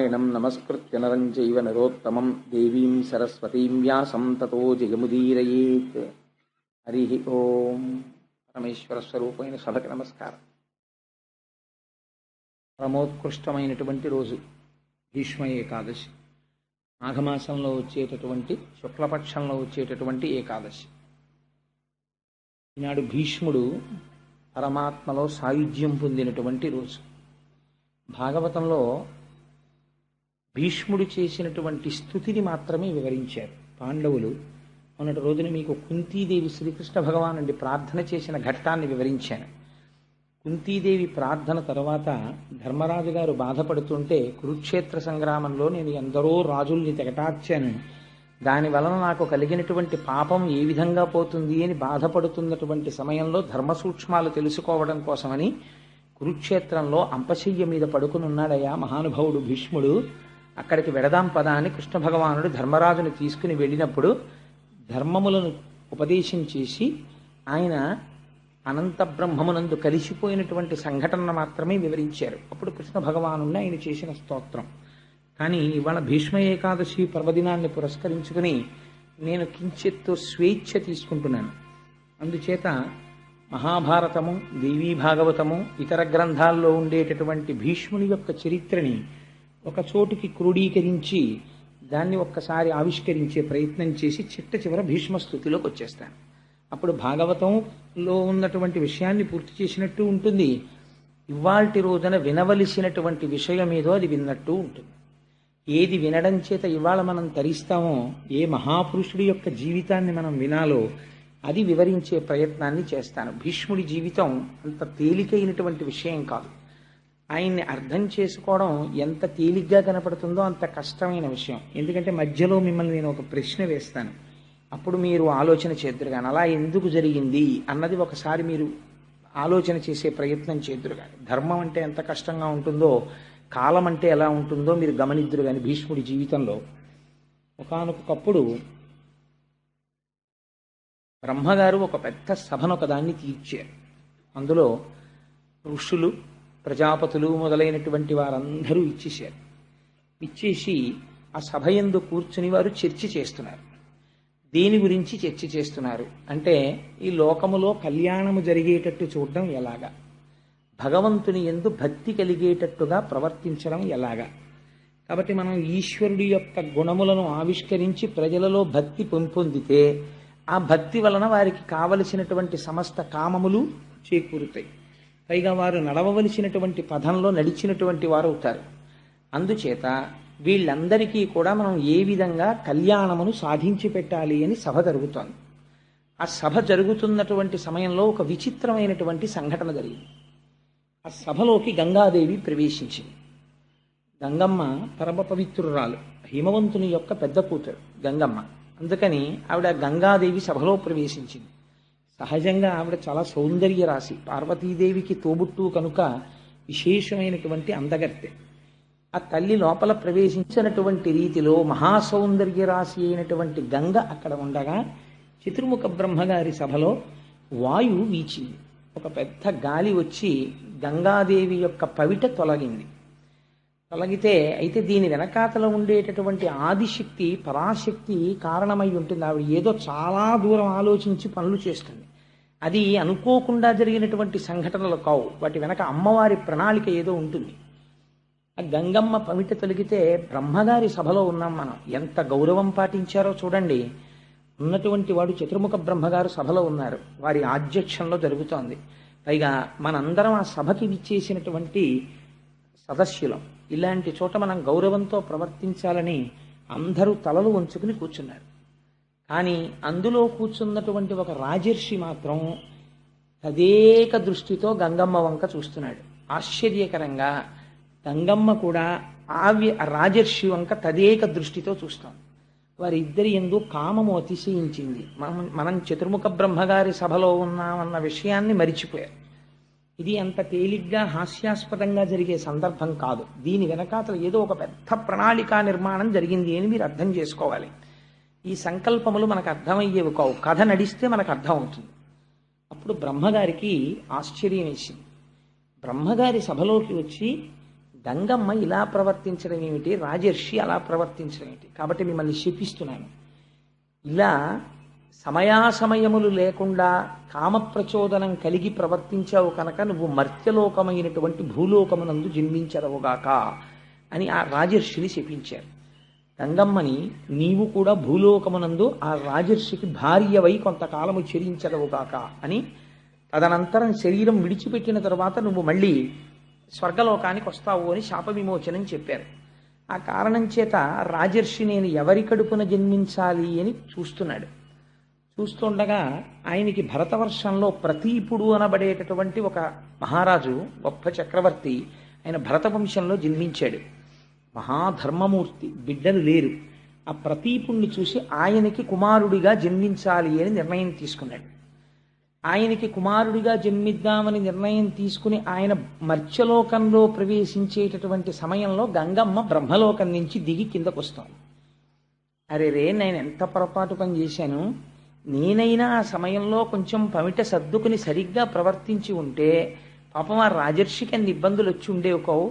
నారాయణం నమస్కృత్య నరం చైవ నరోత్తమం దేవీం సరస్వతీం వ్యాసం తతో జయముదీరయేత్. హరి ఓం. పరమేశ్వర స్వరూపమైన సభకి నమస్కారం. పరమోత్కృష్టమైనటువంటి రోజు భీష్మ ఏకాదశి. మాఘమాసంలో వచ్చేటటువంటి శుక్లపక్షంలో వచ్చేటటువంటి ఏకాదశి. ఈనాడు భీష్ముడు పరమాత్మలో సాయుధ్యం పొందినటువంటి రోజు. భాగవతంలో భీష్ముడు చేసినటువంటి స్థుతిని మాత్రమే వివరించారు పాండవులు. మొన్నటి రోజున మీకు కుంతీదేవి శ్రీకృష్ణ భగవానుడి ప్రార్థన చేసిన ఘట్టాన్ని వివరించాను. కుంతీదేవి ప్రార్థన తర్వాత ధర్మరాజు గారు బాధపడుతుంటే, కురుక్షేత్ర సంగ్రామంలో నేను ఎందరో రాజుల్ని తెగటార్చాను, దాని వలన నాకు కలిగినటువంటి పాపం ఏ విధంగా పోతుంది అని బాధపడుతున్నటువంటి సమయంలో ధర్మ సూక్ష్మాలు తెలుసుకోవడం కోసమని కురుక్షేత్రంలో అంపశయ్య మీద పడుకుని ఉన్నాడయ్యా మహానుభావుడు భీష్ముడు. అక్కడికి వెడదాం పద అని కృష్ణ భగవానుడు ధర్మరాజుని తీసుకుని వెళ్ళినప్పుడు ధర్మములను ఉపదేశం చేసి ఆయన అనంత బ్రహ్మమునందు కలిసిపోయినటువంటి సంఘటన మాత్రమే వివరించారు. అప్పుడు కృష్ణ భగవాను ఆయన చేసిన స్తోత్రం. కానీ ఇవాళ భీష్మ ఏకాదశి పర్వదినాన్ని పురస్కరించుకుని నేను కించిత్తు స్వేచ్ఛ తీసుకుంటున్నాను. అందుచేత మహాభారతము, దేవీ భాగవతము, ఇతర గ్రంథాల్లో ఉండేటటువంటి భీష్ముని యొక్క చరిత్రని ఒక చోటికి క్రోడీకరించి దాన్ని ఒక్కసారి ఆవిష్కరించే ప్రయత్నం చేసి చిట్ట చివర భీష్మస్థుతిలోకి వచ్చేస్తాను. అప్పుడు భాగవతంలో ఉన్నటువంటి విషయాన్ని పూర్తి చేసినట్టు ఉంటుంది, ఇవాల్టి రోజున వినవలసినటువంటి విషయం ఏదో అది విన్నట్టు ఉంటుంది. ఏది వినడం చేత ఇవాళ మనం తరిస్తామో, ఏ మహాపురుషుడి యొక్క జీవితాన్ని మనం వినాలో అది వివరించే ప్రయత్నాన్ని చేస్తాను. భీష్ముడి జీవితం అంత తేలికైనటువంటి విషయం కాదు. ఆయన్ని అర్థం చేసుకోవడం ఎంత తేలిగ్గా కనపడుతుందో అంత కష్టమైన విషయం. ఎందుకంటే మధ్యలో మిమ్మల్ని నేను ఒక ప్రశ్న వేస్తాను, అప్పుడు మీరు ఆలోచన చేద్దురు కానీ అలా ఎందుకు జరిగింది అన్నది ఒకసారి మీరు ఆలోచన చేసే ప్రయత్నం చేద్దురు కానీ, ధర్మం అంటే ఎంత కష్టంగా ఉంటుందో, కాలం అంటే ఎలా ఉంటుందో మీరు గమనిద్దురు కానీ. భీష్ముడి జీవితంలో ఒకానొకప్పుడు బ్రహ్మగారు ఒక పెద్ద సభను ఒకదాన్ని తీర్చారు. అందులో ఋషులు, ప్రజాపతులు మొదలైనటువంటి వారందరూ ఇచ్చేశారు. ఇచ్చేసి ఆ సభ యందు కూర్చుని వారు చర్చ చేస్తున్నారు. దేని గురించి చర్చ చేస్తున్నారు అంటే, ఈ లోకములో కళ్యాణము జరిగేటట్టు చూడడం ఎలాగా, భగవంతుని యందు భక్తి కలిగేటట్టుగా ప్రవర్తించడం ఎలాగా. కాబట్టి మనం ఈశ్వరుడి యొక్క గుణములను ఆవిష్కరించి ప్రజలలో భక్తి పొందితే ఆ భక్తి వలన వారికి కావలసినటువంటి సమస్త కామములు చేకూరుతాయి. పైగా వారు నడవవలసినటువంటి పదంలో నడిచినటువంటి వారు అవుతారు. అందుచేత వీళ్ళందరికీ కూడా మనం ఏ విధంగా కళ్యాణమును సాధించి పెట్టాలి అని సభ జరుగుతోంది. ఆ సభ జరుగుతున్నటువంటి సమయంలో ఒక విచిత్రమైనటువంటి సంఘటన జరిగింది. ఆ సభలోకి గంగాదేవి ప్రవేశించింది. గంగమ్మ పరమ పవిత్రురాలు, హిమవంతుని యొక్క పెద్ద కూతురు గంగమ్మ. అందుకని ఆవిడ గంగాదేవి సభలో ప్రవేశించింది. సహజంగా ఆవిడ చాలా సౌందర్య రాశి, పార్వతీదేవికి తోబుట్టు కనుక విశేషమైనటువంటి అందగత్తె. ఆ తల్లి లోపల ప్రవేశించినటువంటి రీతిలో మహాసౌందర్య రాశి అయినటువంటి గంగ అక్కడ ఉండగా, చతుర్ముఖ బ్రహ్మగారి సభలో వాయువు వీచింది. ఒక పెద్ద గాలి వచ్చి గంగాదేవి యొక్క పవిట తొలగింది. తొలగితే అయితే దీని వెనకాతలో ఉండేటటువంటి ఆదిశక్తి, పరాశక్తి కారణమై ఉంటుంది. ఆవిడ ఏదో చాలా దూరం ఆలోచించి పనులు చేస్తుంది. అది అనుకోకుండా జరిగినటువంటి సంఘటనలు కావు, వాటి వెనక అమ్మవారి ప్రణాళిక ఏదో ఉంటుంది. ఆ గంగమ్మ పవిట తొలగితే బ్రహ్మగారి సభలో ఉన్నాం మనం. ఎంత గౌరవం పాటించారో చూడండి. ఉన్నటువంటి వాడు చతుర్ముఖ బ్రహ్మగారు సభలో ఉన్నారు, వారి ఆధ్యక్షంలో జరుగుతోంది. పైగా మనందరం ఆ సభకి విచ్చేసినటువంటి సదస్యులం. ఇలాంటి చోట మనం గౌరవంతో ప్రవర్తించాలని అందరూ తలలు వంచుకుని కూర్చున్నారు. కానీ అందులో కూర్చున్నటువంటి ఒక రాజర్షి మాత్రం తదేక దృష్టితో గంగమ్మ వంక చూస్తున్నాడు. ఆశ్చర్యకరంగా గంగమ్మ కూడా రాజర్షి వంక తదేక దృష్టితో చూస్తాం. వారిద్దరి యందు కామము అతిశయించింది. మనం చతుర్ముఖ బ్రహ్మగారి సభలో ఉన్నామన్న విషయాన్ని మరిచిపోయారు. ఇది అంత తేలిగ్గా హాస్యాస్పదంగా జరిగే సందర్భం కాదు. దీని వెనకాతల ఏదో ఒక పెద్ద ప్రణాళికా నిర్మాణం జరిగింది అని మీరు అర్థం చేసుకోవాలి. ఈ సంకల్పములు మనకు అర్థమయ్యేవి కావు, కథ నడిస్తే మనకు అర్థం అవుతుంది. అప్పుడు బ్రహ్మగారికి ఆశ్చర్యం వేసింది. బ్రహ్మగారి సభలోకి వచ్చి గంగమ్మ ఇలా ప్రవర్తించడం ఏమిటి, రాజర్షి అలా ప్రవర్తించడం ఏమిటి, కాబట్టి మిమ్మల్ని శపిస్తున్నాను. ఇలా సమయాసమయములు లేకుండా కామప్రచోదనం కలిగి ప్రవర్తించావు కనుక నువ్వు మర్త్యలోకమైనటువంటి భూలోకమునందు జన్మించదవుగాక అని ఆ రాజర్షిని శపించారు. గంగమ్మని నీవు కూడా భూలోకమునందు ఆ రాజర్షికి భార్యవై కొంతకాలము చెరించదవుగాక అని, తదనంతరం శరీరం విడిచిపెట్టిన తర్వాత నువ్వు మళ్ళీ స్వర్గలోకానికి వస్తావు అని శాప విమోచనం చెప్పారు. ఆ కారణం చేత రాజర్షి నేను ఎవరి కడుపున జన్మించాలి అని చూస్తున్నాడు. చూస్తుండగా ఆయనకి భరతవర్షంలో ప్రతీపుడు అనబడేటటువంటి ఒక మహారాజు, గొప్ప చక్రవర్తి, ఆయన భరత వంశంలో జన్మించాడు. మహాధర్మమూర్తి, బిడ్డలు లేరు. ఆ ప్రతీపుణ్ణి చూసి ఆయనకి కుమారుడిగా జన్మించాలి అని నిర్ణయం తీసుకున్నాడు. ఆయనకి కుమారుడిగా జన్మిద్దామని నిర్ణయం తీసుకుని ఆయన మర్త్యలోకంలో ప్రవేశించేటటువంటి సమయంలో గంగమ్మ బ్రహ్మలోకం నుంచి దిగి కిందకు వస్తాం. అరే రే, నేను ఎంత పొరపాటు పని చేశాను, నేనైనా ఆ సమయంలో కొంచెం పమిట సర్దుకుని సరిగ్గా ప్రవర్తించి ఉంటే పాపం ఆ రాజర్షికి అన్ని ఇబ్బందులు వచ్చి ఉండేవి కావు.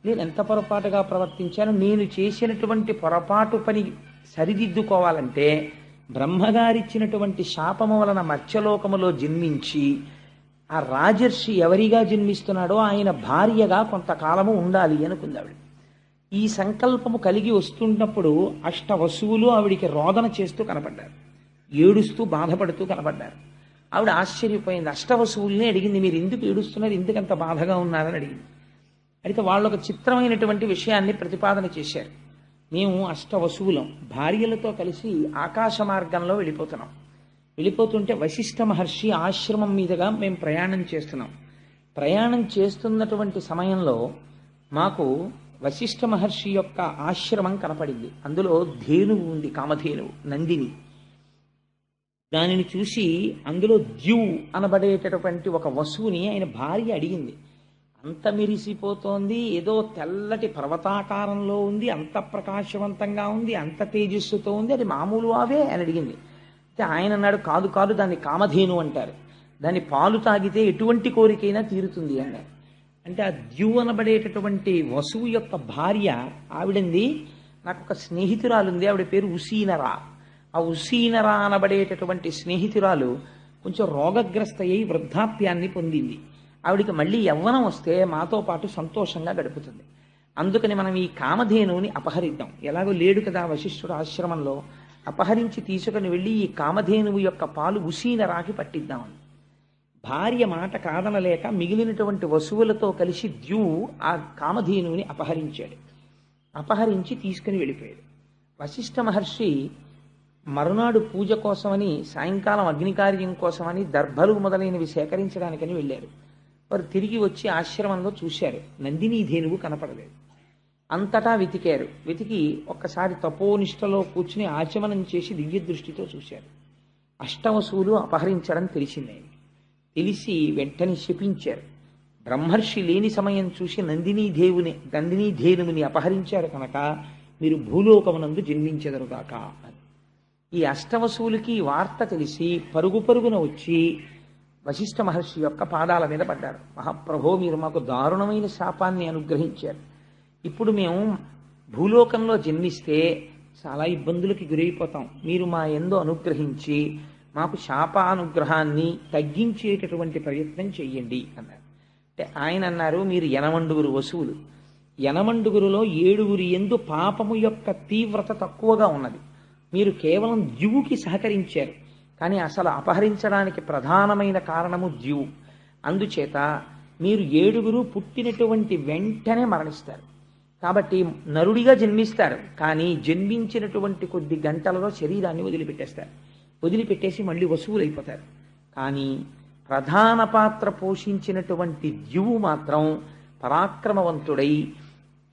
నేను ఎంత పొరపాటుగా ప్రవర్తించాను, నేను చేసినటువంటి పొరపాటు పని సరిదిద్దుకోవాలంటే బ్రహ్మగారిచ్చినటువంటి శాపము వలన మత్స్యలోకములో జన్మించి ఆ రాజర్షి ఎవరిగా జన్మిస్తున్నాడో ఆయన భార్యగా కొంతకాలము ఉండాలి అనుకుంది ఆవిడ. ఈ సంకల్పము కలిగి వస్తున్నప్పుడు అష్టవసువులు ఆవిడికి రోదన చేస్తూ కనపడ్డారు, ఏడుస్తూ బాధపడుతూ కనపడ్డారు. ఆవిడ ఆశ్చర్యపోయింది. అష్టవసువుల్ని అడిగింది, మీరు ఎందుకు ఏడుస్తున్నారు, ఎందుకంత బాధగా ఉన్నారని అడిగింది. అయితే వాళ్ళు ఒక చిత్రమైనటువంటి విషయాన్ని ప్రతిపాదన చేశారు. మేము అష్టవసువులం, భార్యలతో కలిసి ఆకాశ మార్గంలో వెళ్ళిపోతుంటే వశిష్ఠ మహర్షి ఆశ్రమం మీదుగా మేము ప్రయాణం చేస్తున్నాం. ప్రయాణం చేస్తున్నటువంటి సమయంలో మాకు వశిష్ఠ మహర్షి యొక్క ఆశ్రమం కనపడింది. అందులో ధేనువు ఉంది, కామధేనువు, నందిని. దానిని చూసి అందులో ద్యూ అనబడేటటువంటి ఒక వసువుని ఆయన భార్య అడిగింది. అంత మెరిసిపోతోంది, ఏదో తెల్లటి పర్వతాకారంలో ఉంది, అంత ప్రకాశవంతంగా ఉంది, అంత తేజస్సుతో ఉంది, అది మామూలు అవే అని అడిగింది. అయితే ఆయన అన్నాడు, కాదు కాదు, దాన్ని కామధేను అంటారు, దాన్ని పాలు తాగితే ఎటువంటి కోరికైనా తీరుతుంది అన్నారు. అంటే ఆ ద్యూ అనబడేటటువంటి వసువు యొక్క భార్య ఆవిడంది, నాకు ఒక స్నేహితురాలు ఉంది, ఆవిడ పేరు ఉసీనరా. ఆ ఉసీనరా అనబడేటటువంటి స్నేహితురాలు కొంచెం రోగగ్రస్త అయి వృద్ధాప్యాన్ని పొందింది. ఆవిడికి మళ్ళీ యవ్వనం వస్తే మాతో పాటు సంతోషంగా గడుపుతుంది. అందుకని మనం ఈ కామధేనువుని అపహరిద్దాం. ఎలాగో లేడు కదా వశిష్ఠుడు ఆశ్రమంలో, అపహరించి తీసుకుని వెళ్ళి ఈ కామధేనువు యొక్క పాలు ఉసీనరాకి పట్టిద్దామని. భార్య మాట కాదనలేక మిగిలినటువంటి వసువులతో కలిసి ద్యూ ఆ కామధేనువుని అపహరించాడు. అపహరించి తీసుకుని వెళ్ళిపోయాడు. వశిష్ఠ మహర్షి మరునాడు పూజ కోసమని, సాయంకాలం అగ్నికార్యం కోసమని దర్భలు మొదలైనవి సేకరించడానికని వెళ్ళారు. వారు తిరిగి వచ్చి ఆశ్రమంలో చూశారు, నందినీ ధేనువు కనపడలేదు. అంతటా వెతికారు. వెతికి ఒక్కసారి తపోనిష్టలో కూర్చుని ఆచమనం చేసి దివ్య దృష్టితో చూశారు. అష్టవసువులు అపహరించడం తెలిసింది. తెలిసి వెంటనే శపించారు. బ్రహ్మర్షి లేని సమయం చూసి నందినీ ధేనువుని అపహరించారు కనుక మీరు భూలోకమునందు జన్మించెదరుగాక అని. ఈ అష్టవసువులకి వార్త తెలిసి పరుగు పరుగున వచ్చి వశిష్ఠ మహర్షి యొక్క పాదాల మీద పడ్డారు. మహాప్రభో, మీరు మాకు దారుణమైన శాపాన్ని అనుగ్రహించారు. ఇప్పుడు మేము భూలోకంలో జన్మిస్తే చాలా ఇబ్బందులకి గురైపోతాం. మీరు మా యందు అనుగ్రహించి మాకు శాపానుగ్రహాన్ని తగ్గించేటటువంటి ప్రయత్నం చెయ్యండి అన్నారు. అంటే ఆయన అన్నారు, మీరు 80 వసువులు, 80లో 7 యందు పాపము యొక్క తీవ్రత తక్కువగా ఉన్నది. మీరు కేవలం ద్యువుకి సహకరించారు, కానీ అసలు అపహరించడానికి ప్రధానమైన కారణము ద్యువు. అందుచేత మీరు 7 పుట్టినటువంటి వెంటనే మరణిస్తారు. కాబట్టి నరుడిగా జన్మిస్తారు, కానీ జన్మించినటువంటి కొద్ది గంటలలో శరీరాన్ని వదిలిపెట్టేస్తారు. వదిలిపెట్టేసి మళ్ళీ వసువులైపోతారు. కానీ ప్రధాన పాత్ర పోషించినటువంటి ద్యువు మాత్రం పరాక్రమవంతుడై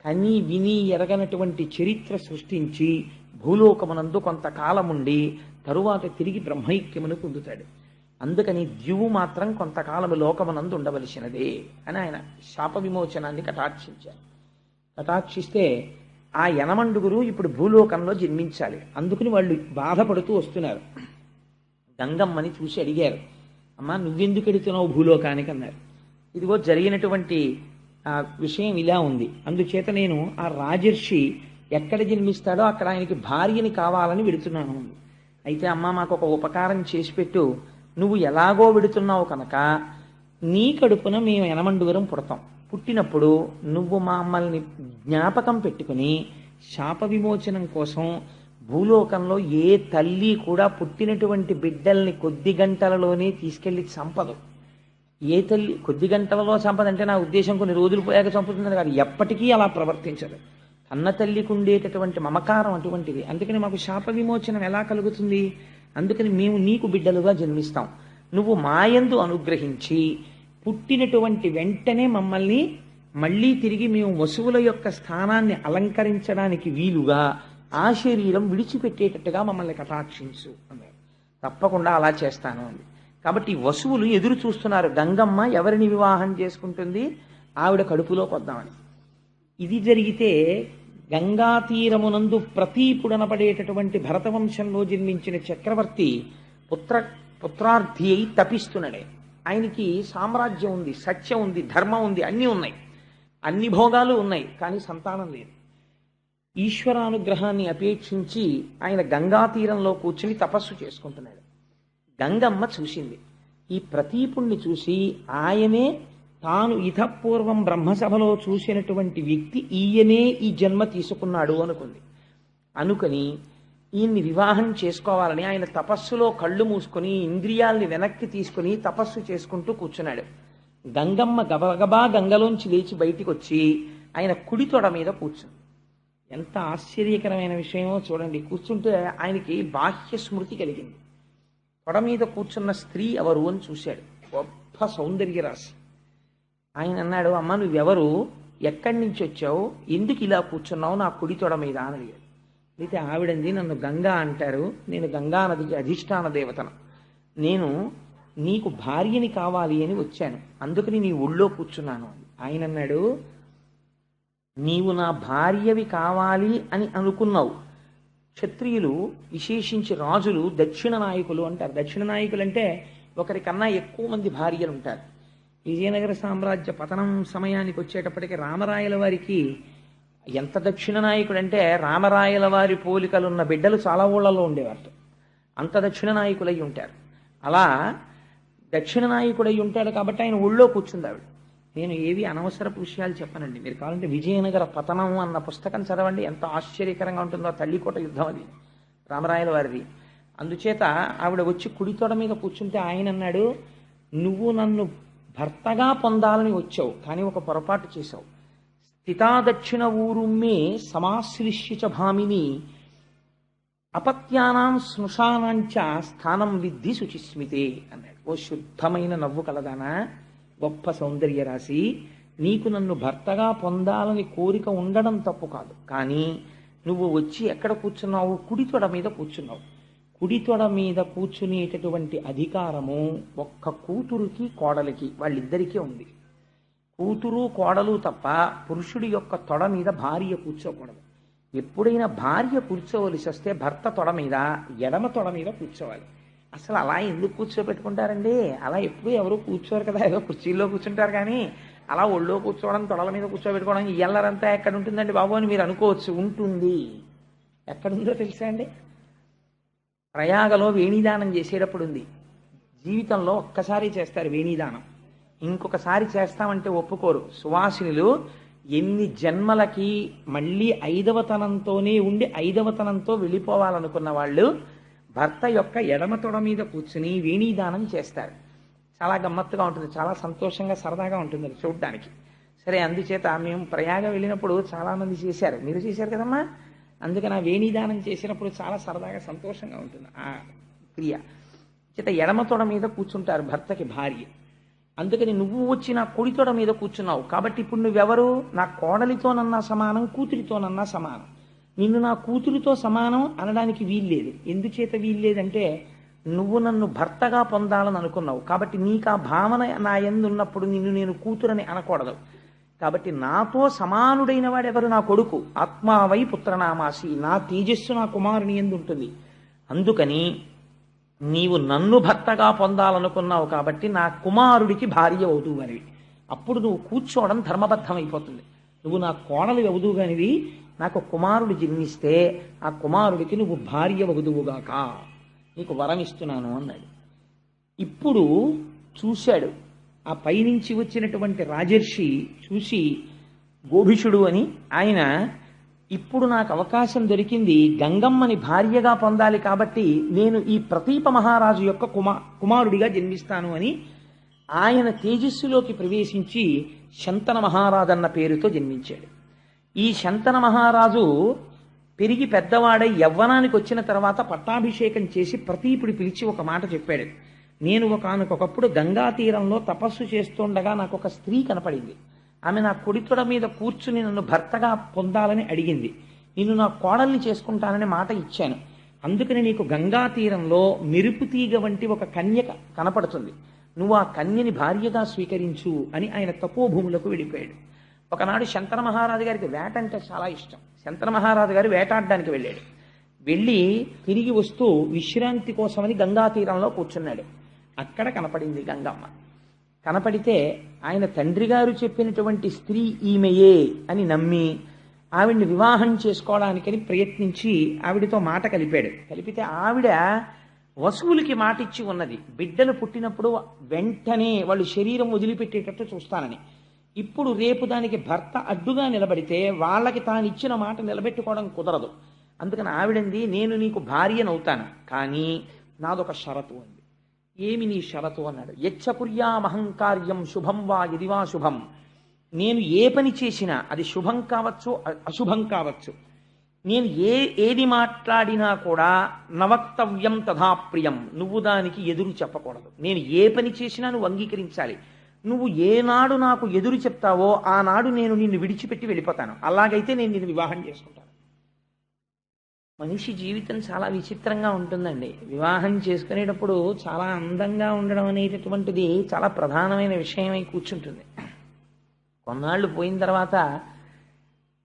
కని విని ఎరగనటువంటి చరిత్ర సృష్టించి భూలోకమునందు కొంతకాలముండి తరువాత తిరిగి బ్రహ్మైక్యమును పొందుతాడు. అందుకని ద్యువు మాత్రం కొంతకాలము లోకమునందు ఉండవలసినదే అని ఆయన శాప విమోచనాన్ని కటాక్షించారు. కటాక్షిస్తే ఆ 80 ఇప్పుడు భూలోకంలో జన్మించాలి. అందుకని వాళ్ళు బాధపడుతూ వస్తున్నారు. గంగమ్మని చూసి అడిగారు, అమ్మా నువ్వెందుకు ఎడుతున్నావు భూలోకానికి అన్నారు. ఇదిగో జరిగినటువంటి ఆ విషయం ఇలా ఉంది. అందుచేత నేను ఆ రాజర్షి ఎక్కడ జన్మిస్తాడో అక్కడ ఆయనకి భార్యని కావాలని వెడుతున్నాను. అయితే అమ్మ మాకు ఒక ఉపకారం చేసి పెట్టు, నువ్వు ఎలాగో వెడుతున్నావు కనుక నీ కడుపున మేము ఎనమండుగురం పుడతాం. పుట్టినప్పుడు నువ్వు మమ్మల్ని జ్ఞాపకం పెట్టుకుని శాప విమోచనం కోసం భూలోకంలో ఏ తల్లి కూడా పుట్టినటువంటి బిడ్డల్ని కొద్ది గంటలలోనే తీసుకెళ్లి చంపదు. ఏ తల్లి కొద్ది గంటలలో చంపదంటే నా ఉద్దేశం కొన్ని రోజులు పోయాక చంపుతుందని కాదు, ఎప్పటికీ అలా ప్రవర్తించదు. కన్న తల్లికి ఉండేటటువంటి మమకారం అటువంటిది. అందుకని మాకు శాప విమోచనం ఎలా కలుగుతుంది? అందుకని మేము నీకు బిడ్డలుగా జన్మిస్తాం. నువ్వు మాయందు అనుగ్రహించి పుట్టినటువంటి వెంటనే మమ్మల్ని మళ్ళీ తిరిగి మేము వసువుల యొక్క స్థానాన్ని అలంకరించడానికి వీలుగా ఆ శరీరం విడిచిపెట్టేటట్టుగా మమ్మల్ని కటాక్షించు అన్నారు. తప్పకుండా అలా చేస్తాను అంది. కాబట్టి వసువులు ఎదురు చూస్తున్నారు, గంగమ్మ ఎవరిని వివాహం చేసుకుంటుంది, ఆవిడ కడుపులోకి వద్దామని. ఇది జరిగితే గంగా తీరమునందు ప్రతీపుడనపడేటటువంటి భరతవంశంలో జన్మించిన చక్రవర్తి పుత్రార్థి అయి తపిస్తున్నాడే. ఆయనకి సామ్రాజ్యం ఉంది, సత్యం ఉంది, ధర్మం ఉంది, అన్నీ ఉన్నాయి, అన్ని భోగాలు ఉన్నాయి, కానీ సంతానం లేదు. ఈశ్వరానుగ్రహాన్ని అపేక్షించి ఆయన గంగా తీరంలో కూర్చుని తపస్సు చేసుకుంటున్నాడు. గంగమ్మ చూసింది. ఈ ప్రతీపుణ్ణి చూసి ఆయనే తాను ఇతపూర్వం బ్రహ్మసభలో చూసినటువంటి వ్యక్తి ఈయనే ఈ జన్మ తీసుకున్నాడు అనుకుని ఈయన్ని వివాహం చేసుకోవాలని ఆయన తపస్సులో కళ్ళు మూసుకొని ఇంద్రియాల్ని వెనక్కి తీసుకుని తపస్సు చేసుకుంటూ కూర్చున్నాడు. గంగమ్మ గబగబా గంగలోంచి లేచి బయటికి వచ్చి ఆయన కుడి తొడ మీద కూర్చుంది. ఎంత ఆశ్చర్యకరమైన విషయమో చూడండి. కూర్చుంటే ఆయనకి బాహ్య స్మృతి కలిగింది. తొడ మీద కూర్చున్న స్త్రీ ఎవరు అని చూశాడు. గొప్ప సౌందర్య రాశి. ఆయన అన్నాడు, అమ్మ నువ్వెవరు, ఎక్కడి నుంచి వచ్చావు, ఎందుకు ఇలా కూర్చున్నావు నా కుడి తొడ మీద అని అడిగాడు. అయితే ఆవిడంది, నన్ను గంగా అంటారు, నేను గంగా నదికి అధిష్టాన దేవతను, నేను నీకు భార్యని కావాలి అని వచ్చాను, అందుకని నీ ఒళ్ళో కూర్చున్నాను. ఆయన అన్నాడు, నీవు నా భార్యవి కావాలి అని అనుకున్నావు. క్షత్రియులు విశేషించి రాజులు దక్షిణ నాయకులు అంటారు. దక్షిణ నాయకులు అంటే ఒకరికన్నా ఎక్కువ మంది భార్యలు ఉంటారు. విజయనగర సామ్రాజ్య పతనం సమయానికి వచ్చేటప్పటికి రామరాయల వారికి ఎంత దక్షిణ నాయకుడు అంటే రామరాయల వారి పోలికలున్న బిడ్డలు చాలా ఊళ్ళలో ఉండేవారు. అంత దక్షిణ నాయకులై ఉంటారు. అలా దక్షిణ నాయకుడై ఉంటాడు కాబట్టి ఆయన ఒళ్ళో కూర్చుంది ఆవిడ. నేను ఏవి అనవసరపు విషయాలు చెప్పనండి. మీరు కావాలంటే విజయనగర పతనం అన్న పుస్తకం చదవండి, ఎంత ఆశ్చర్యకరంగా ఉంటుందో. తల్లికోట యుద్ధం అది రామరాయల వారిది. అందుచేత ఆవిడ వచ్చి కుడి తొడ మీద కూర్చుంటే ఆయన అన్నాడు, నువ్వు నన్ను భర్తగా పొందాలని వచ్చావు, కానీ ఒక పొరపాటు చేశావు. స్థితాదక్షిణ ఊరుమ్మే సమాశ్లిష్య భామిని అపత్యానాం స్మశానాంచ స్థానం విద్ధి శుచిస్మితే అన్నాడు. ఓ శుద్ధమైన నవ్వు కలదానా, గొప్ప సౌందర్య రాశి, నీకు నన్ను భర్తగా పొందాలని కోరిక ఉండడం తప్పు కాదు, కానీ నువ్వు వచ్చి ఎక్కడ కూర్చున్నావు, కుడి తొడ మీద కూర్చున్నావు. కుడి తొడ మీద కూర్చునేటటువంటి అధికారము ఒక్క కూతురుకి కోడలికి వాళ్ళిద్దరికీ ఉంది. కూతురు కోడలు తప్ప పురుషుడి యొక్క తొడ మీద భార్య కూర్చోకూడదు. ఎప్పుడైనా భార్య కూర్చోవలసి వస్తే భర్త తొడ మీద, ఎడమ తొడ మీద కూర్చోవాలి. అసలు అలా ఎందుకు కూర్చోబెట్టుకుంటారండి? అలా ఎప్పుడు ఎవరు కూర్చోరు కదా, ఏదో కుర్చీల్లో కూర్చుంటారు, కానీ అలా ఒళ్ళో కూర్చోవడం, తొడల మీద కూర్చోబెట్టుకోవడం ఎల్లరంతా ఎక్కడ ఉంటుందండి బాబు అని మీరు అనుకోవచ్చు. ఉంటుంది. ఎక్కడుందో తెలుసా అండి? ప్రయాగలో వేణీదానం చేసేటప్పుడు ఉంది. జీవితంలో ఒక్కసారి చేస్తారు వేణీదానం, ఇంకొకసారి చేస్తామంటే ఒప్పుకోరు. సువాసినులు ఎన్ని జన్మలకి మళ్ళీ ఐదవతనంతోనే ఉండి ఐదవతనంతో వెళ్ళిపోవాలనుకున్న వాళ్ళు భర్త యొక్క ఎడమ తొడ మీద కూర్చుని వేణీదానం చేస్తారు. చాలా గమ్మత్తుగా ఉంటుంది, చాలా సంతోషంగా సరదాగా ఉంటుంది అది చూడడానికి. సరే, అందుచేత మేము ప్రయాగ వెళ్ళినప్పుడు చాలామంది చేశారు, మీరు చేశారు కదమ్మా, అందుకని ఆ వేణీదానం చేసినప్పుడు చాలా సరదాగా సంతోషంగా ఉంటుంది ఆ క్రియ. చేత ఎడమ తొడ మీద కూర్చుంటారు భర్తకి భార్య. అందుకని నువ్వు వచ్చి నా కుడి తొడ మీద కూర్చున్నావు కాబట్టి ఇప్పుడు నువ్వెవరు, నా కోడలితోనన్నా సమానం, కూతురితోనన్నా సమానం. నిన్ను నా కూతురితో సమానం అనడానికి వీల్లేదు. ఎందుచేత వీల్లేదంటే నువ్వు నన్ను భర్తగా పొందాలని అనుకున్నావు కాబట్టి నీకు ఆ భావన నా యందు ఉన్నప్పుడు నిన్ను నేను కూతురని అనకూడదు. కాబట్టి నాతో సమానుడైన వాడెవరు, నా కొడుకు. ఆత్మావై పుత్రనామాసి, నా తేజస్సు నా కుమారుని యందు ఉంటుంది. అందుకని నీవు నన్ను భర్తగా పొందాలనుకున్నావు కాబట్టి నా కుమారుడికి భార్య అవుతూ మరి అప్పుడు నువ్వు కూర్చోవడం ధర్మబద్ధం అయిపోతుంది. నువ్వు నా కోడలు వగుదువుగానివి, నాకు కుమారుడు జన్మిస్తే ఆ కుమారుడికి నువ్వు భార్య వగుదువుగాక, నీకు వరం ఇస్తున్నాను అన్నాడు. ఇప్పుడు చూశాడు ఆ పైనుంచి వచ్చినటువంటి రాజర్షి చూసి, గోభిషుడు అని ఆయన, ఇప్పుడు నాకు అవకాశం దొరికింది గంగమ్మని భార్యగా పొందాలి కాబట్టి నేను ఈ ప్రతీప మహారాజు యొక్క కుమారుడిగా జన్మిస్తాను అని ఆయన తేజస్సులోకి ప్రవేశించి శంతన మహారాజన్న పేరుతో జన్మించాడు. ఈ శంతన మహారాజు పెరిగి పెద్దవాడై యవ్వనానికి వచ్చిన తర్వాత పట్టాభిషేకం చేసి ప్రతీపుడి పిలిచి ఒక మాట చెప్పాడు. నేను ఒకనకొకప్పుడు గంగా తీరంలో తపస్సు చేస్తుండగా నాకు ఒక స్త్రీ కనపడింది. ఆమె నా కుడితొడ మీద కూర్చుని నన్ను భర్తగా పొందాలని అడిగింది. నిన్ను నా కోడల్ని చేసుకుంటానని మాట ఇచ్చాను. అందుకని నీకు గంగా తీరంలో మెరుపు తీగ వంటి ఒక కన్య కనపడుతుంది. నువ్వు ఆ కన్యని భార్యగా స్వీకరించు అని ఆయన తపోభూములకు వెళ్ళిపోయాడు. ఒకనాడు శంతన మహారాజు గారికి వేట అంటే చాలా ఇష్టం. శంతన మహారాజు గారు వేటాడడానికి వెళ్ళాడు. వెళ్ళి తిరిగి వస్తూ విశ్రాంతి కోసమని గంగా తీరంలో కూర్చున్నాడు. అక్కడ కనపడింది గంగమ్మ. కనపడితే ఆయన తండ్రి గారు చెప్పినటువంటి స్త్రీ ఈమెయే అని నమ్మి ఆవిడ్ని వివాహం చేసుకోవడానికని ప్రయత్నించి ఆవిడతో మాట కలిపాడు. కలిపితే ఆవిడ వసువులకి మాట ఇచ్చి ఉన్నది, బిడ్డలు పుట్టినప్పుడు వెంటనే వాళ్ళు శరీరం వదిలిపెట్టేటట్టు చూస్తానని. ఇప్పుడు రేపు దానికి భర్త అడ్డుగా నిలబడితే వాళ్ళకి తాను ఇచ్చిన మాట నిలబెట్టుకోవడం కుదరదు. అందుకని ఆవిడంది, నేను నీకు భార్యనవుతాను, కానీ నాదొక షరతు ఉంది. ఏమి నీ షరతు అన్నాడు. యచ్చకుర్యామహంకార్యం శుభం వా యదివా శుభం, నేను ఏ పని చేసినా అది శుభం కావచ్చు అశుభం కావచ్చు, నేను ఏది మాట్లాడినా కూడా నవక్తవ్యం తథాప్రియం, నువ్వు దానికి ఎదురు చెప్పకూడదు. నేను ఏ పని చేసినా నువ్వు అంగీకరించాలి. నువ్వు ఏనాడు నాకు ఎదురు చెప్తావో ఆనాడు నేను నిన్ను విడిచిపెట్టి వెళ్ళిపోతాను. అలాగైతే నేను నిన్ను వివాహం చేసుకుంటాను. మనిషి జీవితం చాలా విచిత్రంగా ఉంటుందండి. వివాహం చేసుకునేటప్పుడు చాలా అందంగా ఉండడం అనేటటువంటిది చాలా ప్రధానమైన విషయమై కూర్చుంటుంది. కొన్నాళ్ళు పోయిన తర్వాత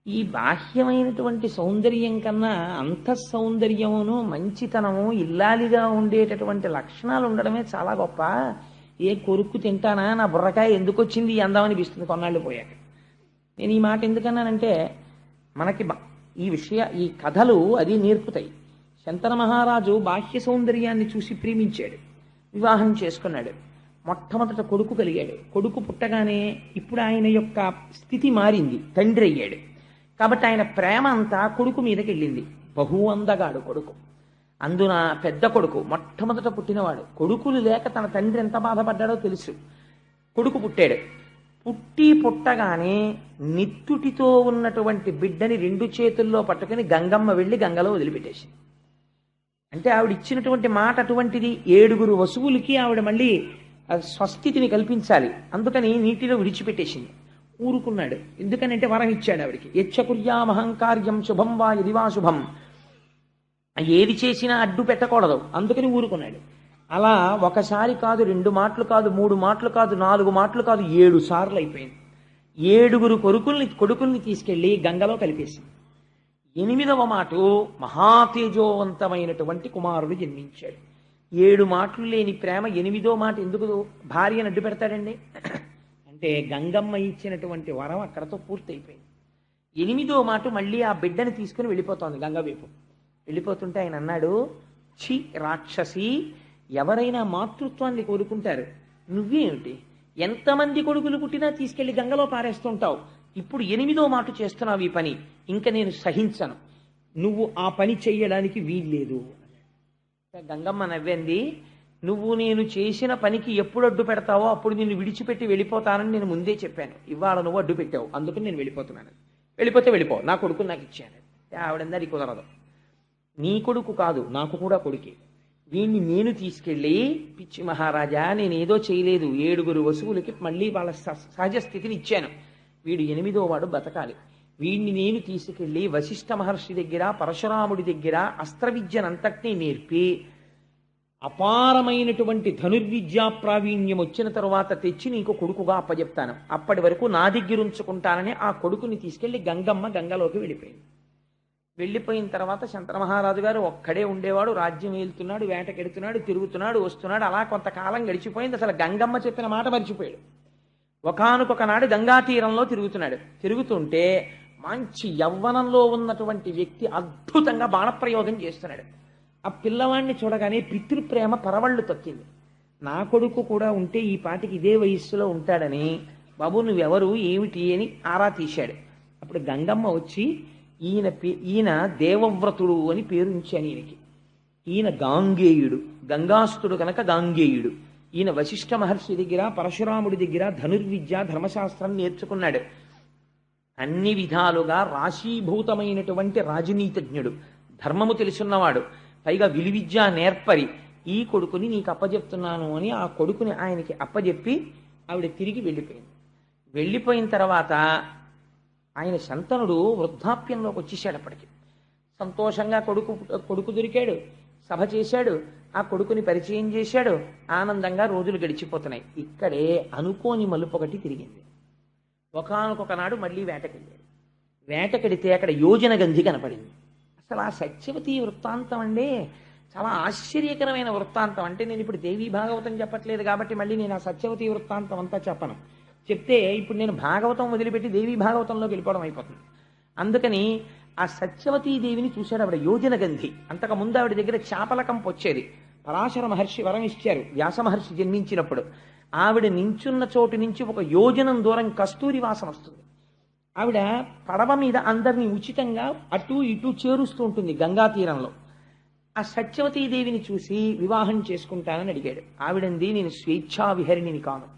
ఈ బాహ్యమైనటువంటి సౌందర్యం కన్నా అంతఃసౌందర్యమును మంచితనము ఇల్లాలిగా ఉండేటటువంటి లక్షణాలు ఉండడమే చాలా గొప్ప. ఏ కొరుక్కు తింటానా, నా బుర్రకాయ ఎందుకు వచ్చింది ఈ అందం అనిపిస్తుంది కొన్నాళ్ళు పోయాక. నేను ఈ మాట ఎందుకన్నానంటే మనకి ఈ కథలు అది నేర్పుతాయి. శంతన మహారాజు బాహ్య సౌందర్యాన్ని చూసి ప్రేమించాడు, వివాహం చేసుకున్నాడు. మొట్టమొదట కొడుకు కలిగాడు. కొడుకు పుట్టగానే ఇప్పుడు ఆయన యొక్క స్థితి మారింది, తండ్రి అయ్యాడు. కాబట్టి ఆయన ప్రేమ అంతా కొడుకు మీదకి వెళ్ళింది. బహు అందగాడు కొడుకు. అందున పెద్ద కొడుకు మొట్టమొదట పుట్టినవాడు. కొడుకులు లేక తన తండ్రి ఎంత బాధపడ్డాడో తెలుసు. కొడుకు పుట్టాడు. పుట్టగానే నిత్తుటితో ఉన్నటువంటి బిడ్డని 2 చేతుల్లో పట్టుకుని గంగమ్మ వెళ్ళి గంగలో వదిలిపెట్టేసింది. అంటే ఆవిడ ఇచ్చినటువంటి మాట అటువంటిది. 7 వసువులకి ఆవిడ మళ్ళీ స్వస్థితిని కల్పించాలి, అందుకని నీటిలో విడిచిపెట్టేసింది. ఊరుకున్నాడు. ఎందుకనంటే వరం ఇచ్చాడు ఆవిడికి. యచ్చకుర్యామహంకార్యం శుభం వా యదివా శుభం, ఏది చేసినా అడ్డు పెట్టకూడదు, అందుకని ఊరుకున్నాడు. అలా ఒకసారి కాదు, 2 మాటలు కాదు, 3 మాటలు కాదు, 4 మాటలు కాదు, 7 సార్లు అయిపోయింది. 7 కొడుకుల్ని తీసుకెళ్లి గంగలో కలిపేసింది. 8వ మాట మహాతేజోవంతమైనటువంటి కుమారుడు జన్మించాడు. 7 మాటలు లేని ప్రేమ 8వ మాట ఎందుకు భార్యను అడ్డు పెడతాడండి? అంటే గంగమ్మ ఇచ్చినటువంటి వరం అక్కడతో పూర్తయిపోయింది. 8వ మాట మళ్ళీ ఆ బిడ్డని తీసుకుని వెళ్ళిపోతోంది గంగ వైపు. వెళ్ళిపోతుంటే ఆయన అన్నాడు, ఛీ రాక్షసి, ఎవరైనా మాతృత్వాన్ని కోరుకుంటారు, నువ్వేమిటి ఎంతమంది కొడుకులు పుట్టినా తీసుకెళ్లి గంగలో పారేస్తుంటావు. ఇప్పుడు 8వ మాట చేస్తున్నావు ఈ పని, ఇంకా నేను సహించను, నువ్వు ఆ పని చెయ్యడానికి వీల్లేదు. గంగమ్మ నవ్వింది, నువ్వు నేను చేసిన పనికి ఎప్పుడు అడ్డు పెడతావో అప్పుడు నిన్ను విడిచిపెట్టి వెళ్ళిపోతానని నేను ముందే చెప్పాను. ఇవాళ నువ్వు అడ్డు పెట్టావు, అందుకని నేను వెళ్ళిపోతున్నాను. వెళ్ళిపోతే వెళ్ళిపో, నా కొడుకుని నాకు ఇచ్చాను. ఆవిడందా అది కుదరదు, నీ కొడుకు కాదు నాకు కూడా కొడుకే, వీణ్ణి నేను తీసుకెళ్ళి, పిచ్చి మహారాజా నేనేదో చేయలేదు, 7 వసువులకి మళ్ళీ వాళ్ళ సహజ స్థితిని ఇచ్చాను, వీడు 8వ వాడు బతకాలి, వీణ్ణి నేను తీసుకెళ్ళి వశిష్ఠ మహర్షి దగ్గర పరశురాముడి దగ్గర అస్త్ర విద్యనంతటినీ నేర్పి అపారమైనటువంటి ధనుర్విద్యా ప్రావీణ్యం వచ్చిన తరువాత తెచ్చి నీకు కొడుకుగా అప్పచెప్తాను, అప్పటి వరకు నా దగ్గర ఉంచుకుంటానని ఆ కొడుకుని తీసుకెళ్లి గంగమ్మ గంగలోకి వెళ్ళిపోయింది. వెళ్ళిపోయిన తర్వాత శంతన మహారాజు గారు ఒక్కడే ఉండేవాడు, రాజ్యం వెళ్తున్నాడు, వేటకెడుతున్నాడు, తిరుగుతున్నాడు, వస్తున్నాడు. అలా కొంతకాలం గడిచిపోయింది. అసలు గంగమ్మ చెప్పిన మాట మర్చిపోయాడు. ఒకానొక నాడు గంగా తీరంలో తిరుగుతున్నాడు. తిరుగుతుంటే మంచి యవ్వనంలో ఉన్నటువంటి వ్యక్తి అద్భుతంగా బాణప్రయోగం చేస్తున్నాడు. ఆ పిల్లవాడిని చూడగానే పితృప్రేమ పరవళ్ళు తొక్కింది. నా కొడుకు కూడా ఉంటే ఈ పాటికి ఇదే వయస్సులో ఉంటాడని, బాబు నువ్వెవరు ఏమిటి అని ఆరా తీశాడు. అప్పుడు గంగమ్మ వచ్చి ఈయన దేవవ్రతుడు అని పేరు ఉంచాను ఈయనకి. ఈయన గాంగేయుడు, గంగాస్తుడు కనుక గాంగేయుడు. ఈయన వశిష్ఠ మహర్షి దగ్గర పరశురాముడి దగ్గర ధనుర్విద్య ధర్మశాస్త్రం నేర్చుకున్నాడు. అన్ని విధాలుగా రాశీభూతమైనటువంటి రాజనీతిజ్ఞుడు, ధర్మము తెలుసున్నవాడు, పైగా విలువిద్య నేర్పరి. ఈ కొడుకుని నీకు అప్పజెప్తున్నాను అని ఆ కొడుకుని ఆయనకి అప్పజెప్పి ఆవిడ తిరిగి వెళ్ళిపోయింది. వెళ్ళిపోయిన తర్వాత ఆయన శంతనుడు వృద్ధాప్యంలోకి వచ్చేసాడు. అప్పటికి సంతోషంగా కొడుకు దొరికాడు, సభ చేశాడు, ఆ కొడుకుని పరిచయం చేశాడు, ఆనందంగా రోజులు గడిచిపోతున్నాయి. ఇక్కడే అనుకోని మలుపు ఒకటి తిరిగింది. ఒకానొక నాడు మళ్ళీ వేటకెళ్ళాడు. వేటకెడితే అక్కడ యోజన గంధి కనపడింది. అసలు ఆ సత్యవతి వృత్తాంతం అండి చాలా ఆశ్చర్యకరమైన వృత్తాంతం. అంటే నేను ఇప్పుడు దేవీ భాగవతం చెప్పట్లేదు కాబట్టి మళ్ళీ నేను ఆ సత్యవతి వృత్తాంతం అంతా చెప్పను. చెప్తే ఇప్పుడు నేను భాగవతం వదిలిపెట్టి దేవీ భాగవతంలోకి వెళ్ళిపోవడం అయిపోతుంది. అందుకని ఆ సత్యవతీదేవిని చూశాడు ఆవిడ యోజన గంధి. అంతకుముందు ఆవిడ దగ్గర చాపలకంప వచ్చేది. పరాశర మహర్షి వరం ఇచ్చారు వ్యాస మహర్షి జన్మించినప్పుడు. ఆవిడ నించున్న చోటు నుంచి ఒక యోజనం దూరం కస్తూరి వాసన వస్తుంది. ఆవిడ పడవ మీద అందరినీ ఉచితంగా అటు ఇటు చేరుస్తూ ఉంటుంది గంగా తీరంలో. ఆ సత్యవతీదేవిని చూసి వివాహం చేసుకుంటానని అడిగాడు. ఆవిడంది, నేను స్వేచ్ఛా విహరిణిని కాను,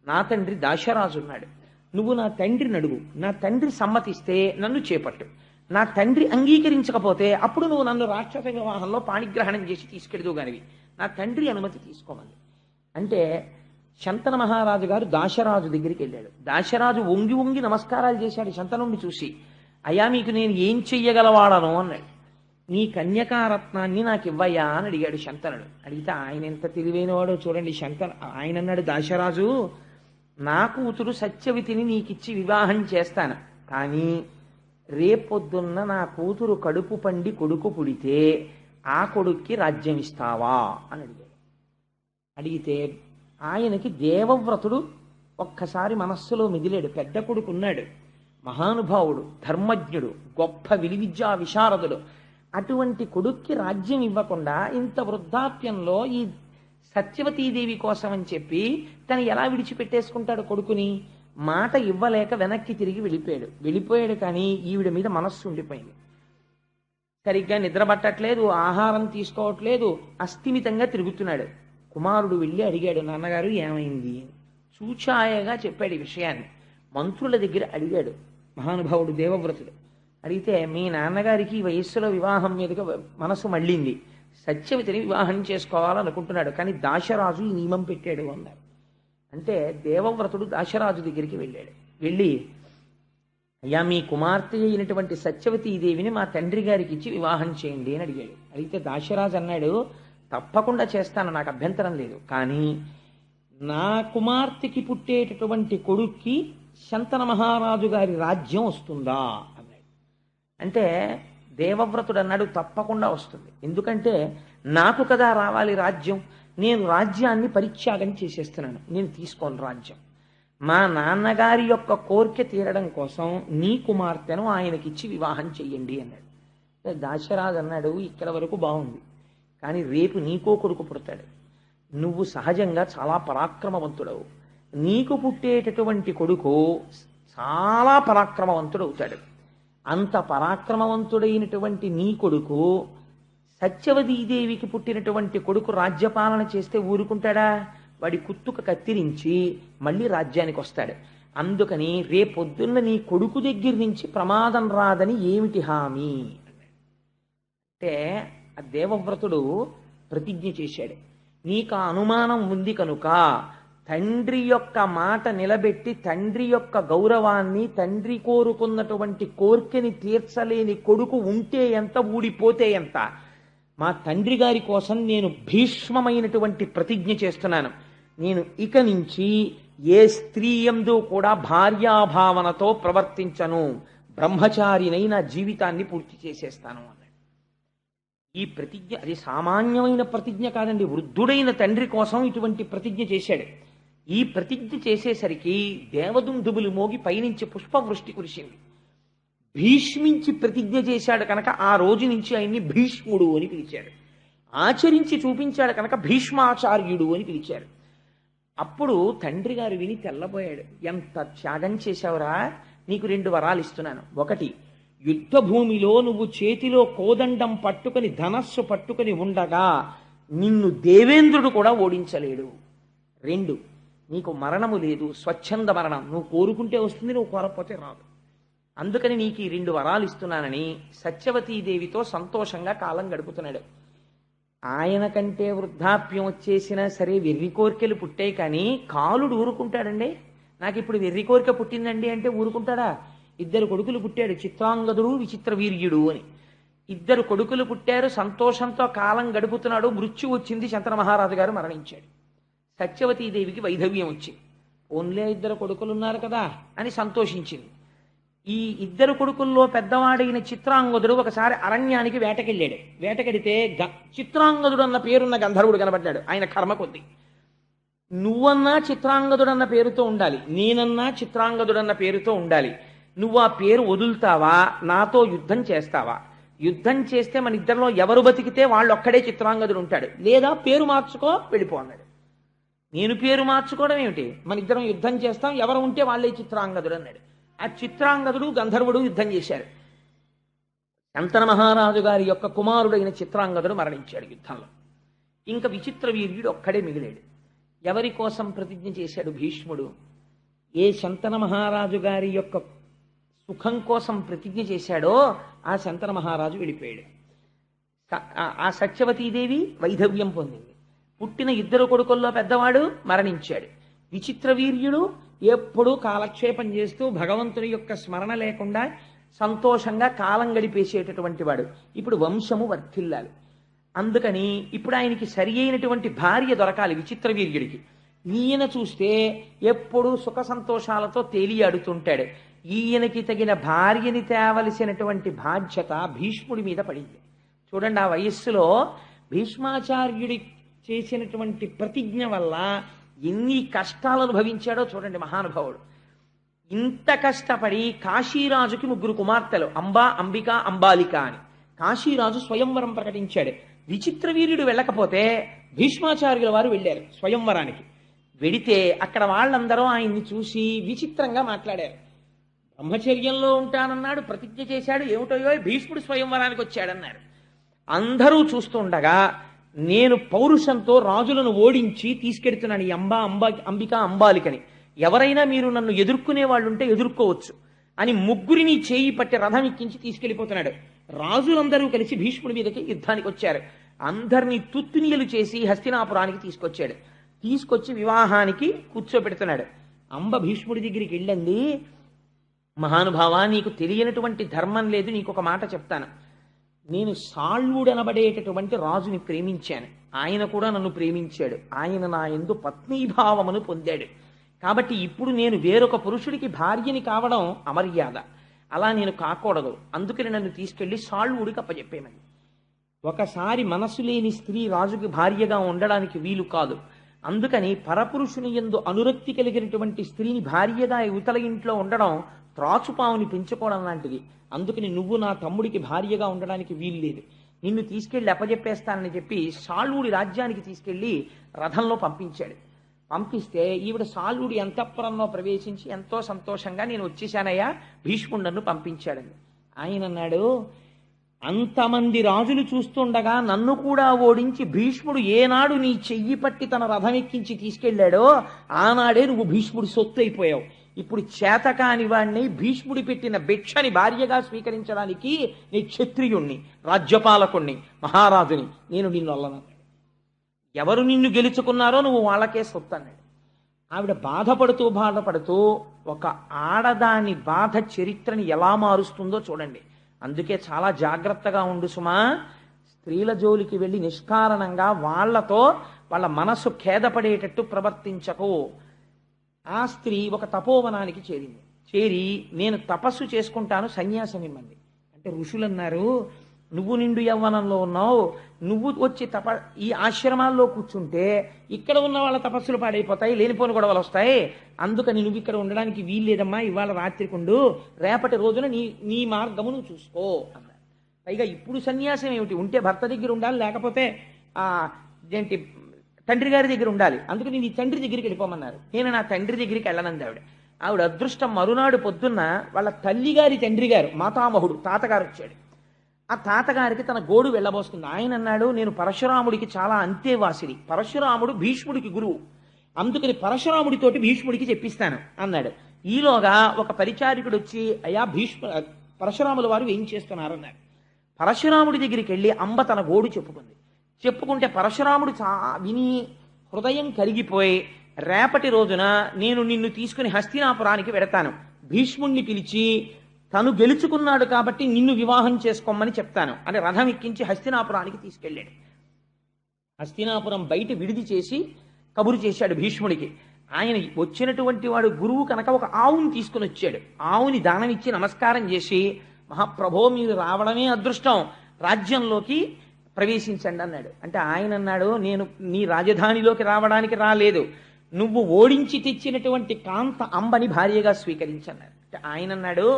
నా తండ్రి దాశరాజు ఉన్నాడు, నువ్వు నా తండ్రిని అడుగు, నా తండ్రి సమ్మతిస్తే నన్ను చేపట్టు, నా తండ్రి అంగీకరించకపోతే అప్పుడు నువ్వు నన్ను రాక్షస వివాహంలో పాణిగ్రహణం చేసి తీసుకెడుదు గానివి, నా తండ్రి అనుమతి తీసుకోమని. అంటే శంతన మహారాజు గారు దాశరాజు దగ్గరికి వెళ్ళాడు. దాశరాజు వంగి వంగి నమస్కారాలు చేశాడు శంతనుడిని చూసి. అయ్యా మీకు నేను ఏం చెయ్యగలవాడను అన్నాడు. నీ కన్యకారత్నాన్ని నాకు ఇవ్వయ్యా అని అడిగాడు శంతనుడు. అడిగితే ఆయన ఎంత తెలివైనవాడో చూడండి. ఆయన అన్నాడు, దాశరాజు నా కూతురు సత్యవతిని నీకిచ్చి వివాహం చేస్తాను, కానీ రేపొద్దున్న నా కూతురు కడుపు పండి కొడుకు పుడితే ఆ కొడుక్కి రాజ్యం ఇస్తావా అని అడిగాడు. అడిగితే ఆయనకి దేవవ్రతుడు ఒక్కసారి మనస్సులో మిగిలాడు. పెద్ద కొడుకు ఉన్నాడు, మహానుభావుడు, ధర్మజ్ఞుడు, గొప్ప విలువిద్యా విశారదుడు. అటువంటి కొడుక్కి రాజ్యం ఇవ్వకుండా ఇంత వృద్ధాప్యంలో ఈ సత్యవతీదేవి కోసం అని చెప్పి తను ఎలా విడిచిపెట్టేసుకుంటాడు కొడుకుని? మాట ఇవ్వలేక వెనక్కి తిరిగి వెళ్ళిపోయాడు. కానీ ఈవిడ మీద మనస్సు ఉండిపోయింది. సరిగ్గా నిద్రపట్టట్లేదు, ఆహారం తీసుకోవట్లేదు, అస్థిమితంగా తిరుగుతున్నాడు. కుమారుడు వెళ్ళి అడిగాడు, నాన్నగారు ఏమైంది? చూచాయగా చెప్పాడు ఈ విషయాన్ని. మంత్రుల దగ్గర అడిగాడు మహానుభావుడు దేవవ్రతుడు. అడిగితే మీ నాన్నగారికి ఈ వయస్సులో వివాహం మీదుగా మనసు మళ్ళింది, సత్యవతిని వివాహం చేసుకోవాలనుకుంటున్నాడు, కానీ దాశరాజు ఈ నియమం పెట్టాడు అన్నారు. అంటే దేవవ్రతుడు దాశరాజు దగ్గరికి వెళ్ళి అయ్యా మీ కుమార్తె అయినటువంటి సత్యవతీదేవిని మా తండ్రి గారికి ఇచ్చి వివాహం చేయండి అని అడిగాడు. అడిగితే దాశరాజు అన్నాడు, తప్పకుండా చేస్తాను, నాకు అభ్యంతరం లేదు, కానీ నా కుమార్తెకి పుట్టేటటువంటి కొడుక్కి శంతన మహారాజు గారి రాజ్యం వస్తుందా అన్నాడు. అంటే దేవవ్రతుడు అన్నాడు, తప్పకుండా వస్తుంది, ఎందుకంటే నాకు కదా రావాలి రాజ్యం, నేను రాజ్యాన్ని పరిత్యాగం చేసేస్తున్నాను, నేను తీసుకోను రాజ్యం. మా నాన్నగారి యొక్క కోరిక తీరడం కోసం నీ కుమార్తెను ఆయనకిచ్చి వివాహం చెయ్యండి అన్నాడు. దాశరాజు అన్నాడు, ఇక్కడ వరకు బాగుంది, కానీ రేపు నీకో కొడుకు పుడతాడు, నువ్వు సహజంగా చాలా పరాక్రమవంతుడవు, నీకు పుట్టేటటువంటి కొడుకు చాలా పరాక్రమవంతుడు అవుతాడు. అంత పరాక్రమవంతుడైనటువంటి నీ కొడుకు సత్యవతీదేవికి పుట్టినటువంటి కొడుకు రాజ్యపాలన చేస్తే ఊరుకుంటాడా? వాడి కుత్తుక కత్తిరించి మళ్ళీ రాజ్యానికి వస్తాడు. అందుకని రేపొద్దున్న నీ కొడుకు దగ్గర నుంచి ప్రమాదం రాదని ఏమిటి హామీ అంటే ఆ దేవవ్రతుడు ప్రతిజ్ఞ చేశాడు, నీకు ఆ అనుమానం ఉంది కనుక తండ్రి యొక్క మాట నిలబెట్టి తండ్రి యొక్క గౌరవాన్ని, తండ్రి కోరుకున్నటువంటి కోరికని తీర్చలేని కొడుకు ఉంటే ఎంత, ఊడిపోతే ఎంత, మా తండ్రి గారి కోసం నేను భీష్మమైనటువంటి ప్రతిజ్ఞ చేస్తున్నాను, నేను ఇక నుంచి ఏ స్త్రీ యందు కూడా భార్యాభావనతో ప్రవర్తించను, బ్రహ్మచారినై నా జీవితాన్ని పూర్తి చేసేస్తాను అన్నాడు. ఈ ప్రతిజ్ఞ అది సామాన్యమైన ప్రతిజ్ఞ కాదండి, వృద్ధుడైన తండ్రి కోసం ఇటువంటి ప్రతిజ్ఞ చేశాడు. ఈ ప్రతిజ్ఞ చేసేసరికి దేవదుందుబులు మోగి పైనుంచి పుష్పవృష్టి కురిసింది. భీష్మించి ప్రతిజ్ఞ చేశాడు కనుక ఆ రోజు నుంచి ఆయన్ని భీష్ముడు అని పిలిచారు. ఆచరించి చూపించాడు కనుక భీష్మాచార్యుడు అని పిలిచారు. అప్పుడు తండ్రి గారు విని తెల్లబోయాడు. ఎంత త్యాగం చేశావురా, నీకు 2 వరాలు ఇస్తున్నాను. 1, యుద్ధ భూమిలో నువ్వు చేతిలో కోదండం పట్టుకొని ధనస్సు పట్టుకొని ఉండగా నిన్ను దేవేంద్రుడు కూడా ఓడించలేడు. 2, నీకు మరణము లేదు, స్వచ్ఛంద మరణం. నువ్వు కోరుకుంటే వస్తుంది, నువ్వు కోరకపోతే రాదు. అందుకని నీకు ఈ 2 వరాలు ఇస్తున్నానని సత్యవతీదేవితో సంతోషంగా కాలం గడుపుతున్నాడు. ఆయన కంటే వృద్ధాప్యం వచ్చేసినా సరే వెర్రి కోరికలు పుట్టాయి, కానీ కాలుడు ఊరుకుంటాడండి. నాకు ఇప్పుడు వెర్రి కోరిక పుట్టిందండి అంటే ఊరుకుంటాడా? 2 కొడుకులు పుట్టాడు, చిత్రాంగదుడు, విచిత్ర వీర్యుడు అని. 2 కొడుకులు పుట్టారు, సంతోషంతో కాలం గడుపుతున్నాడు. మృత్యు వచ్చింది, శంతన మహారాజు గారు మరణించాడు. సత్యవతీదేవికి వైధవ్యం వచ్చింది. ఓన్లే 2 కొడుకులున్నారు కదా అని సంతోషించింది. ఈ 2 కొడుకుల్లో పెద్దవాడైన చిత్రాంగదుడు ఒకసారి అరణ్యానికి వేటకెళ్ళాడు. వేటకెడితే చిత్రాంగదుడు అన్న పేరున్న గంధర్వుడు కనబడ్డాడు. ఆయన కర్మ కొద్ది. నువ్వన్నా చిత్రాంగదుడన్న పేరుతో ఉండాలి, నేనన్నా చిత్రాంగదుడన్న పేరుతో ఉండాలి. నువ్వు ఆ పేరు వదులుతావా, నాతో యుద్ధం చేస్తావా? యుద్ధం చేస్తే మన ఇద్దరిలో ఎవరు బతికితే వాళ్ళు ఒక్కడే చిత్రాంగదుడు ఉంటాడు, లేదా పేరు మార్చుకో వెళ్ళిపో అన్నాడు. నేను పేరు మార్చుకోవడం ఏమిటి, మన ఇద్దరం యుద్ధం చేస్తాం, ఎవరు ఉంటే వాళ్ళే చిత్రాంగదుడు అన్నాడు. ఆ చిత్రాంగదుడు గంధర్వుడు యుద్ధం చేశారు. శంతన మహారాజు గారి యొక్క కుమారుడైన చిత్రాంగదుడు మరణించాడు యుద్ధంలో. ఇంకా విచిత్ర వీర్యుడు ఒక్కడే మిగిలాడు. ఎవరి కోసం ప్రతిజ్ఞ చేశాడు భీష్ముడు? ఏ శంతన మహారాజు గారి యొక్క సుఖం కోసం ప్రతిజ్ఞ చేశాడో ఆ శంతన మహారాజు వెళ్ళిపోయాడు. ఆ సత్యవతీదేవి వైధవ్యం పొందింది. పుట్టిన 2 కొడుకుల్లో పెద్దవాడు మరణించాడు. విచిత్ర వీర్యుడు ఎప్పుడూ కాలక్షేపం చేస్తూ భగవంతుని యొక్క స్మరణ లేకుండా సంతోషంగా కాలం గడిపేసేటటువంటి వాడు. ఇప్పుడు వంశము వర్ధిల్లాలి. అందుకని ఇప్పుడు ఆయనకి సరి అయినటువంటి భార్య దొరకాలి విచిత్ర వీర్యుడికి. ఈయన చూస్తే ఎప్పుడూ సుఖ సంతోషాలతో తేలియాడుతుంటాడు. ఈయనకి తగిన భార్యని తేవలసినటువంటి బాధ్యత భీష్ముడి మీద పడింది. చూడండి, ఆ వయస్సులో భీష్మాచార్యుడి చేసినటువంటి ప్రతిజ్ఞ వల్ల ఎన్ని కష్టాలు అనుభవించాడో చూడండి మహానుభావుడు. ఇంత కష్టపడి కాశీరాజుకి 3 కుమార్తెలు, అంబా, అంబిక, అంబాలిక అని. కాశీరాజు స్వయంవరం ప్రకటించాడు. విచిత్ర వీర్యుడు వెళ్ళకపోతే భీష్మాచార్యుల వారు వెళ్ళారు స్వయంవరానికి. వెడితే అక్కడ వాళ్ళందరూ ఆయన్ని చూసి విచిత్రంగా మాట్లాడారు. బ్రహ్మచర్యంలో ఉంటానన్నాడు, ప్రతిజ్ఞ చేశాడు, ఏమిటో భీష్ముడు స్వయంవరానికి వచ్చాడన్నారు. అందరూ చూస్తుండగా నేను పౌరుషంతో రాజులను ఓడించి తీసుకెడుతున్నాను ఈ అంబిక, అంబాలికని. ఎవరైనా మీరు నన్ను ఎదుర్కొనే వాళ్ళు ఉంటే ఎదుర్కోవచ్చు అని 3 చేయి పట్టి రథం ఎక్కించి తీసుకెళ్లిపోతున్నాడు. రాజులందరూ కలిసి భీష్ముడి మీదకి యుద్ధానికి వచ్చారు. అందరినీ తుత్తునియలు చేసి హస్తినాపురానికి తీసుకొచ్చాడు. తీసుకొచ్చి వివాహానికి కూర్చోబెడుతున్నాడు. అంబ భీష్ముడి దగ్గరికి వెళ్ళండి, మహానుభావా, నీకు తెలియనటువంటి ధర్మం లేదు, నీకు ఒక మాట చెప్తాను. నేను సాళ్వుడనబడేటటువంటి రాజుని ప్రేమించాను, ఆయన కూడా నన్ను ప్రేమించాడు, ఆయన నా యందు పత్నీభావమును పొందాడు. కాబట్టి ఇప్పుడు నేను వేరొక పురుషుడికి భార్యని కావడం అమర్యాద, అలా నేను కాకూడదు. అందుకని నన్ను తీసుకెళ్లి సాళ్వుడికి అప్పచెప్పేమని. ఒకసారి మనసు లేని స్త్రీ రాజుకి భార్యగా ఉండడానికి వీలు కాదు. అందుకని పరపురుషుని యందు అనురక్తి కలిగినటువంటి స్త్రీని భార్యగా యువతల ఇంట్లో ఉండడం త్రాచుపావుని పెంచుకోవడం లాంటిది. అందుకని నువ్వు నా తమ్ముడికి భార్యగా ఉండడానికి వీలు లేదు, నిన్ను తీసుకెళ్లి అప్పచెప్పేస్తానని చెప్పి సాళ్వుడి రాజ్యానికి తీసుకెళ్లి రథంలో పంపించాడు. పంపిస్తే ఈవిడ సాళ్వుడి అంతఃపురంలో ప్రవేశించి ఎంతో సంతోషంగా నేను వచ్చేశానయ్యా, భీష్ముడు నన్ను పంపించాడని. ఆయన అన్నాడు, అంతమంది రాజులు చూస్తుండగా నన్ను కూడా ఓడించి భీష్ముడు ఏనాడు నీ చెయ్యి పట్టి తన రథం ఎక్కించి తీసుకెళ్లాడో ఆనాడే నువ్వు భీష్ముడి సొత్తు అయిపోయావు. ఇప్పుడు చేతకాని వాణ్ణి, భీష్ముడి పెట్టిన భిక్షని భార్యగా స్వీకరించడానికి నీ క్షత్రియుణ్ణి, రాజ్యపాలకుణ్ణి, మహారాజుని, నేను నిన్ను అల్లనన్నాడు. ఎవరు నిన్ను గెలుచుకున్నారో నువ్వు వాళ్ళకే సొత్తు అన్నాడు. ఆవిడ బాధపడుతూ ఒక ఆడదాని బాధ చరిత్రని ఎలా మారుస్తుందో చూడండి. అందుకే చాలా జాగ్రత్తగా ఉండు సుమా. స్త్రీల జోలికి వెళ్ళి నిష్కారణంగా వాళ్లతో వాళ్ళ మనసు ఖేదపడేటట్టు ప్రవర్తించకు. ఆ స్త్రీ ఒక తపోవనానికి చేరి నేను తపస్సు చేసుకుంటాను, సన్యాసం ఇమ్మంది. అంటే ఋషులు అన్నారు, నువ్వు నిండు యవ్వనంలో ఉన్నావు, నువ్వు వచ్చి ఈ ఆశ్రమాల్లో కూర్చుంటే ఇక్కడ ఉన్న వాళ్ళ తపస్సులు పాడైపోతాయి, లేనిపోని గొడవలు వస్తాయి, అందుకని నువ్వు ఇక్కడ ఉండడానికి వీల్లేదమ్మా, ఇవాళ రాత్రికుండు, రేపటి రోజున నీ నీ మార్గము నువ్వు చూసుకో అన్నారు. పైగా ఇప్పుడు సన్యాసం ఏమిటి, ఉంటే భర్త దగ్గర ఉండాలి, లేకపోతే ఏంటి తండ్రి గారి దగ్గర ఉండాలి, అందుకని నీ తండ్రి దగ్గరికి వెళ్ళిపోమన్నారు. నేను నా తండ్రి దగ్గరికి వెళ్ళనంది ఆవిడ అదృష్టం. మరునాడు పొద్దున్న వాళ్ళ తల్లిగారి తండ్రి గారు మాతామహుడు తాతగారు వచ్చాడు. ఆ తాతగారికి తన గోడు వెళ్ళబోస్తుంది. ఆయన అన్నాడు, నేను పరశురాముడికి చాలా అంతేవాసిని, పరశురాముడు భీష్ముడికి గురువు, అందుకని పరశురాముడితోటి భీష్ముడికి చెప్పిస్తాను అన్నాడు. ఈలోగా ఒక పరిచారికుడు వచ్చి, అయ్యా పరశురాముల వారు ఏం చేస్తున్నారన్నారు. పరశురాముడి దగ్గరికి వెళ్ళి అంబ తన గోడు చెప్పుకుంటే పరశురాముడు విని హృదయం కరిగిపోయి, రేపటి రోజున నేను నిన్ను తీసుకుని హస్తినాపురానికి వెడతాను, భీష్ముణ్ణి పిలిచి తను గెలుచుకున్నాడు కాబట్టి నిన్ను వివాహం చేసుకోమని చెప్తాను అని రథం ఎక్కించి హస్తినాపురానికి తీసుకెళ్ళాడు. హస్తినాపురం బయట విడిది చేసి కబురు చేశాడు భీష్ముడికి. ఆయన వచ్చినటువంటి వాడు గురువు కనుక ఒక ఆవుని తీసుకుని వచ్చాడు. ఆవుని దానం ఇచ్చి నమస్కారం చేసి, మహాప్రభో మీరు రావడమే అదృష్టం, రాజ్యంలోకి ప్రవేశించండి అన్నాడు. అంటే ఆయన అన్నాడు, నేను నీ రాజధానిలోకి రావడానికి రాలేదు, నువ్వు ఓడించి తెచ్చినటువంటి కాంత అంబని భార్యగా స్వీకరించన్నాడు. అంటే ఆయన అన్నాడు,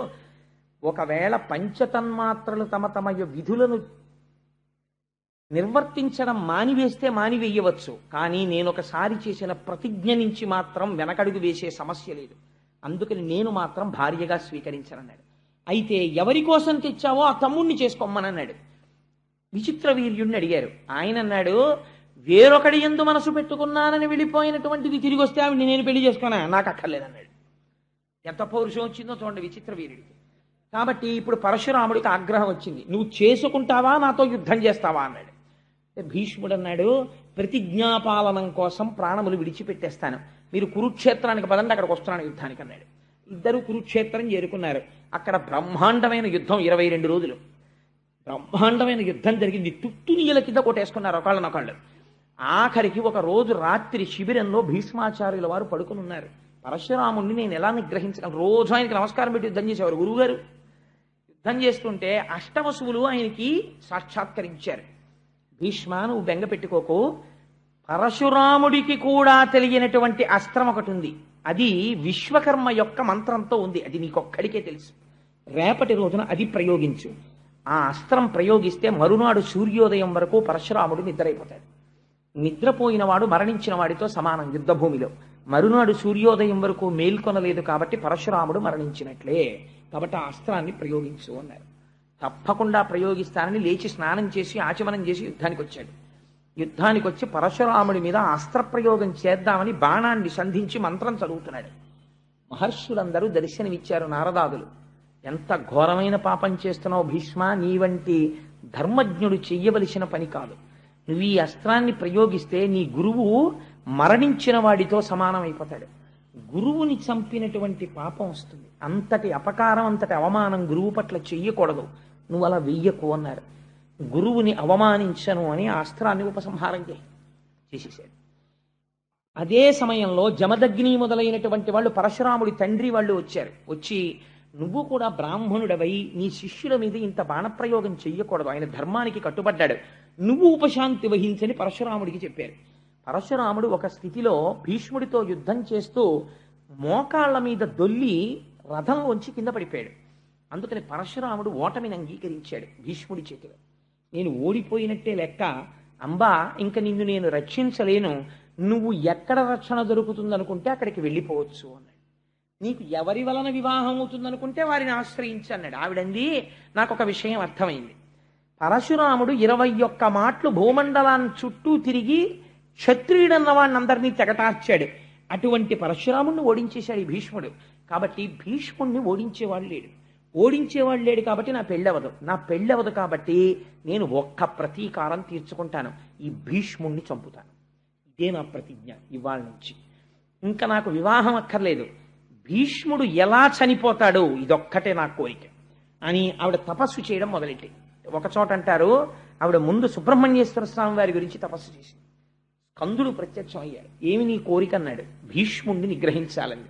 ఒకవేళ పంచతన్మాత్రలు తమ తమ విధులను నిర్వర్తించడం మానివేస్తే మానివేయవచ్చు, కానీ నేను ఒకసారి చేసిన ప్రతిజ్ఞ నుంచి మాత్రం వెనకడుగు వేసే సమస్య లేదు, అందుకని నేను మాత్రం భార్యగా స్వీకరించనన్నాడు. అయితే ఎవరి కోసం తెచ్చావో ఆ తమ్ముణ్ణి చేసుకోమని అన్నాడు. విచిత్ర వీర్యుణ్ణి అడిగారు. ఆయన అన్నాడు, వేరొకడి యందు మనసు పెట్టుకున్నానని వెళ్ళిపోయినటువంటిది తిరిగి వస్తే ఆవిడ నేను పెళ్లి చేసుకున్నా, నాకు అక్కర్లేదన్నాడు. ఎంత పౌరుషం వచ్చిందో చూడండి విచిత్ర వీరుడికి. కాబట్టి ఇప్పుడు పరశురాముడికి ఆగ్రహం వచ్చింది, నువ్వు చేసుకుంటావా నాతో యుద్ధం చేస్తావా అన్నాడు. భీష్ముడు అన్నాడు, ప్రతిజ్ఞాపాలనం కోసం ప్రాణములు విడిచిపెట్టేస్తాను, మీరు కురుక్షేత్రానికి పదండి, అక్కడికి వస్తున్నాను యుద్ధానికి అన్నాడు. ఇద్దరు కురుక్షేత్రం చేరుకున్నారు. అక్కడ బ్రహ్మాండమైన యుద్ధం 22 రోజులు బ్రహ్మాండమైన యుద్ధం జరిగింది. తుత్తునీయల కింద కొట్టేసుకున్నారు ఒకళ్ళనొకళ్ళు. ఆఖరికి ఒక రోజు రాత్రి శిబిరంలో భీష్మాచార్యుల వారు పడుకుని ఉన్నారు. పరశురాముడిని నేను ఎలా నిగ్రహించగలను, రోజు ఆయనకి నమస్కారం పెట్టి యుద్ధం చేసేవారు గురువుగారు. యుద్ధం చేస్తుంటే అష్టవసువులు ఆయనకి సాక్షాత్కరించారు. భీష్మ, నువ్వు బెంగ పెట్టుకోకు, పరశురాముడికి కూడా తెలియనటువంటి అస్త్రం ఒకటి ఉంది, అది విశ్వకర్మ యొక్క మంత్రంతో ఉంది, అది నీకొక్కడికే తెలుసు, రేపటి రోజున అది ప్రయోగించు. ఆ అస్త్రం ప్రయోగిస్తే మరునాడు సూర్యోదయం వరకు పరశురాముడు నిద్రైపోతాడు. నిద్రపోయిన వాడు మరణించిన వాడితో సమానం యుద్ధభూమిలో. మరునాడు సూర్యోదయం వరకు మేల్కొనలేదు కాబట్టి పరశురాముడు మరణించినట్లే, కాబట్టి ఆ అస్త్రాన్ని ప్రయోగించు అన్నారు. తప్పకుండా ప్రయోగిస్తానని లేచి స్నానం చేసి ఆచమనం చేసి యుద్ధానికి వచ్చాడు. యుద్ధానికి వచ్చి పరశురాముడి మీద అస్త్ర ప్రయోగం చేద్దామని బాణాన్ని సంధించి మంత్రం చదువుతున్నాడు. మహర్షులందరూ దర్శనమిచ్చారు. నారదాదులు, ఎంత ఘోరమైన పాపం చేస్తున్నావు భీష్మ, నీ వంటి ధర్మజ్ఞుడు చెయ్యవలసిన పని కాదు, నువ్వు ఈ అస్త్రాన్ని ప్రయోగిస్తే నీ గురువు మరణించిన వాడితో సమానమైపోతాడు, గురువుని చంపినటువంటి పాపం వస్తుంది, అంతటి అపకారం అంతటి అవమానం గురువు పట్ల చెయ్యకూడదు, నువ్వు అలా వెయ్యకు అన్నారు. గురువుని అవమానించను అని ఆ అస్త్రాన్ని ఉపసంహారం చేసేసాడు. అదే సమయంలో జమదగ్ని మొదలైనటువంటి వాళ్ళు పరశురాముడి తండ్రి వాళ్ళు వచ్చారు. వచ్చి, నువ్వు కూడా బ్రాహ్మణుడవై నీ శిష్యుల మీద ఇంత బాణప్రయోగం చెయ్యకూడదు, ఆయన ధర్మానికి కట్టుబడ్డాడు, నువ్వు ఉపశాంతి వహించని పరశురాముడికి చెప్పారు. పరశురాముడు ఒక స్థితిలో భీష్ముడితో యుద్ధం చేస్తూ మోకాళ్ల మీద దొల్లి రథంలోంచి కింద పడిపోయాడు. అందుకని పరశురాముడు ఓటమిని అంగీకరించాడు భీష్ముడి చేతిలో. నేను ఓడిపోయినట్టే లెక్క, అంబా ఇంక నిన్ను నేను రక్షించలేను, నువ్వు ఎక్కడ రక్షణ దొరుకుతుందనుకుంటే అక్కడికి వెళ్ళిపోవచ్చు అన్నాడు. నీకు ఎవరి వలన వివాహం అవుతుందనుకుంటే వారిని ఆశ్రయించి అన్నాడు. ఆవిడంది, నాకు ఒక విషయం అర్థమైంది, పరశురాముడు 21 మాటలు భూమండలాన్ని చుట్టూ తిరిగి క్షత్రియుడన్న వాడిని అందరినీ తెగటార్చాడు, అటువంటి పరశురాముడిని ఓడించేశాడు ఈ భీష్ముడు. కాబట్టి భీష్ముడిని ఓడించేవాడు లేడు కాబట్టి నా పెళ్ళవదు కాబట్టి నేను ఒక్క ప్రతీకారం తీర్చుకుంటాను, ఈ భీష్ముడిని చంపుతాను, ఇదే నా ప్రతిజ్ఞ ఇవాళ నుంచి, ఇంకా నాకు వివాహం అక్కర్లేదు, భీష్ముడు ఎలా చనిపోతాడో ఇదొక్కటే నా కోరిక అని ఆవిడ తపస్సు చేయడం మొదలెట్టి. ఒక చోట అంటారు, ఆవిడ ముందు సుబ్రహ్మణ్యేశ్వర స్వామి వారి గురించి తపస్సు చేసింది. కందుడు ప్రత్యక్షం అయ్యాడు. ఏమి నీ కోరిక అన్నాడు. భీష్ముడిని నిగ్రహించాలని.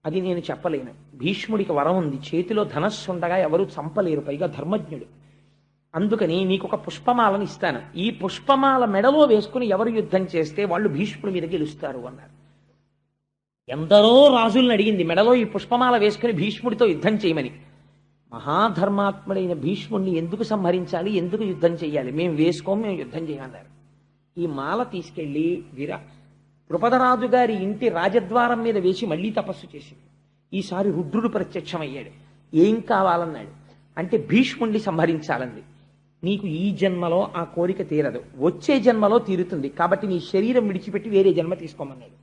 అది నేను చెప్పలేను, భీష్ముడికి వరం ఉంది, చేతిలో ధనస్సు ఉండగా ఎవరూ చంపలేరు, పైగా ధర్మజ్ఞుడు, అందుకని నీకు ఒక పుష్పమాలను ఇస్తాను, ఈ పుష్పమాల మెడలో వేసుకుని ఎవరు యుద్ధం చేస్తే వాళ్ళు భీష్ముడి మీద గెలుస్తారు అన్నారు. ఎందరో రాజుల్ని అడిగింది మెడలో ఈ పుష్పమాల వేసుకుని భీష్ముడితో యుద్ధం చేయమని. మహాధర్మాత్ముడైన భీష్ముడిని ఎందుకు సంహరించాలి, ఎందుకు యుద్ధం చేయాలి, మేము వేసుకోము, మేము యుద్ధం చేయమన్నారు. ఈ మాల తీసుకెళ్లి ద్రుపదరాజు గారి ఇంటి రాజద్వారం మీద వేసి మళ్ళీ తపస్సు చేసింది. ఈసారి రుద్రుడు ప్రత్యక్షమయ్యాడు. ఏం కావాలన్నాడు. అంటే భీష్ముడిని సంహరించాలంది. నీకు ఈ జన్మలో ఆ కోరిక తీరదు, వచ్చే జన్మలో తీరుతుంది, కాబట్టి నీ శరీరం విడిచిపెట్టి వేరే జన్మ తీసుకోమన్నాడు.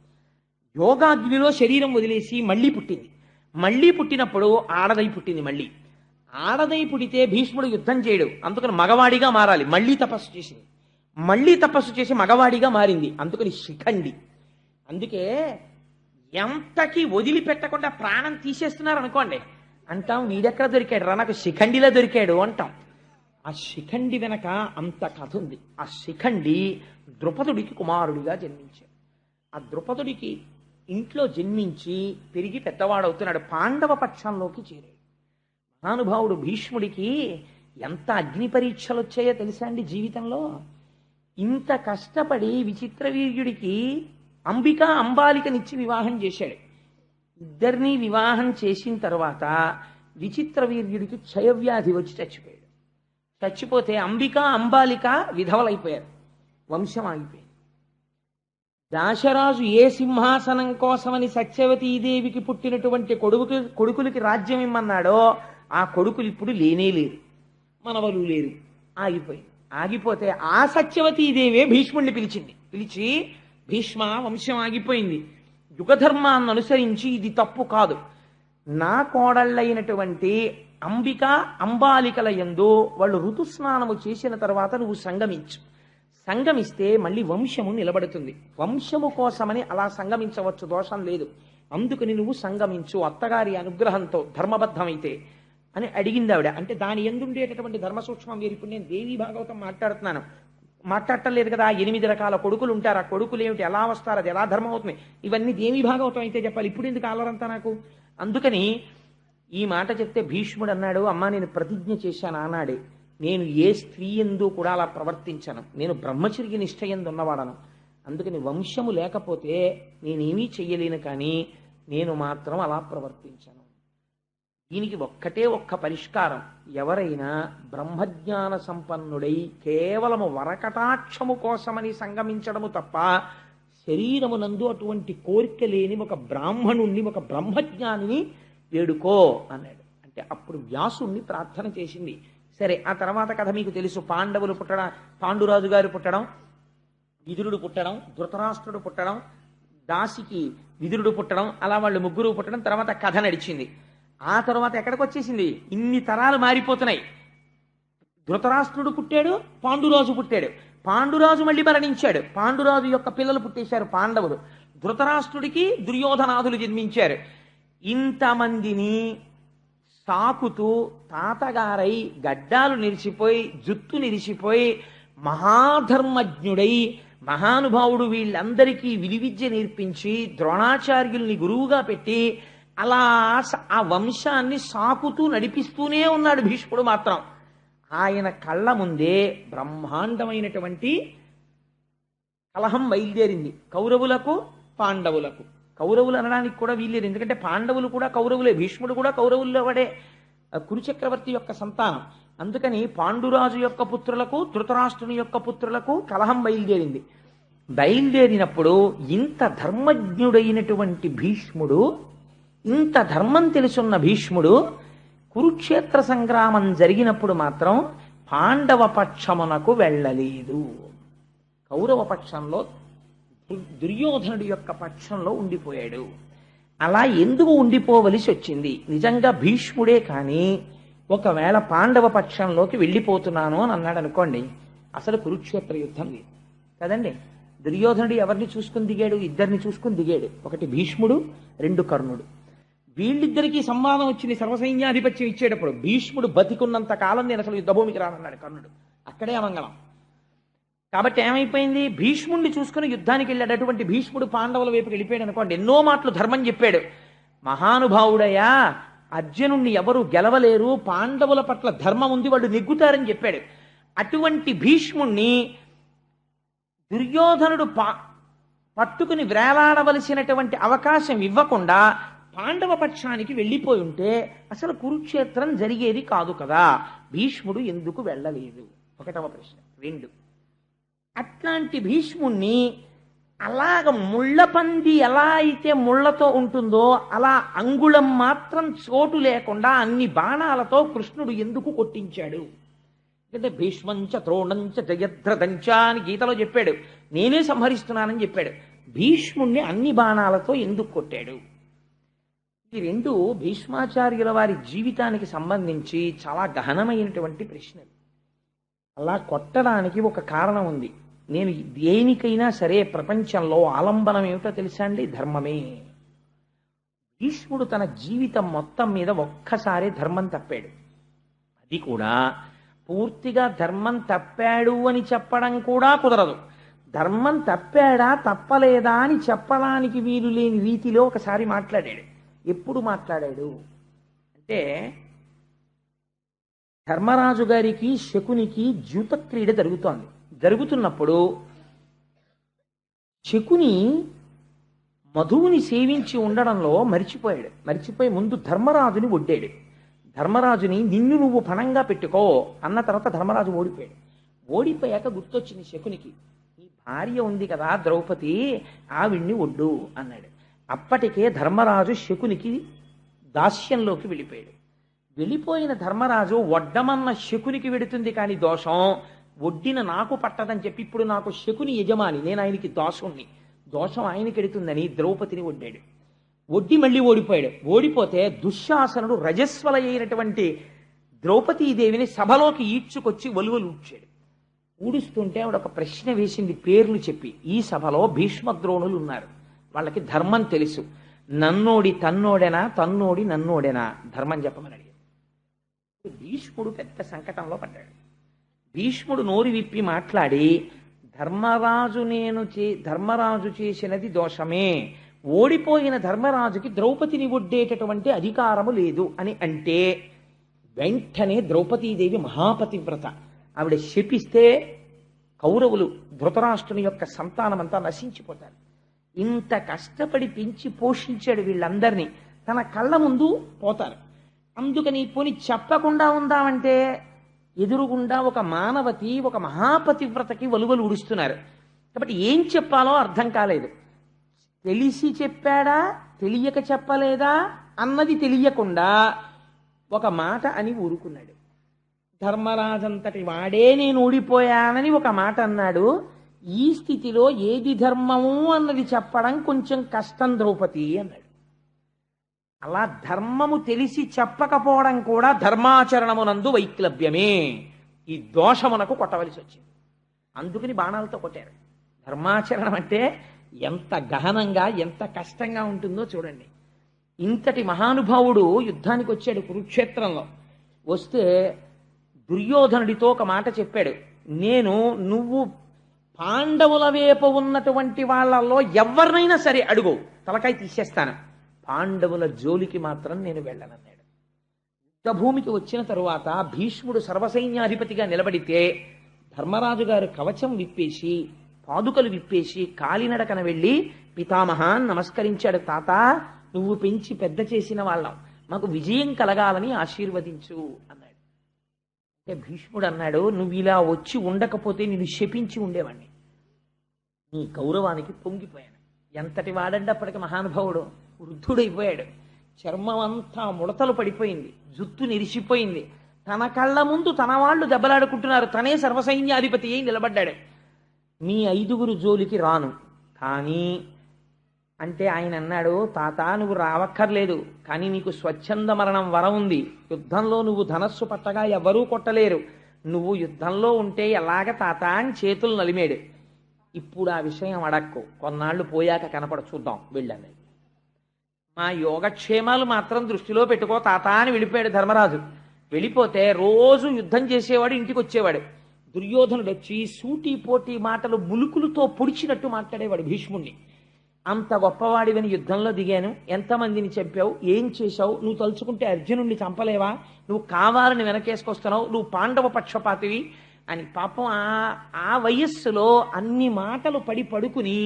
యోగాగ్నిలో శరీరం వదిలేసి మళ్ళీ పుట్టింది. మళ్ళీ పుట్టినప్పుడు ఆడదై పుట్టింది. మళ్ళీ ఆడదై పుడితే భీష్ముడు యుద్ధం చేయడు, అందుకని మగవాడిగా మారాలి. మళ్ళీ తపస్సు చేసింది, మళ్ళీ తపస్సు చేసి మగవాడిగా మారింది, అందుకని శిఖండి. అందుకే ఎంతకి వదిలిపెట్టకుండా ప్రాణం తీసేస్తున్నారు అనుకోండి, అంటాం వీడెక్కడ దొరికాడు రా, నాకు శిఖండిలో దొరికాడు అంటాం. ఆ శిఖండి వెనక అంత కథ ఉంది. ఆ శిఖండి ద్రుపదుడికి కుమారుడిగా జన్మించాడు. ఆ ద్రుపదుడికి ఇంట్లో జన్మించి పెరిగి పెద్దవాడవుతున్నాడు. పాండవ పక్షంలోకి చేరాడు. మహానుభావుడు భీష్ముడికి ఎంత అగ్ని పరీక్షలు వచ్చాయో తెలుసా అండి జీవితంలో. ఇంత కష్టపడి విచిత్రవీర్యుడికి అంబికా అంబాలికనిచ్చి వివాహం చేశాడు. ఇద్దరినీ వివాహం చేసిన తర్వాత విచిత్రవీర్యుడికి క్షయవ్యాధి వచ్చి చచ్చిపోయాడు. చచ్చిపోతే అంబికా అంబాలిక విధవలైపోయారు, వంశం ఆగిపోయింది. దాశరాజు ఏ సింహాసనం కోసమని సత్యవతీదేవికి పుట్టినటువంటి కొడుకులకి రాజ్యం ఇమ్మన్నాడో ఆ కొడుకులు ఇప్పుడు లేనే లేరు, మనవలు లేరు, ఆగిపోయింది. ఆగిపోతే ఆ సత్యవతీదేవే భీష్ముడిని పిలిచి భీష్మ, వంశం ఆగిపోయింది, యుగధర్మాన్ని అనుసరించి ఇది తప్పు కాదు, నా కోడళ్ళైనటువంటి అంబిక అంబాలికల యందు వాళ్ళు ఋతుస్నానము చేసిన తర్వాత నువ్వు సంగమిస్తే మళ్ళీ వంశము నిలబడుతుంది. వంశము కోసమని అలా సంగమించవచ్చు, దోషం లేదు. అందుకని నువ్వు సంగమించు అత్తగారి అనుగ్రహంతో ధర్మబద్ధమైతే అని అడిగింది ఆవిడ. అంటే దాని ఎందుండేటటువంటి ధర్మ సూక్ష్మం వేరు. ఇప్పుడు నేను దేవీ భాగవతం మాట్లాడటం లేదు కదా. 8 రకాల కొడుకులు ఉంటారు, ఆ కొడుకులు ఏమిటి, ఎలా వస్తారు, అది ఎలా ధర్మం అవుతుంది, ఇవన్నీ దేవీ భాగవతం అయితే చెప్పాలి. ఇప్పుడు ఎందుకు ఆలరంతా నాకు. అందుకని ఈ మాట చెప్తే భీష్ముడు అన్నాడు, అమ్మా నేను ప్రతిజ్ఞ చేశాను ఆనాడే, నేను ఏ స్త్రీ ఎందు కూడా అలా ప్రవర్తించను, నేను బ్రహ్మచర్య నిష్ఠ ఎందు ఉన్నవాడను, అందుకని వంశము లేకపోతే నేనేమీ చెయ్యలేను, కానీ నేను మాత్రం అలా ప్రవర్తించను. దీనికి ఒక్క పరిష్కారం, ఎవరైనా బ్రహ్మజ్ఞాన సంపన్నుడై కేవలము వరకటాక్షము కోసమని సంగమించడము తప్ప శరీరమునందు అటువంటి కోరిక లేని ఒక బ్రాహ్మణుణ్ణి, ఒక బ్రహ్మజ్ఞానిని వేడుకో అన్నాడు. అంటే అప్పుడు వ్యాసుణ్ణి ప్రార్థన చేసింది. సరే, ఆ తర్వాత కథ మీకు తెలుసు. పాండవులు పుట్టడం, పాండురాజు గారు పుట్టడం, విదురుడు పుట్టడం, ధృతరాష్ట్రుడు పుట్టడం, దాసికి విదురుడు పుట్టడం, అలా వాళ్ళు ముగ్గురు పుట్టడం, తర్వాత కథ నడిచింది. ఆ తర్వాత ఎక్కడికి వచ్చేసింది, ఇన్ని తరాలు మారిపోతున్నాయి. ధృతరాష్ట్రుడు పుట్టాడు, పాండురాజు పుట్టాడు, పాండురాజు మళ్ళీ మరణించాడు, పాండురాజు యొక్క పిల్లలు పుట్టేశారు పాండవులు, ధృతరాష్ట్రుడికి దుర్యోధనాదులు జన్మించారు. ఇంతమందిని సాకుతూ తాతగారై గడ్డాలు నిలిచిపోయి జుత్తు నిలిచిపోయి మహాధర్మజ్ఞుడై మహానుభావుడు వీళ్ళందరికీ విలువిద్య నేర్పించి ద్రోణాచార్యుల్ని గురువుగా పెట్టి అలా ఆ వంశాన్ని సాకుతూ నడిపిస్తూనే ఉన్నాడు భీష్ముడు. మాత్రం ఆయన కళ్ళ ముందే బ్రహ్మాండమైనటువంటి కలహం బయలుదేరింది, కౌరవులకు పాండవులకు. కౌరవులు అనడానికి కూడా వీల్లేదు, ఎందుకంటే పాండవులు కూడా కౌరవులే, భీష్ముడు కూడా కౌరవుల్లో వాడే, కురుచక్రవర్తి యొక్క సంతానం. అందుకని పాండురాజు యొక్క పుత్రులకు ధృతరాష్ట్రుని యొక్క పుత్రులకు కలహం బయలుదేరింది. బయలుదేరినప్పుడు ఇంత ధర్మజ్ఞుడైనటువంటి భీష్ముడు, ఇంత ధర్మం తెలుసున్న భీష్ముడు కురుక్షేత్ర సంగ్రామం జరిగినప్పుడు మాత్రం పాండవ పక్షమునకు వెళ్ళలేదు. కౌరవ పక్షంలో, దుర్యోధనుడి యొక్క పక్షంలో ఉండిపోయాడు. అలా ఎందుకు ఉండిపోవలసి వచ్చింది? నిజంగా భీష్ముడే కానీ ఒకవేళ పాండవ పక్షంలోకి వెళ్ళిపోతున్నాను అని అన్నాడు అనుకోండి, అసలు కురుక్షేత్ర యుద్ధం లేదు కదండి. దుర్యోధనుడు ఎవరిని చూసుకుని దిగాడు? ఇద్దరిని చూసుకుని దిగాడు. ఒకటి భీష్ముడు, 2 కర్ణుడు. వీళ్ళిద్దరికీ సంవాదం వచ్చింది. సర్వసైన్యాధిపత్యం ఇచ్చేటప్పుడు భీష్ముడు బతికున్నంత కాలం నేను అసలు యుద్ధభూమికి రానన్నాడు కర్ణుడు. అక్కడే అమంగళం. కాబట్టి ఏమైపోయింది, భీష్ముడిని చూసుకుని యుద్ధానికి వెళ్ళాడు. అటువంటి భీష్ముడు పాండవుల వైపుకి వెళ్ళిపోయాడు అనుకోండి, ఎన్నో మాటలు ధర్మం చెప్పాడు. మహానుభావుడయ్యా, అర్జునుణ్ణి ఎవరు గెలవలేరు, పాండవుల పట్ల ధర్మం ఉంది, వాళ్ళు నెగ్గుతారని చెప్పాడు. అటువంటి భీష్ముణ్ణి దుర్యోధనుడు పట్టుకుని వేలాడవలసినటువంటి అవకాశం ఇవ్వకుండా పాండవ పక్షానికి వెళ్ళిపోయి ఉంటే అసలు కురుక్షేత్రం జరిగేది కాదు కదా. భీష్ముడు ఎందుకు వెళ్ళలేదు? ఒకటవ ప్రశ్న. 2, అట్లాంటి భీష్ముణ్ణి అలాగ ముళ్ళపంది ఎలా అయితే ముళ్ళతో ఉంటుందో అలా అంగుళం మాత్రం చోటు లేకుండా అన్ని బాణాలతో కృష్ణుడు ఎందుకు కొట్టించాడు? అంటే భీష్మంచ ద్రోణంచ జయద్రథంచ అని గీతలో చెప్పాడు. నేనే సంహరిస్తున్నానని చెప్పాడు. భీష్ముణ్ణి అన్ని బాణాలతో ఎందుకు కొట్టాడు? ఈ 2 భీష్మాచార్యుల వారి జీవితానికి సంబంధించి చాలా గహనమైనటువంటి ప్రశ్నలు. అలా కొట్టడానికి ఒక కారణం ఉంది. నేను దేనికైనా సరే ప్రపంచంలో ఆలంబనం ఏమిటో తెలుసా అండి? ధర్మమే. భీష్ముడు తన జీవితం మొత్తం మీద ఒక్కసారి ధర్మం తప్పాడు. అది కూడా పూర్తిగా ధర్మం తప్పాడు అని చెప్పడం కూడా కుదరదు. ధర్మం తప్పాడా తప్పలేదా అని చెప్పడానికి వీలు లేని రీతిలో ఒకసారి మాట్లాడాడు. ఎప్పుడు మాట్లాడాడు అంటే, ధర్మరాజు గారికి శకునికి ద్యూత క్రీడ జరుగుతున్నప్పుడు శకుని మధువుని సేవించి ఉండడంలో మరిచిపోయి ముందు ధర్మరాజుని ఒడ్డాడు. ధర్మరాజుని నిన్ను నువ్వు పణంగా పెట్టుకో అన్న తర్వాత ధర్మరాజు ఓడిపోయాక గుర్తొచ్చింది శకునికి, ఈ భార్య ఉంది కదా ద్రౌపది, ఆవిడ్ని ఒడ్డు అన్నాడు. అప్పటికే ధర్మరాజు శకునికి దాస్యంలోకి వెళ్ళిపోయిన ధర్మరాజు వడ్డమన్న శకునికి వెడుతుంది కానీ దోషం ఒడ్డిన నాకు పట్టదని చెప్పి ఇప్పుడు నాకు శకుని యజమాని, నేను ఆయనకి దోషం ఆయనకి ఎడుతుందని ద్రౌపదిని ఒడ్డి మళ్ళీ ఓడిపోతే దుశ్శాసనుడు రజస్వల అయినటువంటి ద్రౌపదీదేవిని సభలోకి ఈడ్చుకొచ్చి వలువలు ఊడుస్తుంటే ఆవిడ ఒక ప్రశ్న వేసింది పేర్లు చెప్పి. ఈ సభలో భీష్మద్రోణులు ఉన్నారు, వాళ్ళకి ధర్మం తెలుసు. నన్నోడి తన్నోడెనా, తన్నోడి నన్నోడెనా, ధర్మం చెప్పమని అడిగాడు. భీష్ముడు పెద్ద సంకటంలో పడ్డాడు. భీష్ముడు నోరు విప్పి మాట్లాడి, ధర్మరాజు చేసినది దోషమే, ఓడిపోయిన ధర్మరాజుకి ద్రౌపదిని ఒడ్డేటటువంటి అధికారము లేదు అని అంటే వెంటనే ద్రౌపదీదేవి మహాపతివ్రత, ఆవిడ శపిస్తే కౌరవులు ధృతరాష్ట్రుని యొక్క సంతానమంతా నశించిపోతారు. ఇంత కష్టపడి పెంచి పోషించాడు వీళ్ళందరినీ, తన కళ్ళ ముందు పోతారు. అందుకని పోని చెప్పకుండా ఉందామంటే ఎదురుగుండా ఒక మానవతి, ఒక మహాపతివ్రతకి వలువలు ఉడుస్తున్నారు. కాబట్టి ఏం చెప్పాలో అర్థం కాలేదు. తెలిసి చెప్పాడా, తెలియక చెప్పలేదా అన్నది తెలియకుండా ఒక మాట అని ఊరుకున్నాడు. ధర్మరాజంతటి వాడే నేను ఓడిపోయానని ఒక మాట అన్నాడు. ఈ స్థితిలో ఏది ధర్మము అన్నది చెప్పడం కొంచెం కష్టం ద్రౌపది అన్నాడు. అలా ధర్మము తెలిసి చెప్పకపోవడం కూడా ధర్మాచరణమునందు వైక్లభ్యమే. ఈ దోషమునకు కొట్టవలసి వచ్చింది. అందుకని బాణాలతో కొట్టారు. ధర్మాచరణం అంటే ఎంత గహనంగా, ఎంత కష్టంగా ఉంటుందో చూడండి. ఇంతటి మహానుభావుడు యుద్ధానికి వచ్చాడు కురుక్షేత్రంలో. వస్తే దుర్యోధనుడితో ఒక మాట చెప్పాడు, నువ్వు పాండవుల వైపు ఉన్నటువంటి వాళ్ళల్లో ఎవరినైనా సరే అడుగు, తలకాయ తీసేస్తాను, పాండవుల జోలికి మాత్రం నేను వెళ్ళనన్నాడు. యుద్ధభూమికి వచ్చిన తరువాత భీష్ముడు సర్వసైన్యాధిపతిగా నిలబడితే ధర్మరాజు గారు కవచం విప్పేసి, పాదుకలు విప్పేసి కాలినడకన వెళ్ళి పితామహాన్ నమస్కరించాడు. తాత, నువ్వు పెంచి పెద్ద చేసిన వాళ్ళం, మాకు విజయం కలగాలని ఆశీర్వదించు అన్నాడు. అంటే భీష్ముడు అన్నాడు, నువ్వు ఇలా వచ్చి ఉండకపోతే నేను శపించి ఉండేవాణ్ణి. నీ గౌరవానికి పొంగిపోయాను. ఎంతటి వాడండి అప్పటికి మహానుభావుడు, వృద్ధుడైపోయాడు. చర్మం అంతా ముడతలు పడిపోయింది, జుత్తు నిరిసిపోయింది. తన కళ్ళ ముందు తన వాళ్ళు దెబ్బలాడుకుంటున్నారు, తనే సర్వసైన్యాధిపతి అయి నిలబడ్డాడు. మీ 5గురు జోలికి రాను కానీ అంటే ఆయన అన్నాడు, తాత నువ్వు రావక్కర్లేదు, కానీ నీకు స్వచ్ఛంద మరణం వరం ఉంది. యుద్ధంలో నువ్వు ధనస్సు పట్టగా ఎవరూ కొట్టలేరు, నువ్వు యుద్ధంలో ఉంటే ఎలాగ తాత అని చేతులు నలిమేడు. ఇప్పుడు ఆ విషయం అడక్కు, కొన్నాళ్ళు పోయాక కనపడ చూద్దాం వెళ్ళాను. మా యోగక్షేమాలు మాత్రం దృష్టిలో పెట్టుకో తాత అని వెళ్ళిపోయాడు ధర్మరాజు. వెళ్ళిపోతే రోజు యుద్ధం చేసేవాడు, ఇంటికి వచ్చేవాడు. దుర్యోధనుడు వచ్చి సూటి పోటీ మాటలు ములుకులతో పొడిచినట్టు మాట్లాడేవాడు భీష్ముణ్ణి. అంత గొప్పవాడివని యుద్ధంలో దిగాను, ఎంతమందిని చంపావు, ఏం చేశావు, నువ్వు తలుచుకుంటే అర్జునుడిని చంపలేవా, నువ్వు కావాలని వెనకేసుకొస్తున్నావు, నువ్వు పాండవ పక్షపాతివి, అని పాపం ఆ వయస్సులో అన్ని మాటలు పడి పడుకుని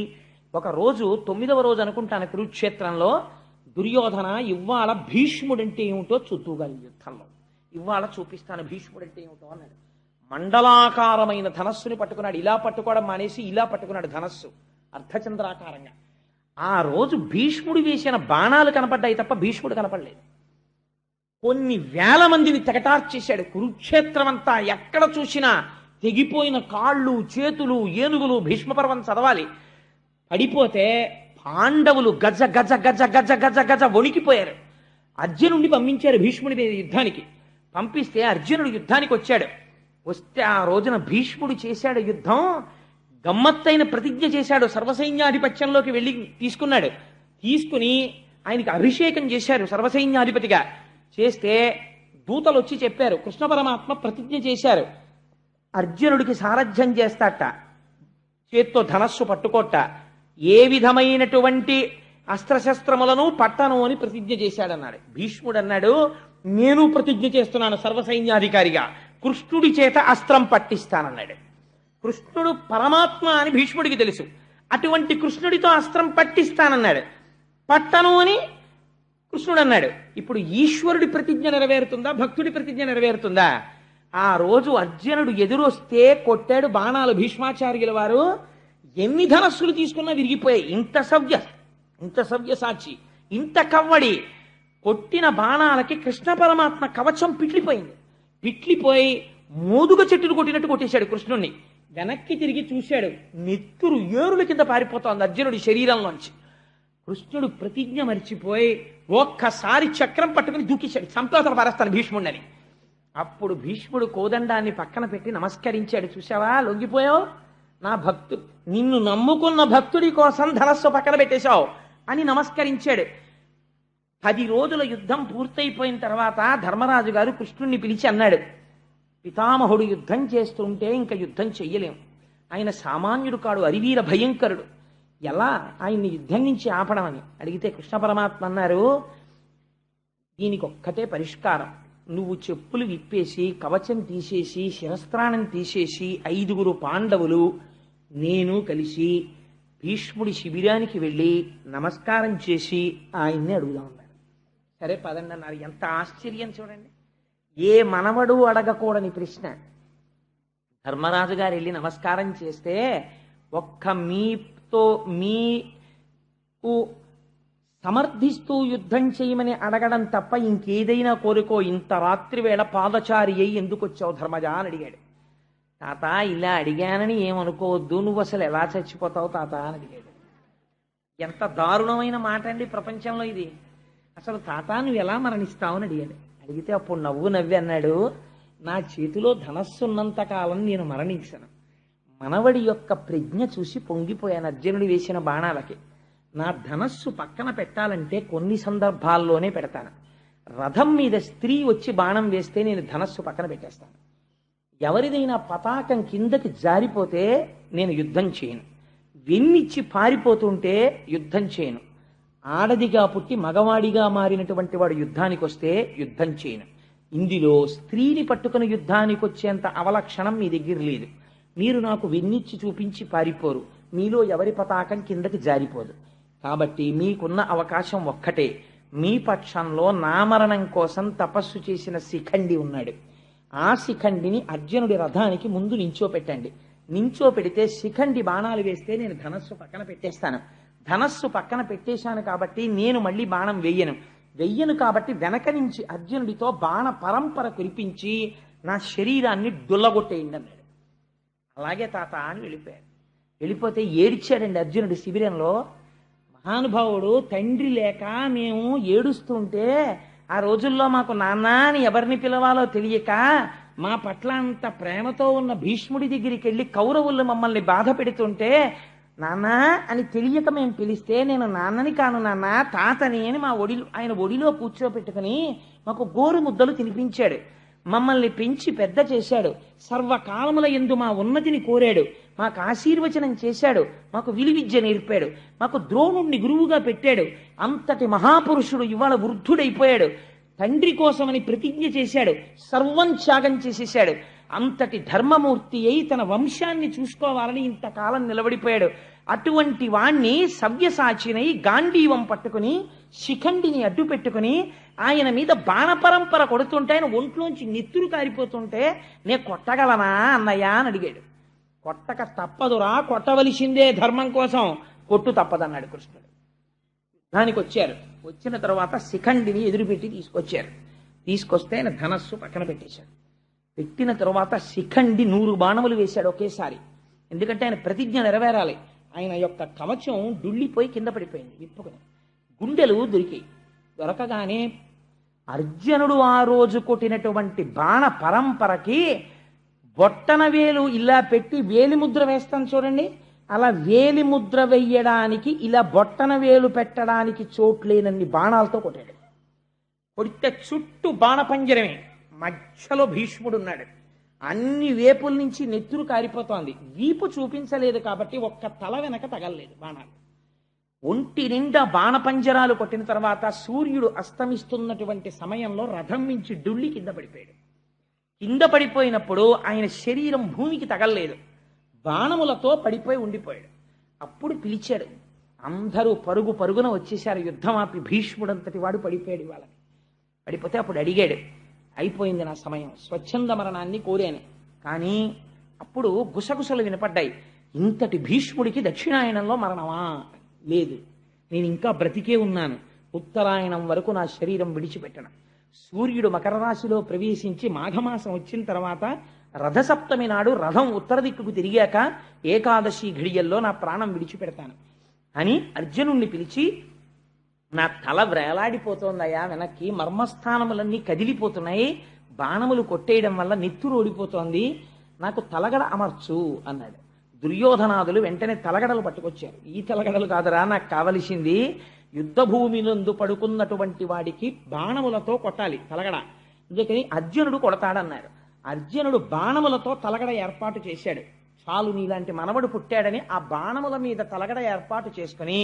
ఒకరోజు 9వ రోజు అనుకుంటాను కురుక్షేత్రంలో దుర్యోధన ఇవాళ భీష్ముడంటే ఏమిటో చూద్దుగాలి యుద్ధంలో ఇవాళ చూపిస్తాను భీష్ముడంటే ఏమిటో అన్నాడు. మండలాకారమైన ధనస్సుని పట్టుకున్నాడు. ఇలా పట్టుకోవడం మానేసి ఇలా పట్టుకున్నాడు ధనస్సు అర్ధచంద్రాకారంగా. ఆ రోజు భీష్ముడు వేసిన బాణాలు కనపడ్డాయి తప్ప భీష్ముడు కనపడలేదు. కొన్ని వేల మందిని తెగటార్చేశాడు. కురుక్షేత్రం అంతా ఎక్కడ చూసినా తెగిపోయిన కాళ్ళు చేతులు ఏనుగులు. భీష్మపర్వం చదవాలి. పడిపోతే పాండవులు గజ గజ గజ గజ గజ గజ వణికిపోయారు. అర్జునుడిని పంపించారు భీష్ముడి మీద యుద్ధానికి. పంపిస్తే అర్జునుడు యుద్ధానికి వచ్చాడు. వస్తే ఆ రోజున భీష్ముడు చేశాడు యుద్ధం. గమ్మత్తైన ప్రతిజ్ఞ చేశాడు. సర్వసైన్యాధిపత్యంలోకి వెళ్ళి తీసుకున్నాడు. తీసుకుని ఆయనకి అభిషేకం చేశారు సర్వసైన్యాధిపతిగా. చేస్తే దూతలు వచ్చి చెప్పారు కృష్ణ పరమాత్మ ప్రతిజ్ఞ చేశారు అర్జునుడికి సారథ్యం చేస్తాట, చేత్తో ధనస్సు పట్టుకోట, ఏ విధమైనటువంటి అస్త్రశస్త్రములను పట్టను అని ప్రతిజ్ఞ చేశాడన్నాడు. భీష్ముడు అన్నాడు నేను ప్రతిజ్ఞ చేస్తున్నాను సర్వసైన్యాధికారిగా, కృష్ణుడి చేత అస్త్రం పట్టిస్తానన్నాడు. కృష్ణుడు పరమాత్మ అని భీష్ముడికి తెలుసు. అటువంటి కృష్ణుడితో అస్త్రం పట్టిస్తానన్నాడు. పట్టను అని కృష్ణుడు అన్నాడు. ఇప్పుడు ఈశ్వరుడి ప్రతిజ్ఞ నెరవేరుతుందా భక్తుడి ప్రతిజ్ఞ నెరవేరుతుందా? ఆ రోజు అర్జునుడు ఎదురొస్తే కొట్టాడు బాణాలు భీష్మాచార్యుల వారు. ఎన్ని ధనస్సులు తీసుకున్నా విరిగిపోయాయి. ఇంత సవ్యసాచి ఇంత కవ్వడి కొట్టిన బాణాలకి కృష్ణ పరమాత్మ కవచం పిట్లిపోయి మోదుగ చెట్టును కొట్టినట్టు కొట్టేశాడు కృష్ణుణ్ణి. వెనక్కి తిరిగి చూశాడు. నెత్తురు ఏరుల కింద పారిపోతోంది అర్జునుడి శరీరంలోంచి. కృష్ణుడు ప్రతిజ్ఞ మరిచిపోయి ఒక్కసారి చక్రం పట్టుకుని దూకేశాడు. సంతోషం పరస్తాను భీష్ముడిని. అప్పుడు భీష్ముడు కోదండాన్ని పక్కన పెట్టి నమస్కరించాడు. చూసావా లొంగిపోయావు, నా నిన్ను నమ్ముకున్న భక్తుడి కోసం ధనస్సు పక్కన పెట్టేశావు అని నమస్కరించాడు. 10 రోజుల యుద్ధం పూర్తయిపోయిన తర్వాత ధర్మరాజు గారు కృష్ణుణ్ణి పిలిచి అన్నాడు, పితామహుడు యుద్ధం చేస్తుంటే ఇంకా యుద్ధం చెయ్యలేం. ఆయన సామాన్యుడు కాడు, అరివీర భయంకరుడు. ఎలా ఆయన్ని యుద్ధం నుంచి ఆపడం అని అడిగితే కృష్ణ పరమాత్మ అన్నారు, దీనికి ఒక్కటే పరిష్కారం. నువ్వు చెప్పులు విప్పేసి కవచం తీసేసి శిరస్త్రాణం తీసేసి 5గురు పాండవులు నేను కలిసి భీష్ముడి శిబిరానికి వెళ్ళి నమస్కారం చేసి ఆయన్ని అడుగుదాం అన్నారు. సరే పదండి అన్నారు. ఎంత ఆశ్చర్యం చూడండి. ఏ మనవడు అడగకూడని ప్రశ్న. ధర్మరాజు గారు వెళ్ళి నమస్కారం చేస్తే ఒక్క మీకు సమర్థిస్తూ యుద్ధం చేయమని అడగడం తప్ప ఇంకేదైనా కోరుకో, ఇంత రాత్రి వేళ పాదచారి అయి ఎందుకు వచ్చావు ధర్మజ అని అడిగాడు. తాత ఇలా అడిగానని ఏమనుకోవద్దు, నువ్వు అసలు ఎలా చచ్చిపోతావు తాత అని అడిగాడు. ఎంత దారుణమైన మాట అండి ప్రపంచంలో ఇది. అసలు తాత నువ్వు ఎలా మరణిస్తావు అని అడిగాడు. అడిగితే అప్పుడు నవ్వి అన్నాడు, నా చేతిలో ధనస్సు ఉన్నంత కాలం నేను మరణించను. మనవడి యొక్క ప్రజ్ఞ చూసి పొంగిపోయాను అర్జునుడు వేసిన బాణాలకి. నా ధనస్సు పక్కన పెట్టాలంటే కొన్ని సందర్భాల్లోనే పెడతాను. రథం మీద స్త్రీ వచ్చి బాణం వేస్తే నేను ధనస్సు పక్కన పెట్టేస్తాను. ఎవరిదైనా పతాకం కిందకి జారిపోతే నేను యుద్ధం చేయను. వెన్నిచ్చి పారిపోతుంటే యుద్ధం చేయను. ఆడదిగా పుట్టి మగవాడిగా మారినటువంటి వాడు యుద్ధానికి వస్తే యుద్ధం చేయను. ఇందులో స్త్రీని పట్టుకుని యుద్ధానికి వచ్చేంత అవలక్షణం మీ దగ్గర లేదు. మీరు నాకు వెన్నిచ్చి చూపించి పారిపోరు. మీలో ఎవరి పతాకం కిందకి జారిపోదు. కాబట్టి మీకున్న అవకాశం ఒక్కటే. మీ పక్షంలో నామరణం కోసం తపస్సు చేసిన శిఖండి ఉన్నాడు. ఆ శిఖండిని అర్జునుడి రథానికి ముందు నించోపెట్టండి. నించోపెడితే శిఖండి బాణాలు వేస్తే నేను ధనస్సు పక్కన పెట్టేస్తాను. ధనస్సు పక్కన పెట్టేశాను కాబట్టి నేను మళ్ళీ బాణం వెయ్యను కాబట్టి వెనక నుంచి అర్జునుడితో బాణ పరంపర కురిపించి నా శరీరాన్ని దుల్లగొట్టేయండి అన్నాడు. అలాగే తాత అని వెళ్ళిపోయాడు. వెళ్ళిపోతే ఏడ్చాడండి అర్జునుడి శిబిరంలో. మహానుభావుడు తండ్రి లేక మేము ఏడుస్తుంటే ఆ రోజుల్లో మాకు నాన్న అని ఎవరిని పిలవాలో తెలియక మా పట్ల అంత ప్రేమతో ఉన్న భీష్ముడి దగ్గరికి వెళ్ళి కౌరవులు మమ్మల్ని బాధ పెడుతుంటే నాన్న అని తెలియక మేము పిలిస్తే నేను నాన్నని కాను నాన్న తాతని అని ఆయన ఒడిలో కూర్చోపెట్టుకుని మాకు గోరు ముద్దలు తినిపించాడు. మమ్మల్ని పెంచి పెద్ద చేశాడు. సర్వకాలముల యందు మా ఉన్నతిని కోరాడు. మాకు ఆశీర్వచనం చేశాడు. మాకు విలువిద్య నేర్పాడు. మాకు ద్రోణుణ్ణి గురువుగా పెట్టాడు. అంతటి మహాపురుషుడు ఇవాళ వృద్ధుడైపోయాడు. తండ్రి కోసమని ప్రతిజ్ఞ చేశాడు. సర్వం త్యాగం చేసేశాడు. అంతటి ధర్మమూర్తి అయి తన వంశాన్ని చూసుకోవాలని ఇంతకాలం నిలబడిపోయాడు. అటువంటి వాణ్ణి సవ్యసాచినై గాంధీవం పట్టుకుని శిఖండిని అడ్డు పెట్టుకుని ఆయన మీద బాణపరంపర కొడుతుంటే ఆయన ఒంట్లోంచి నెత్తురు కారిపోతుంటే నే కొట్టగలనా అన్నయ్య అని అడిగాడు. కొట్టక తప్పదురా, కొట్టవలసిందే ధర్మం కోసం, కొట్టు తప్పదన్నాడు కృష్ణుడు. దానికి వచ్చారు. వచ్చిన తర్వాత శిఖండిని ఎదురుపెట్టి తీసుకొచ్చారు. తీసుకొస్తే ఆయన ధనస్సు పక్కన పెట్టేశాడు. పెట్టిన తర్వాత శిఖండి 100 బాణములు వేశాడు ఒకేసారి. ఎందుకంటే ఆయన ప్రతిజ్ఞ నెరవేరాలి. ఆయన యొక్క కవచం డుళ్ళిపోయి కింద పడిపోయింది విప్పుకుని. గుండెలు దొరికాయి. దొరకగానే అర్జునుడు ఆ రోజు కొట్టినటువంటి బాణ పరంపరకి బొట్టన వేలు ఇలా పెట్టి వేలి ముద్ర వేస్తాను చూడండి, అలా వేలి ముద్ర వెయ్యడానికి ఇలా బొట్టన వేలు పెట్టడానికి చోట్లేనన్ని బాణాలతో కొట్టాడు. కొడితే చుట్టూ బాణపంజరమే, మధ్యలో భీష్ముడున్నాడు. అన్ని వేపుల నుంచి నెత్తురు కారిపోతోంది. వీపు చూపించలేదు కాబట్టి ఒక్క తల వెనక తగలలేదు బాణాలు. ఒంటి నిండా బాణపంజరాలు కొట్టిన తర్వాత సూర్యుడు అస్తమిస్తున్నటువంటి సమయంలో రథం నుంచి డుళ్ళి కింద పడిపోయాడు. కింద పడిపోయినప్పుడు ఆయన శరీరం భూమికి తగలలేదు, బాణములతో పడిపోయి ఉండిపోయాడు. అప్పుడు పిలిచాడు. అందరూ పరుగు పరుగున వచ్చేశారు. యుద్ధమాపి భీష్ముడంతటి వాడు పడిపోయాడు వాళ్ళని. పడిపోతే అప్పుడు అడిగాడు, అయిపోయింది నా సమయం, స్వచ్ఛంద మరణాన్ని కోరాను. కానీ అప్పుడు గుసగుసలు వినపడ్డాయి. ఇంతటి భీష్ముడికి దక్షిణాయనంలో మరణమా? లేదు, నేను ఇంకా బ్రతికే ఉన్నాను. ఉత్తరాయణం వరకు నా శరీరం విడిచిపెట్టను. సూర్యుడు మకర రాశిలో ప్రవేశించి మాఘమాసం వచ్చిన తర్వాత రథసప్తమి నాడు రథం ఉత్తర దిక్కుకు తిరిగాక ఏకాదశి ఘడియల్లో నా ప్రాణం విడిచిపెడతాను అని అర్జునుణ్ణి పిలిచి, నా తల వ్రేలాడిపోతోందయ్యా వెనక్కి, మర్మస్థానములన్నీ కదిలిపోతున్నాయి, బాణములు కొట్టేయడం వల్ల నెత్తురు ఓడిపోతోంది, నాకు తలగడ అమర్చు అన్నాడు. దుర్యోధనాదులు వెంటనే తలగడలు పట్టుకొచ్చారు. ఈ తలగడలు కాదురా నాకు కావలసింది, యుద్ధ భూమినందు పడుకున్నటువంటి వాడికి బాణములతో కొట్టాలి తలగడ, అందుకని అర్జునుడు కొడతాడన్నారు. అర్జునుడు బాణములతో తలగడ ఏర్పాటు చేశాడు. చాలు నీలాంటి మనవడు పుట్టాడని ఆ బాణముల మీద తలగడ ఏర్పాటు చేసుకుని,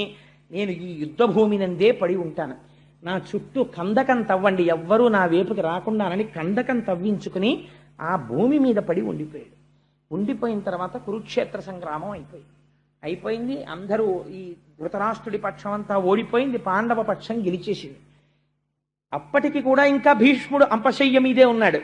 నేను ఈ యుద్ధ భూమినందే పడి ఉంటాను, నా చుట్టూ కందకం తవ్వండి, ఎవ్వరూ నా వైపుకి రాకుండానని కందకం తవ్వించుకుని ఆ భూమి మీద పడి ఉండిపోయాడు. ఉండిపోయిన తర్వాత కురుక్షేత్ర సంగ్రామం అయిపోయింది. అందరూ ఈ ధృతరాష్ట్రుడి పక్షం అంతా ఓడిపోయింది, పాండవ పక్షం గెలిచేసింది. అప్పటికి కూడా ఇంకా భీష్ముడు అంపశయ్య మీదే ఉన్నాడు.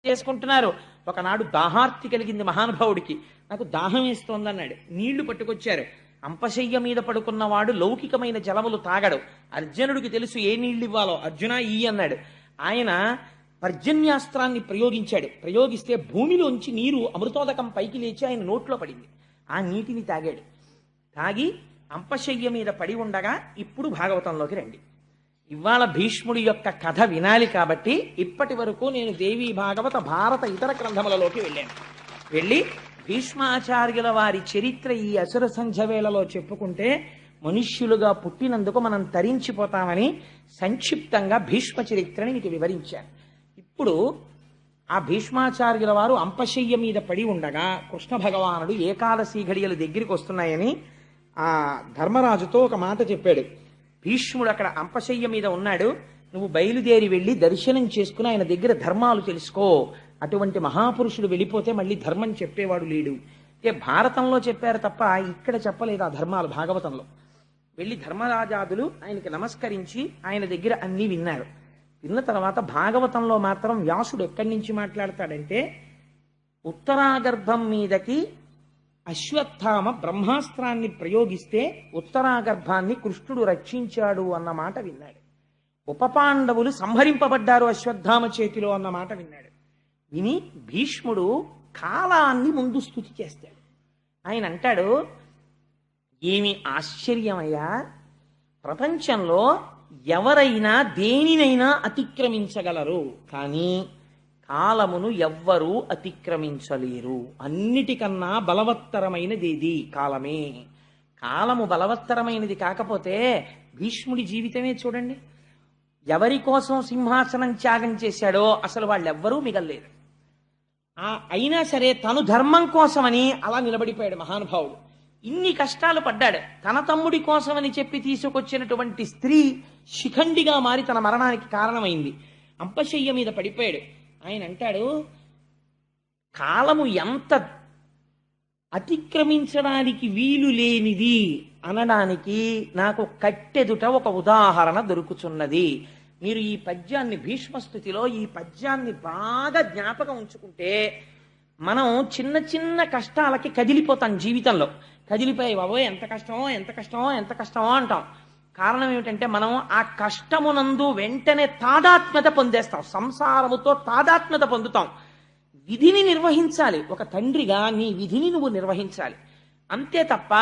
చేసుకుంటున్నారు. ఒకనాడు దాహార్తి కలిగింది మహానుభావుడికి, నాకు దాహం వేస్తోందన్నాడు. నీళ్లు పట్టుకొచ్చారు. అంపశయ్య మీద పడుకున్నవాడు లౌకికమైన జలములు తాగడు. అర్జునుడికి తెలుసు ఏ నీళ్లు ఇవ్వాలో. అర్జున ఈ అన్నాడు. ఆయన పర్జన్యాస్త్రాన్ని ప్రయోగించాడు. ప్రయోగిస్తే భూమిలోంచి నీరు అమృతోదకం పైకి లేచి ఆయన నోట్లో పడింది. ఆ నీటిని తాగాడు. తాగి అంపశయ్య మీద పడి ఉండగా ఇప్పుడు భాగవతంలోకి రండి. ఇవాళ భీష్ముడి యొక్క కథ వినాలి కాబట్టి ఇప్పటి వరకు నేను దేవీ భాగవత భారత ఇతర గ్రంథములలోకి వెళ్ళి భీష్మాచార్యుల వారి చరిత్ర ఈ అసుర సంధ్య వేళలో చెప్పుకుంటే మనుష్యులుగా పుట్టినందుకు మనం తరించిపోతామని సంక్షిప్తంగా భీష్మ చరిత్రని మీకు వివరించాను. ఇప్పుడు ఆ భీష్మాచార్యుల వారు అంపశయ్య మీద పడి ఉండగా కృష్ణ భగవానుడు ఏకాదశి ఘడియలు దగ్గరికి వస్తున్నాయని ఆ ధర్మరాజుతో ఒక మాట చెప్పాడు. భీష్ముడు అక్కడ అంపశయ్య మీద ఉన్నాడు, నువ్వు బయలుదేరి వెళ్ళి దర్శనం చేసుకుని ఆయన దగ్గర ధర్మాలు తెలుసుకో. అటువంటి మహాపురుషుడు వెళ్ళిపోతే మళ్ళీ ధర్మం చెప్పేవాడు లేడు. అంటే భారతంలో చెప్పారు తప్ప ఇక్కడ చెప్పలేదు ఆ ధర్మాలు. భాగవతంలో వెళ్ళి ధర్మరాజాదులు ఆయనకి నమస్కరించి ఆయన దగ్గర అన్నీ విన్నారు. విన్న తర్వాత భాగవతంలో మాత్రం వ్యాసుడు ఎక్కడి నుంచి మాట్లాడతాడంటే, ఉత్తరాగర్భం మీదకి అశ్వత్థామ బ్రహ్మాస్త్రాన్ని ప్రయోగిస్తే ఉత్తరాగర్భాన్ని కృష్ణుడు రక్షించాడు అన్న మాట విన్నాడు. ఉపపాండవులు సంహరింపబడ్డారు అశ్వత్థామ చేతిలో అన్న మాట విన్నాడు. విని భీష్ముడు కాలాన్ని ముందు స్తుతి చేస్తాడు. ఆయన అంటాడు, ఏమి ఆశ్చర్యమయ్యా, ప్రపంచంలో ఎవరైనా దేనినైనా అతిక్రమించగలరు, కానీ కాలమును ఎవ్వరూ అతిక్రమించలేరు. అన్నిటికన్నా బలవత్తరమైనది ఏది? కాలమే. కాలము బలవత్తరమైనది కాకపోతే భీష్ముడి జీవితమే చూడండి. ఎవరి కోసం సింహాసనం త్యాగం చేశాడో అసలు వాళ్ళెవ్వరూ మిగల్లేదు. అయినా సరే తను ధర్మం కోసమని అలా నిలబడిపోయాడు మహానుభావుడు. ఇన్ని కష్టాలు పడ్డాడు. తన తమ్ముడి కోసమని చెప్పి తీసుకొచ్చినటువంటి స్త్రీ శిఖండిగా మారి తన మరణానికి కారణమైంది. అంపశయ్య మీద పడిపోయాడు. ఆయన అంటాడు, కాలము ఎంత అతిక్రమించడానికి వీలు లేనిది అనడానికి నాకు కట్టెదుట ఒక ఉదాహరణ దొరుకుతున్నది. మీరు ఈ పద్యాన్ని, భీష్మస్థుతిలో ఈ పద్యాన్ని బాగా జ్ఞాపకం ఉంచుకుంటే మనం చిన్న చిన్న కష్టాలకి కదిలిపోతాం. జీవితంలో కదిలిపోయి బాబోయ్ ఎంత కష్టమో ఎంత కష్టమో ఎంత కష్టమో అంటాం. కారణం ఏమిటంటే మనం ఆ కష్టమునందు వెంటనే తాదాత్మ్యత పొందేస్తాం, సంసారముతో తాదాత్మ్యత పొందుతాం. విధిని నిర్వహించాలి. ఒక తండ్రిగా నీ విధిని నువ్వు నిర్వహించాలి అంతే తప్ప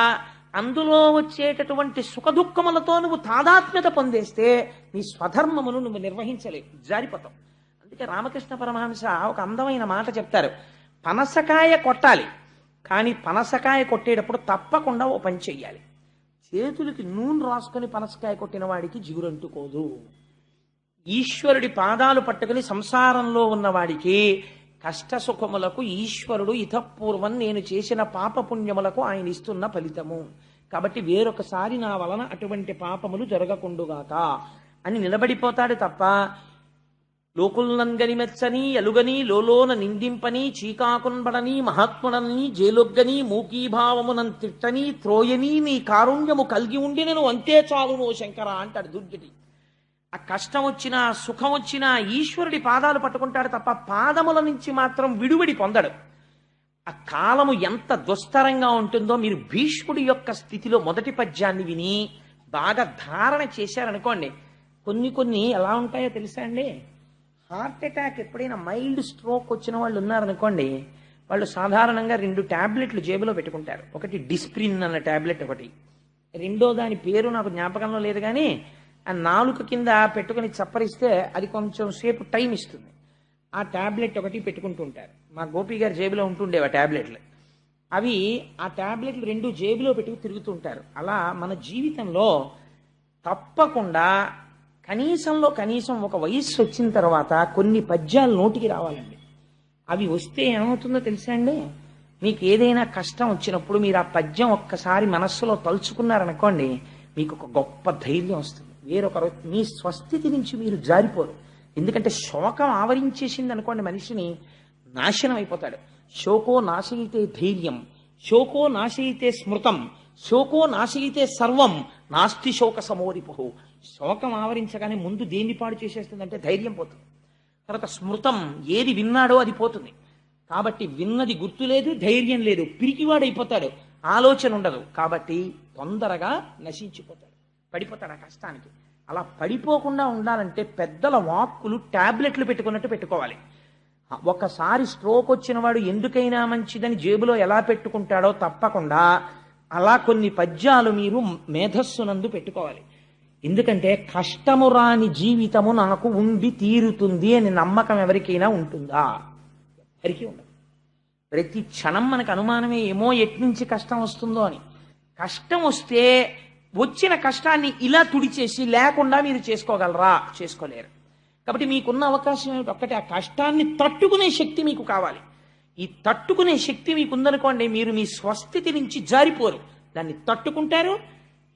అందులో వచ్చేటటువంటి సుఖదుఖములతో నువ్వు తాదాత్మ్యత పొందేస్తే నీ స్వధర్మమును నువ్వు నిర్వహించలేవు, జారిపోతావు. అందుకే రామకృష్ణ పరమహంస ఒక అందమైన మాట చెప్తారు, పనసకాయ కొట్టాలి, కానీ పనసకాయ కొట్టేటప్పుడు తప్పకుండా ఓ పని చెయ్యాలి. చేతులకి నూనె రాసుకొని పనసకాయ కొట్టిన వాడికి జిగురంటుకోదు. ఈశ్వరుడి పాదాలు పట్టుకుని సంసారంలో ఉన్నవాడికి కష్ట సుఖములకు ఈశ్వరుడు ఇతపూర్వం నేను చేసిన పాపపుణ్యములకు ఆయన ఇస్తున్న ఫలితము. కాబట్టి వేరొకసారి నా వలన అటువంటి పాపములు జరగకుండుగాక అని నిలబడిపోతాడు తప్ప లోకుల్నంగని మెచ్చని ఎలుగని లోలోన నిందింపని చీకాకున్బడని మహాత్ముడని జేలొగ్గని మూకీభావమునం తిట్టని త్రోయని నీ కారుణ్యము కలిగి ఉండినను అంతే చాలునో శంకర అంటాడు దుర్జటి. ఆ కష్టం వచ్చినా సుఖం వచ్చినా ఈశ్వరుడి పాదాలు పట్టుకుంటాడు తప్ప పాదముల నుంచి మాత్రం విడువడి పొందడు. ఆ కాలము ఎంత దుస్తరంగా ఉంటుందో మీరు భీష్ముడి యొక్క స్థితిలో మొదటి పద్యాన్ని విని బాగా ధారణ చేశారనుకోండి. కొన్ని ఎలా ఉంటాయో తెలుసా అండి? హార్ట్ అటాక్ ఎప్పుడైనా మైల్డ్ స్ట్రోక్ వచ్చిన వాళ్ళు ఉన్నారనుకోండి, వాళ్ళు సాధారణంగా 2 ట్యాబ్లెట్లు జేబులో పెట్టుకుంటారు. ఒకటి డిస్ప్రిన్ అన్న ట్యాబ్లెట్, ఒకటి రెండో దాని పేరు నాకు జ్ఞాపకంలో లేదు, కానీ ఆ నాలుక కింద పెట్టుకుని చప్పరిస్తే అది కొంచెం సేపు టైం ఇస్తుంది. ఆ ట్యాబ్లెట్ ఒకటి పెట్టుకుంటూ ఉంటారు. మా గోపి గారి జేబులో ఉంటుండేవి ఆ ట్యాబ్లెట్లు. అవి ఆ ట్యాబ్లెట్లు 2 జేబులో పెట్టుకు తిరుగుతూ ఉంటారు. అలా మన జీవితంలో తప్పకుండా కనీసం ఒక వయస్సు వచ్చిన తర్వాత కొన్ని పద్యాలు నోటికి రావాలండి. అవి వస్తే ఏమవుతుందో తెలుసా అండి? మీకు ఏదైనా కష్టం వచ్చినప్పుడు మీరు ఆ పద్యం ఒక్కసారి మనస్సులో తలుచుకున్నారనుకోండి, మీకు ఒక గొప్ప ధైర్యం వస్తుంది. వేరొకరు మీ స్వస్థితి నుంచి మీరు జారిపోరు. ఎందుకంటే శోకం ఆవరించేసింది అనుకోండి, మనిషిని నాశనం అయిపోతాడు. శోకో నాశయితే ధైర్యం, శోకో నాశయితే స్మృతం, శోకో నాశయితే సర్వం, నాస్తి శోక సమోరిపు. శోకం ఆవరించగానే ముందు దేన్ని పాడు చేసేస్తుందంటే ధైర్యం పోతుంది. తర్వాత స్మృతం, ఏది విన్నాడో అది పోతుంది. కాబట్టి విన్నది గుర్తులేదు, ధైర్యం లేదు, పిరికివాడైపోతాడు, ఆలోచన ఉండదు. కాబట్టి తొందరగా నశించిపోతాడు, పడిపోతాడు ఆ కష్టానికి. అలా పడిపోకుండా ఉండాలంటే పెద్దల వాక్కులు ట్యాబ్లెట్లు పెట్టుకున్నట్టు పెట్టుకోవాలి. ఒకసారి స్ట్రోక్ వచ్చిన వాడు ఎందుకైనా మంచిదని జేబులో ఎలా పెట్టుకుంటాడో తప్పకుండా అలా కొన్ని పద్యాలు మీరు మేధస్సునందు పెట్టుకోవాలి. ఎందుకంటే కష్టము రాని జీవితము నాకు ఉండి తీరుతుంది అని నమ్మకం ఎవరికైనా ఉంటుందా? ఎవరికి ఉండదు. ప్రతి క్షణం మనకు అనుమానమే, ఏమో ఎట్నుంచి కష్టం వస్తుందో అని. కష్టం వస్తే వచ్చిన కష్టాన్ని ఇలా తుడిచేసి లేకుండా మీరు చేసుకోగలరా? చేసుకోలేరు. కాబట్టి మీకున్న అవకాశం ఏమిటి? ఒక్కటే, ఆ కష్టాన్ని తట్టుకునే శక్తి మీకు కావాలి. ఈ తట్టుకునే శక్తి మీకు ఉందనుకోండి, మీరు మీ స్వస్థితి నుంచి జారిపోరు, దాన్ని తట్టుకుంటారు,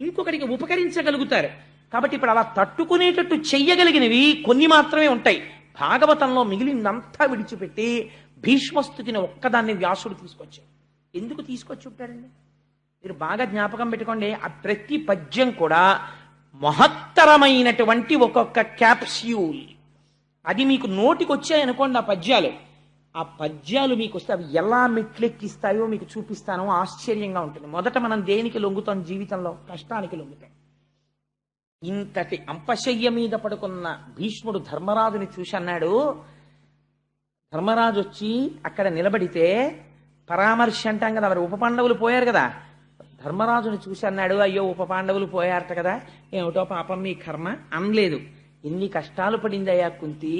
ఇంకొకరికి ఉపకరించగలుగుతారు. కాబట్టి ఇప్పుడు అలా తట్టుకునేటట్టు చెయ్యగలిగినవి కొన్ని మాత్రమే ఉంటాయి. భాగవతంలో మిగిలినంతా విడిచిపెట్టి భీష్మస్థుతిని ఒక్కదాన్ని వ్యాసుడు తీసుకొచ్చాడు. ఎందుకు తీసుకొచ్చి ఉంటాడండి? మీరు బాగా జ్ఞాపకం పెట్టుకోండి. ఆ ప్రతి పద్యం కూడా మహత్తరమైనటువంటి ఒక్కొక్క క్యాప్స్యూల్. అది మీకు నోటికి వచ్చాయనుకోండి ఆ పద్యాలు మీకు వస్తే అవి ఎలా మెట్లెక్కిస్తాయో మీకు చూపిస్తానో ఆశ్చర్యంగా ఉంటుంది. మొదట మనం దేనికి లొంగుతాం జీవితంలో? కష్టానికి లొంగుతాం. ఇంతటి అంపశయ్య మీద పడుకున్న భీష్ముడు ధర్మరాజుని చూసి అన్నాడు, ధర్మరాజు వచ్చి అక్కడ నిలబడితే పరామర్శ అంటాం కదా, మరి ఉప పాండవులు పోయారు కదా, ధర్మరాజుని చూసి అన్నాడు, అయ్యో ఉప పాండవులు పోయారట కదా, ఏమిటో పాపం మీ కర్మ అనలేదు. ఎన్ని కష్టాలు పడిందయ్యా కుంతి,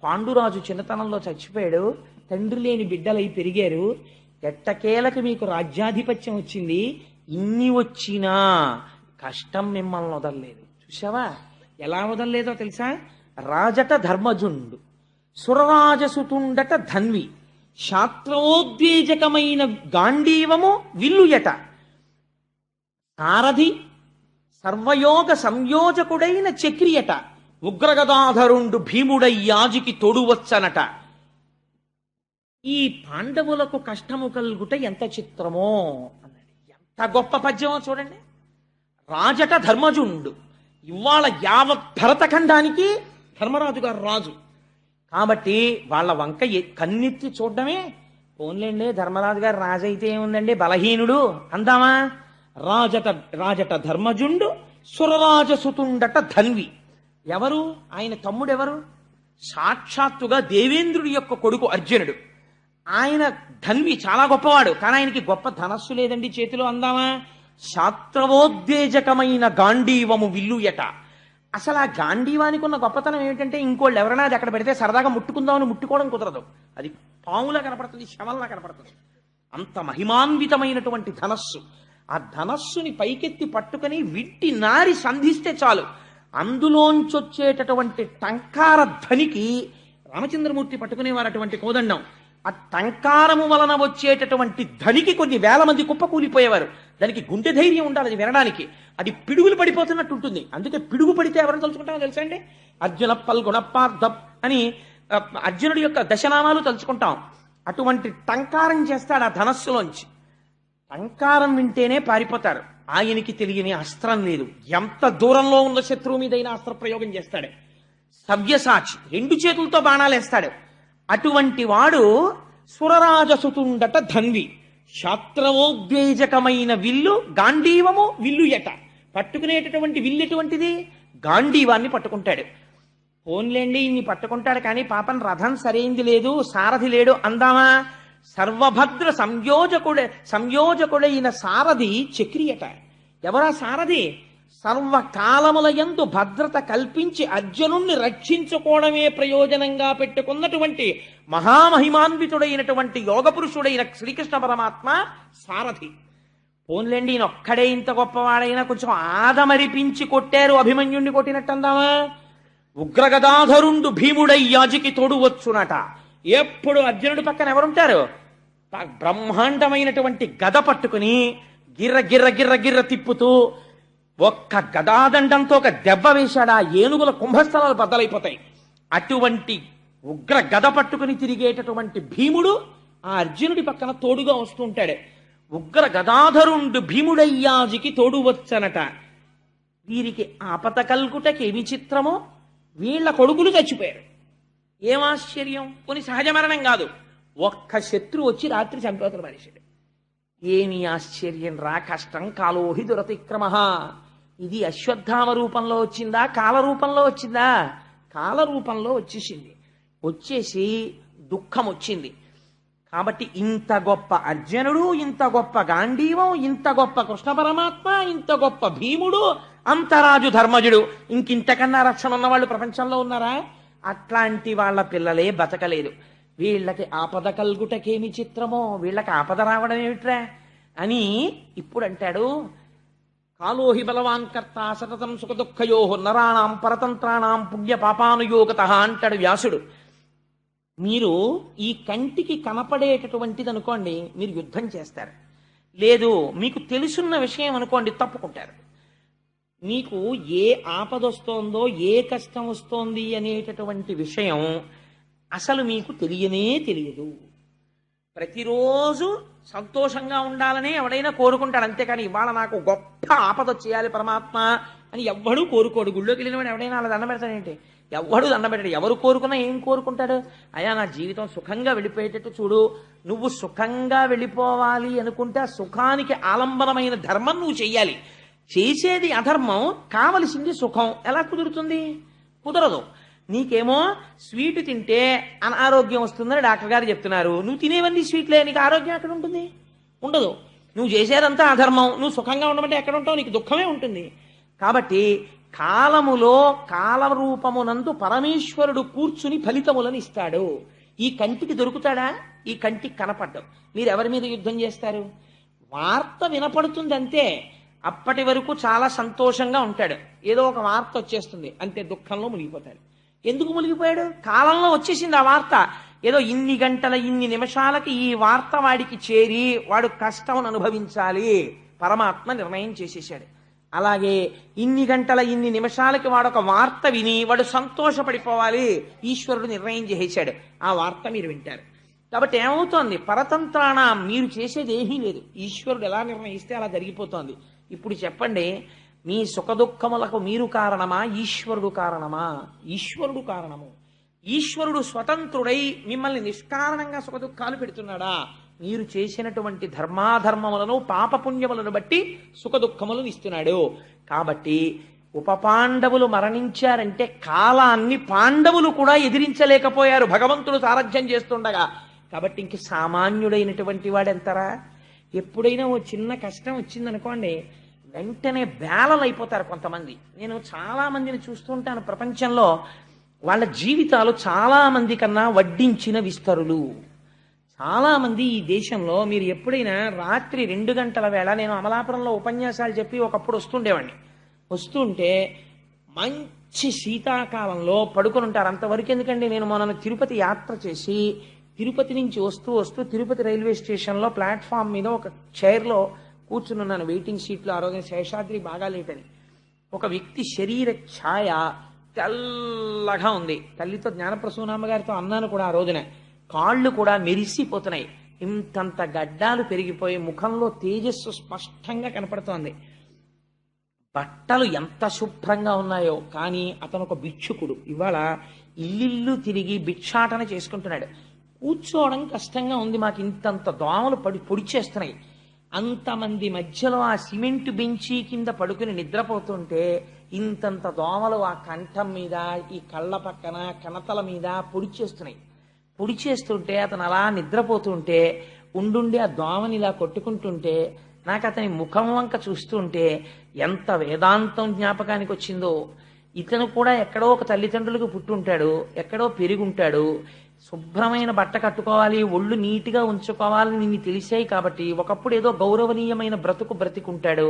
పాండురాజు చిన్నతనంలో చచ్చిపోయాడు, తండ్రి లేని బిడ్డలై పెరిగారు, ఎట్టకేలకు మీకు రాజ్యాధిపత్యం వచ్చింది, ఇన్ని వచ్చినా కష్టం మిమ్మల్ని వదలలేదు. చూసావా ఎలా వదలలేదో తెలుసా? రాజట ధర్మజుండు, సురరాజసుతుండట ధన్వి, శాస్త్రోద్వేజకమైన గాంధీవము విల్లుయట, సారథి సర్వయోగ సంయోజకుడైన చక్రియట, ఉగ్రగదాధరుండు భీముడై యాజికి తోడువచ్చనట. ఈ పాండవులకు కష్టము కలుగుట ఎంత చిత్రమో అన్నాడు. ఎంత గొప్ప పద్యమో చూడండి. రాజట ధర్మజుండు. ఇవాళ యావత్ భరతఖండానికి ధర్మరాజు గారు రాజు కాబట్టి వాళ్ళ వంక కన్నెత్తి చూడడమే. పోన్లేండి, ధర్మరాజు గారు రాజు అయితే ఏముందండి, బలహీనుడు అందామా. రాజట ధర్మజుండు సురరాజసుతుండట ధన్వి. ఎవరు ఆయన తమ్ముడెవరు? సాక్షాత్తుగా దేవేంద్రుడి యొక్క కొడుకు అర్జునుడు. ఆయన ధన్వి, చాలా గొప్పవాడు. కానీ ఆయనకి గొప్ప ధనస్సు లేదండి చేతిలో అందామా. శాస్త్రవోద్వేజకమైన గాంధీవము విల్లుయట. అసలు ఆ గాంధీవానికి ఉన్న గొప్పతనం ఏమిటంటే, ఇంకోళ్ళు ఎవరైనా అది అక్కడ పెడితే సరదాగా ముట్టుకుందామని ముట్టుకోవడం కుదరదు. అది పాములా కనపడుతుంది, శవల్లా కనపడుతుంది. అంత మహిమాన్వితమైనటువంటి ధనస్సు. ఆ ధనస్సుని పైకెత్తి పట్టుకుని విట్టి నారి సంధిస్తే చాలు, అందులోంచొచ్చేటటువంటి టంకార ధ్వనికి రామచంద్రమూర్తి పట్టుకునేవారు అటువంటి కోదండం. ఆ టంకారము వలన వచ్చేటటువంటి ధ్వనికి కొన్ని వేల మంది కుప్ప కూలిపోయేవారు. దానికి గుండె ధైర్యం ఉండాలి అది వినడానికి. అది పిడుగులు పడిపోతున్నట్టు ఉంటుంది. అందుకే పిడుగు పడితే ఎవరిని తలుచుకుంటామో తెలుసా అండి? అర్జున పల్గుణపార్థం అని అర్జునుడి యొక్క దశనామాలు తలుచుకుంటాం. అటువంటి టంకారం చేస్తాడు ఆ ధనస్సులోంచి. టంకారం వింటేనే పారిపోతారు. ఆయనకి తెలియని అస్త్రం లేదు. ఎంత దూరంలో ఉన్న శత్రువు మీదైనా అస్త్ర ప్రయోగం చేస్తాడు. సవ్యసాచి, 2 చేతులతో బాణాలు వేస్తాడు. అటువంటి వాడు సురరాజసుతుండట ధన్వి. శాస్త్రవోద్వేజకమైన విల్లు గాంధీవము విల్లుయట. పట్టుకునేటటువంటి విల్లు ఎటువంటిది? గాంధీవాన్ని పట్టుకుంటాడు. ఫోన్లేండి ఇన్ని పట్టుకుంటాడు కానీ పాపం రథం సరైంది లేదు, సారథి లేడు అందామా. సర్వభద్ర సంయోజకుడైన సారథి చక్రియట. ఎవరా సారథి? సర్వకాలములయందు భద్రత కల్పించి అర్జునుణ్ణి రక్షించుకోవడమే ప్రయోజనంగా పెట్టుకున్నటువంటి మహామహిమాన్వితుడైనటువంటి యోగపురుషుడైన శ్రీకృష్ణ పరమాత్మ సారథి. పోన్లేండి ఈయనొక్కడే ఇంత గొప్పవాడైనా కొంచెం ఆదమరిపించి కొట్టారు, అభిమన్యుణ్ణి కొట్టినట్టు అందామా. ఉగ్రగదాధరుండు భీముడై యాజికి తోడువచ్చునట. ఎప్పుడు అర్జునుడి పక్కన ఎవరుంటారు? బ్రహ్మాండమైనటువంటి గద పట్టుకుని గిర్ర గిర్ర గిర్ర గిర్ర తిప్పుతూ ఒక్క గదాదండంతో ఒక దెబ్బ వేశాడా ఏనుగుల కుంభస్థలాలు బద్దలైపోతాయి. అటువంటి ఉగ్ర గద పట్టుకుని తిరిగేటటువంటి భీముడు ఆ అర్జునుడి పక్కన తోడుగా వస్తూ ఉంటాడు. ఉగ్ర గదాధరుండు భీముడయ్యాజికి తోడువచ్చనట. వీరికి ఆపత కల్గుటకేమి చిత్రమో, వీళ్ళ కొడుకులు చచ్చిపోయారు. ఏం ఆశ్చర్యం! కొన్ని సహజ మరణం కాదు, ఒక్క శత్రువు వచ్చి రాత్రి చంపేతలు మనిషిడు. ఏమి ఆశ్చర్యం రా! కష్టం కాలోహి దురతిక్రమ. ఇది అశ్వత్థామ రూపంలో వచ్చిందా, కాల రూపంలో వచ్చిందా? కాల రూపంలో వచ్చేసింది. వచ్చేసి దుఃఖం వచ్చింది. కాబట్టి ఇంత గొప్ప అర్జునుడు, ఇంత గొప్ప గాంధీవం, ఇంత గొప్ప కృష్ణ పరమాత్మ, ఇంత గొప్ప భీముడు, అంతరాజు ధర్మజుడు, ఇంకింతకన్నా రక్షణ ఉన్నవాళ్ళు ప్రపంచంలో ఉన్నారా? అట్లాంటి వాళ్ళ పిల్లలే బతకలేదు. వీళ్ళకి ఆపద కల్గుటకేమి చిత్రమో, వీళ్ళకి ఆపద రావడం ఏమిట్రా అని ఇప్పుడు అంటాడు. కాలోహి బలవాన్ కర్త సతతం సుఖ దుఃఖయో నరాణం పరతంత్రాణం పుణ్య పాపానుయోగత అంటాడు వ్యాసుడు. మీరు ఈ కంటికి కనపడేటటువంటిది అనుకోండి, మీరు యుద్ధం చేస్తారు. లేదు మీకు తెలుసున్న విషయం అనుకోండి, తప్పుకుంటారు. మీకు ఏ ఆపదొస్తోందో, ఏ కష్టం వస్తోంది అనేటటువంటి విషయం అసలు మీకు తెలియనే తెలియదు. ప్రతిరోజు సంతోషంగా ఉండాలనే ఎవడైనా కోరుకుంటాడు, అంతేకాని ఇవాళ నాకు గొప్ప ఆపద చేయాలి పరమాత్మ అని ఎవ్వడూ కోరుకోడు. గుళ్ళోకి వెళ్ళినవాడు ఎవడైనా అలా దండం పెడతాడేంటి? ఎవ్వడు దండం పెట్టాడు. ఎవరు కోరుకున్నా ఏం కోరుకుంటాడు? అయ్యా నా జీవితం సుఖంగా వెళ్ళిపోయేటట్టు చూడు. నువ్వు సుఖంగా వెళ్ళిపోవాలి అనుకుంటే ఆ సుఖానికి ఆలంబనమైన ధర్మం నువ్వు చెయ్యాలి. చేసేది అధర్మం, కావలసింది సుఖం. ఎలా కుదురుతుంది? కుదరదు. నీకేమో స్వీట్ తింటే అనారోగ్యం వస్తుందని డాక్టర్ గారు చెప్తున్నారు. నువ్వు తినేవన్నీ స్వీట్లే, నీకు ఆరోగ్యం ఎక్కడ ఉంటుంది? ఉండదు. నువ్వు చేసేదంతా అధర్మం. నువ్వు సుఖంగా ఉండమంటే ఎక్కడ ఉంటావు? నీకు దుఃఖమే ఉంటుంది. కాబట్టి కాలములో కాలరూపమునందు పరమేశ్వరుడు కూర్చుని ఫలితములను ఇస్తాడు. ఈ కంటికి దొరుకుతాడా? ఈ కంటికి కనపడ్డం. మీరు ఎవరి మీద యుద్ధం చేస్తారు? వార్త వినపడుతుంది అంతే. అప్పటి వరకు చాలా సంతోషంగా ఉంటాడు. ఏదో ఒక వార్త వచ్చేస్తుంది అంతే, దుఃఖంలో మునిగిపోతాడు. ఎందుకు మునిగిపోయాడు? కాలంలో వచ్చేసింది ఆ వార్త. ఏదో ఇన్ని గంటల ఇన్ని నిమిషాలకి ఈ వార్త వాడికి చేరి వాడు కష్టం అనుభవించాలి పరమాత్మ నిర్ణయం చేసేసాడు. అలాగే ఇన్ని గంటల ఇన్ని నిమిషాలకి వాడొక వార్త విని వాడు సంతోషపడిపోవాలి, ఈశ్వరుడు నిర్ణయం చేసేశాడు, ఆ వార్త మీరు వింటారు. కాబట్టి ఏమవుతోంది, పరతంత్రాణ, మీరు చేసేది ఏమీ లేదు, ఈశ్వరుడు ఎలా నిర్ణయిస్తే అలా జరిగిపోతోంది. ఇప్పుడు చెప్పండి, మీ సుఖదుఖములకు మీరు కారణమా, ఈశ్వరుడు కారణమా? ఈశ్వరుడు కారణము. ఈశ్వరుడు స్వతంత్రుడై మిమ్మల్ని నిష్కారణంగా సుఖదుఖాలు పెడుతున్నాడా? మీరు చేసినటువంటి ధర్మాధర్మములను పాపపుణ్యములను బట్టి సుఖదుఖములను ఇస్తున్నాడు. కాబట్టి ఉపపాండవులు మరణించారంటే కాలాన్ని పాండవులు కూడా ఎదిరించలేకపోయారు భగవంతుడు సారథ్యం చేస్తుండగా. కాబట్టి ఇంక సామాన్యుడైనటువంటి వాడెంతరా? ఎప్పుడైనా ఓ చిన్న కష్టం వచ్చిందనుకోండి, వెంటనే బేలలైపోతారు కొంతమంది. నేను చాలా మందిని చూస్తుంటాను ప్రపంచంలో, వాళ్ళ జీవితాలు చాలా మంది కన్నా వడ్డించిన విస్తరులు. చాలా మంది ఈ దేశంలో, మీరు ఎప్పుడైనా రాత్రి 2 గంటల వేళ, నేను అమలాపురంలో ఉపన్యాసాలు చెప్పి ఒకప్పుడు వస్తుండేవాడిని, వస్తుంటే మంచి శీతాకాలంలో పడుకొని ఉంటారు. అంతవరకు ఎందుకండి, నేను మొన్న తిరుపతి యాత్ర చేసి తిరుపతి నుంచి వస్తూ తిరుపతి రైల్వే స్టేషన్లో ప్లాట్ఫామ్ మీద ఒక చైర్లో కూర్చున్నాను, వెయిటింగ్ సీట్లో. ఆ రోజున శేషాద్రి బాగా లేటని. ఒక వ్యక్తి శరీర ఛాయ తెల్లగా ఉంది. తల్లితో జ్ఞానప్రసూనామ్మ గారితో అన్నాను కూడా ఆ రోజున, కాళ్ళు కూడా మెరిసిపోతున్నాయి, ఇంతంత గడ్డాలు పెరిగిపోయి ముఖంలో తేజస్సు స్పష్టంగా కనపడుతోంది. బట్టలు ఎంత శుభ్రంగా ఉన్నాయో, కానీ అతను ఒక భిక్షుకుడు. ఇవాళ ఇల్లు తిరిగి భిక్షాటన చేసుకుంటున్నాడు. కూర్చోవడం కష్టంగా ఉంది, మాకు ఇంతంత దోమలు పొడి చేస్తున్నాయి. అంతమంది మధ్యలో ఆ సిమెంట్ బెంచీ కింద పడుకుని నిద్రపోతుంటే ఇంతంత దోమలు ఆ కంఠం మీద, ఈ కళ్ళ పక్కన, కణతల మీద పొడి చేస్తున్నాయి. పొడి చేస్తుంటే అతను అలా నిద్రపోతుంటే ఉండుండి ఆ దోమని ఇలా కొట్టుకుంటుంటే నాకు అతని ముఖం వంక చూస్తుంటే ఎంత వేదాంతం జ్ఞాపకానికి వచ్చిందో. ఇతను కూడా ఎక్కడో ఒక తల్లిదండ్రులకు పుట్టుంటాడు, ఎక్కడో పెరుగుంటాడు, శుభ్రమైన బట్ట కట్టుకోవాలి, ఒళ్ళు నీట్గా ఉంచుకోవాలని నిన్ను తెలిసాయి కాబట్టి ఒకప్పుడు ఏదో గౌరవనీయమైన బ్రతుకుంటాడు.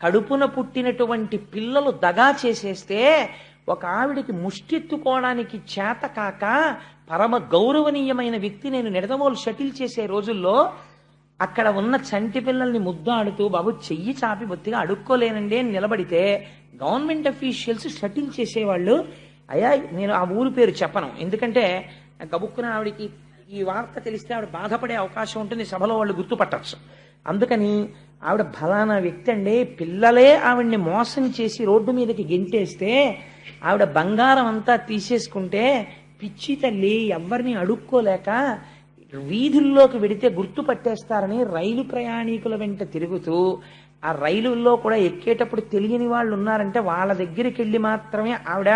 కడుపున పుట్టినటువంటి పిల్లలు దగా చేసేస్తే ఒక ఆవిడికి ముష్టెత్తుకోవడానికి చేత కాక పరమ గౌరవనీయమైన వ్యక్తి, నేను నిడదవోలు షటిల్ చేసే రోజుల్లో అక్కడ ఉన్న చంటి పిల్లల్ని ముద్దాడుతూ, బాబు చెయ్యి చాపి బొత్తిగా అడుక్కోలేనండి అని నిలబడితే గవర్నమెంట్ అఫీషియల్స్ షటిల్ చేసేవాళ్ళు. అయ్యా, నేను ఆ ఊరు పేరు చెప్పను, ఎందుకంటే గబుక్కున ఆవిడికి ఈ వార్త తెలిస్తే ఆవిడ బాధపడే అవకాశం ఉంటుంది, సభలో వాళ్ళు గుర్తుపట్టచ్చు. అందుకని ఆవిడ ఫలానా వ్యక్తి అండి, పిల్లలే ఆవిడ్ని మోసం చేసి రోడ్డు మీదకి గెంటేస్తే ఆవిడ బంగారం అంతా తీసేసుకుంటే పిచ్చి తల్లి ఎవరిని అడుక్కోలేక వీధుల్లోకి వెడితే గుర్తుపట్టేస్తారని రైలు ప్రయాణికుల వెంట తిరుగుతూ, ఆ రైలుల్లో కూడా ఎక్కేటప్పుడు తెలియని వాళ్ళు ఉన్నారంటే వాళ్ళ దగ్గరికి వెళ్ళి మాత్రమే ఆవిడ,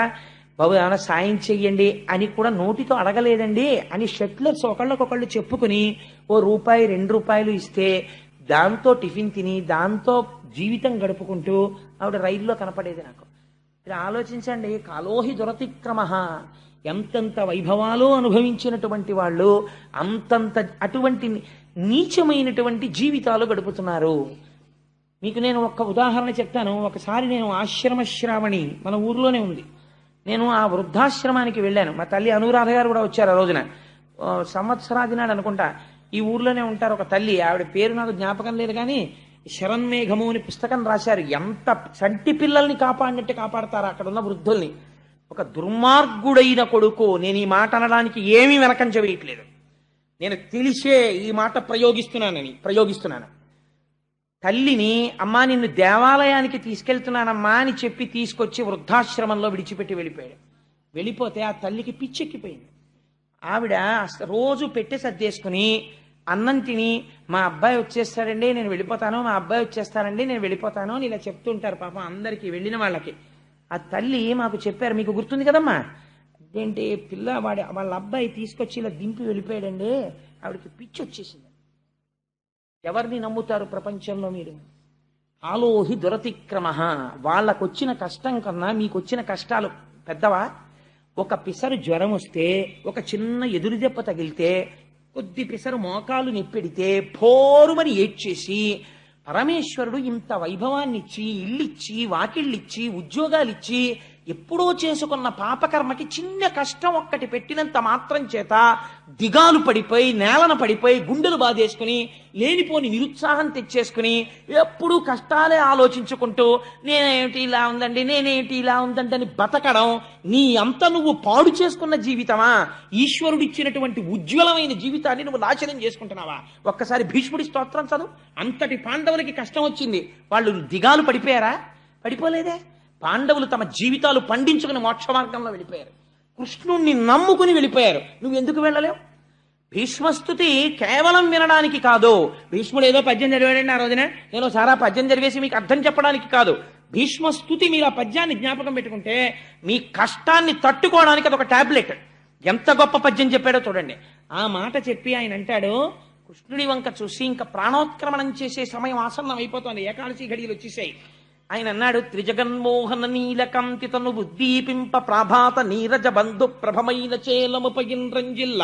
బాబు ఏమైనా సాయం చెయ్యండి అని కూడా నోటితో అడగలేదండి అని షట్లర్స్ ఒకళ్ళకొకళ్ళు చెప్పుకుని ఓ రూపాయి 2 రూపాయలు ఇస్తే దాంతో టిఫిన్ తిని దాంతో జీవితం గడుపుకుంటూ ఆవిడ రైల్లో కనపడేది నాకు. ఇలా ఆలోచించండి, కాలోహి దురతిక్రమ, ఎంతంత వైభవాలు అనుభవించినటువంటి వాళ్ళు అంతంత అటువంటి నీచమైనటువంటి జీవితాలు గడుపుతున్నారు. మీకు నేను ఒక్క ఉదాహరణ చెప్తాను. ఒకసారి నేను ఆశ్రమ శ్రావణి మన ఊర్లోనే ఉంది, నేను ఆ వృద్ధాశ్రమానికి వెళ్ళాను. మా తల్లి అనురాధ గారు కూడా వచ్చారు ఆ రోజున. సంవత్సరాది నాడు అనుకుంటా, ఈ ఊర్లోనే ఉంటారు ఒక తల్లి, ఆవిడ పేరు నాకు జ్ఞాపకం లేదు, కానీ శరన్మేఘము అని పుస్తకం రాశారు. ఎంత చంటి పిల్లల్ని కాపాడినట్టు కాపాడతారు అక్కడ ఉన్న వృద్ధుల్ని. ఒక దుర్మార్గుడైన కొడుకు, నేను ఈ మాట అనడానికి ఏమీ వెనకంజ వేయట్లేదు, నేను తెలిసే ఈ మాట ప్రయోగిస్తున్నాను. తల్లిని, అమ్మా నిన్ను దేవాలయానికి తీసుకెళ్తున్నానమ్మా అని చెప్పి తీసుకొచ్చి వృద్ధాశ్రమంలో విడిచిపెట్టి వెళ్ళిపోయాడు. వెళ్ళిపోతే ఆ తల్లికి పిచ్చెక్కిపోయింది. ఆవిడ రోజు పెట్టి సర్దేసుకుని అన్నం తిని, మా అబ్బాయి వచ్చేస్తాడండి నేను వెళ్ళిపోతాను, మా అబ్బాయి వచ్చేస్తాడండి నేను వెళ్ళిపోతాను అని ఇలా చెప్తుంటారు పాపం అందరికీ, వెళ్ళిన వాళ్ళకి. ఆ తల్లి మాకు చెప్పారు, మీకు గుర్తుంది కదమ్మా, ఏంటి వాళ్ళ అబ్బాయి తీసుకొచ్చి ఇలా దింపి వెళ్ళిపోయాడండి, ఆవిడకి పిచ్చి వచ్చేసింది. ఎవరిని నమ్ముతారు ప్రపంచంలో మీరు? కాలోహి దురతిక్రమ. వాళ్ళకొచ్చిన కష్టం కన్నా మీకొచ్చిన కష్టాలు పెద్దవా? ఒక పిసరు జ్వరం వస్తే, ఒక చిన్న ఎదురు దెబ్బ తగిలితే, కొద్ది పిసరు మోకాలు నెప్పెడితే భోరుమని ఏడ్చేసి పరమేశ్వరుడు ఇంత వైభవాన్నిచ్చి, ఇల్లిచ్చి, వాకిళ్ళిచ్చి, ఉద్యోగాలిచ్చి ఎప్పుడో చేసుకున్న పాపకర్మకి చిన్న కష్టం ఒక్కటి పెట్టినంత మాత్రం చేత దిగాలు పడిపోయి నేలన పడిపోయి గుండెలు బాధేసుకుని లేనిపోని నిరుత్సాహం తెచ్చేసుకుని ఎప్పుడూ కష్టాలే ఆలోచించుకుంటూ నేనేమిటి ఇలా ఉందండి నేనేమిటి ఇలా ఉందండి అని బతకడం నీ అంత నువ్వు పాడు చేసుకున్న జీవితమా? ఈశ్వరుడు ఇచ్చినటువంటి ఉజ్వలమైన జీవితాన్ని నువ్వు నాశనం చేసుకుంటున్నావా? ఒక్కసారి భీష్ముడి స్తోత్రం చదువు. అంతటి పాండవులకి కష్టం వచ్చింది, వాళ్ళు దిగాలు పడిపోయారా? పడిపోలేదే. పాండవులు తమ జీవితాలు పండించుకుని మోక్ష మార్గంలో వెళ్ళిపోయారు, కృష్ణుణ్ణి నమ్ముకుని వెళ్ళిపోయారు. నువ్వు ఎందుకు వెళ్ళలేవు? భీష్మస్తుతి కేవలం వినడానికి కాదు. భీష్ముడు ఏదో పద్యం చదివాడండి ఆ రోజున, నేను సారా పద్యం చదివేసి మీకు అర్థం చెప్పడానికి కాదు. భీష్మస్తుతి మీరు ఆ పద్యాన్ని జ్ఞాపకం పెట్టుకుంటే మీ కష్టాన్ని తట్టుకోవడానికి అదొక టాబ్లెట్. ఎంత గొప్ప పద్యం చెప్పాడో చూడండి. ఆ మాట చెప్పి ఆయన అంటాడు, కృష్ణుడి వంక చూసి ఇంకా ప్రాణోత్క్రమణం చేసే సమయం ఆసన్నం అయిపోతుంది, ఏకాదశి ఘడియలు వచ్చేసాయి. ఆయన అన్నాడు, త్రిజగన్మోహన నీలకాంతి తను ఉద్దీపింప ప్రాభాత నీరజ బంధు ప్రభమైన చేలముపయింద్రంజిల్ల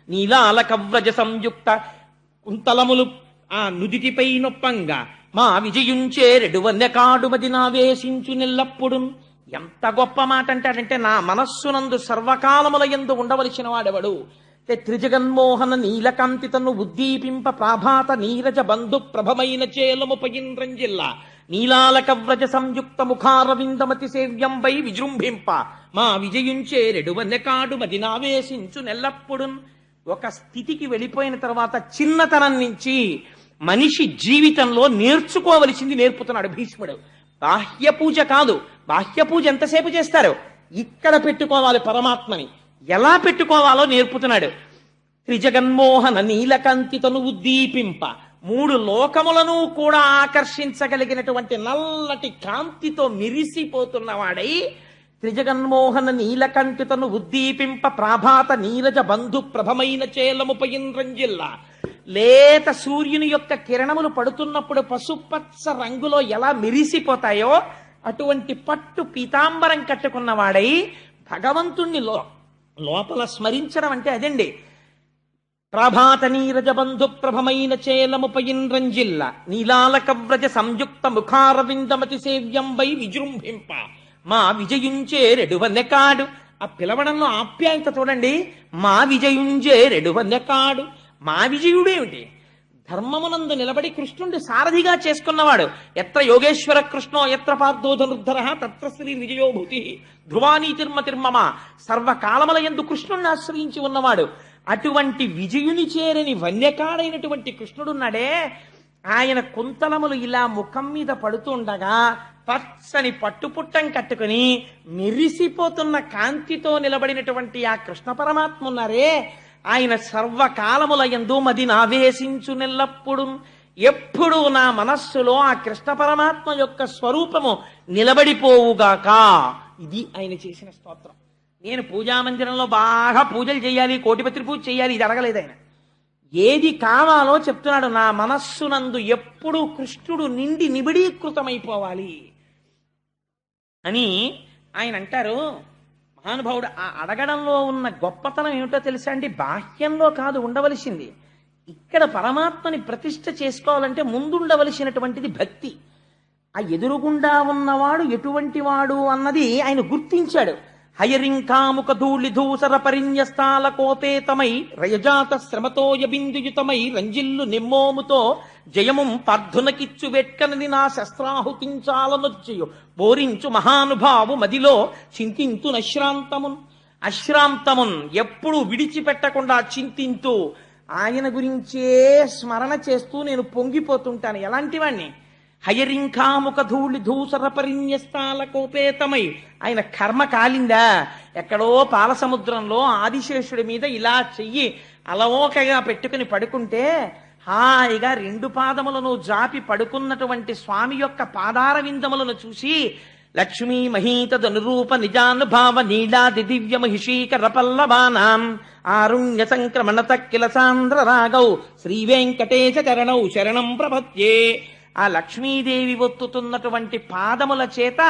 నీలాల కవ్రజ సంయుక్త కుంతలములు ఆ నుదిటిపై నొప్పంగా మా విజయుంచేరెడు వన్యకాడుమది నావేశించు నెల్లప్పుడు. ఎంత గొప్ప మాట అంటాడంటే, నా మనస్సునందు సర్వకాలముల యందు ఉండవలసిన వాడెవడు? త్రిజగన్మోహన నీలకాంతి తను ఉద్దీపింప ప్రాభాత నీరజ బంధు ప్రభమైన చేలముపయింద్రంజిల్ల నీలాల కవ్రజ సంయుక్త ముఖారవిందమతి సేవ్యంపై విజృంభింప మా విజయుంచేరెడు వన్యకాడు మది నావేశించు నెల్లప్పుడు. ఒక స్థితికి వెళ్ళిపోయిన తర్వాత చిన్నతనం నుంచి మనిషి జీవితంలో నేర్చుకోవలసింది నేర్పుతున్నాడు భీష్ముడు. బాహ్య పూజ కాదు, బాహ్య పూజ ఎంతసేపు చేస్తారు? ఇక్కడ పెట్టుకోవాలి పరమాత్మని, ఎలా పెట్టుకోవాలో నేర్పుతున్నాడు. త్రిజగన్మోహన నీలకాంతి తను ఉద్దీపింప, మూడు లోకములను కూడా ఆకర్షించగలిగినటువంటి నల్లటి కాంతితో మిరిసిపోతున్నవాడై త్రిజగన్మోహన నీలకంఠితను ఉద్దీపింప ప్రాభాత నీరజ బంధు ప్రభమైన చేలముపయింద్రంజిల్ల. లేత సూర్యుని యొక్క కిరణములు పడుతున్నప్పుడు పసుపచ్చ రంగులో ఎలా మెరిసిపోతాయో అటువంటి పట్టు పీతాంబరం కట్టుకున్నవాడై భగవంతుణ్ణి లోపల స్మరించడం అంటే అదండి. ప్రభాత నీరజ బంధు ప్రభమైన చేలముపయింద్రంజిల్ల నీలాల కవ్రజ సంయుక్త ముఖారవిందమతి సేవ్యంబై విజృంభింప మా విజయుంచే రెడువన్నెకాడు. ఆ పిలవడంలో ఆప్యాయత చూడండి. మా విజయుంచే రెడువన్నెకాడు. మా విజయుడేమిటి? ధర్మమునందు నిలబడి కృష్ణుడి సారథిగా చేసుకున్నవాడు. ఎత్ర యోగేశ్వర కృష్ణో ఎత్ర పార్థో ధనుర్ధర తత్ర శ్రీ విజయోభూతి ధ్రువానీ తిర్మమ. సర్వకాలముల యందు కృష్ణుణ్ణి ఆశ్రయించి ఉన్నవాడు. అటువంటి విజయుని చేరని వన్యకాడైనటువంటి కృష్ణుడున్నాడే, ఆయన కుంతలములు ఇలా ముఖం మీద పడుతుండగా పచ్చని పట్టుపుట్టం కట్టుకుని మెరిసిపోతున్న కాంతితో నిలబడినటువంటి ఆ కృష్ణ పరమాత్మ ఉన్నారే, ఆయన సర్వకాలముల యందు మది నావేశించు నెల్లప్పుడు. ఎప్పుడు నా మనస్సులో ఆ కృష్ణ పరమాత్మ యొక్క స్వరూపము నిలబడిపోవుగాక. ఇది ఆయన చేసిన స్తోత్రం. నేను పూజామందిరంలో బాగా పూజలు చేయాలి, కోటిపత్రి పూజ చేయాలి, ఇది అడగలేదు ఆయన. ఏది కావాలో చెప్తున్నాడు. నా మనస్సునందు ఎప్పుడు కృష్ణుడు నిండి నిబిడీకృతమైపోవాలి అని ఆయన అంటారు. మహానుభావుడు ఆ అడగడంలో ఉన్న గొప్పతనం ఏమిటో తెలుసా అండి? బాహ్యంలో కాదు ఉండవలసింది. ఇక్కడ పరమాత్మని ప్రతిష్ఠ చేసుకోవాలంటే ముందుండవలసినటువంటిది భక్తి. ఆ ఎదురుగుండా ఉన్నవాడు ఎటువంటి వాడు అన్నది ఆయన గుర్తించాడు. హయరింకాముక ధూళి ధూసర పరిన్యస్తాల కోపేతమై రయజాత శ్రమతోయ బిందుయుతమై రంజిల్లు నిమ్మోముతో జయముం పార్థునకిచ్చు వెట్కనని నా శస్త్రాహుతించాలనొచ్చయు బోరించు మహానుభావు మదిలో చింతింతు అశ్రాంతమున్ ఎప్పుడు విడిచిపెట్టకుండా చింతింతూ ఆయన గురించే స్మరణ చేస్తూ నేను పొంగిపోతుంటాను. ఎలాంటి వాణ్ణి? హయరింకాముక ధూళి ధూసర పరిన్యస్తాల కోపేతమై. ఆయన కర్మ కాలిందా? ఎక్కడో పాలసముద్రంలో ఆదిశేషుడి మీద ఇలా చెయ్యి అలవోకగా పెట్టుకుని పడుకుంటే హాయిగా రెండు పాదములను జాపి పడుకున్నటువంటి స్వామి యొక్క పాదార విందములను చూసి లక్ష్మీ మహీతదనురూప నిజానుభావ నీడాది దివ్య మహిషీకర పల్లవానాం ఆరుణ్య సంక్రమణ తక్కిల సాంద్ర రాగౌ శ్రీ వెంకటేశ చరణౌ శరణం ప్రపద్యే. ఆ లక్ష్మీదేవి ఒత్తుతున్నటువంటి పాదముల చేత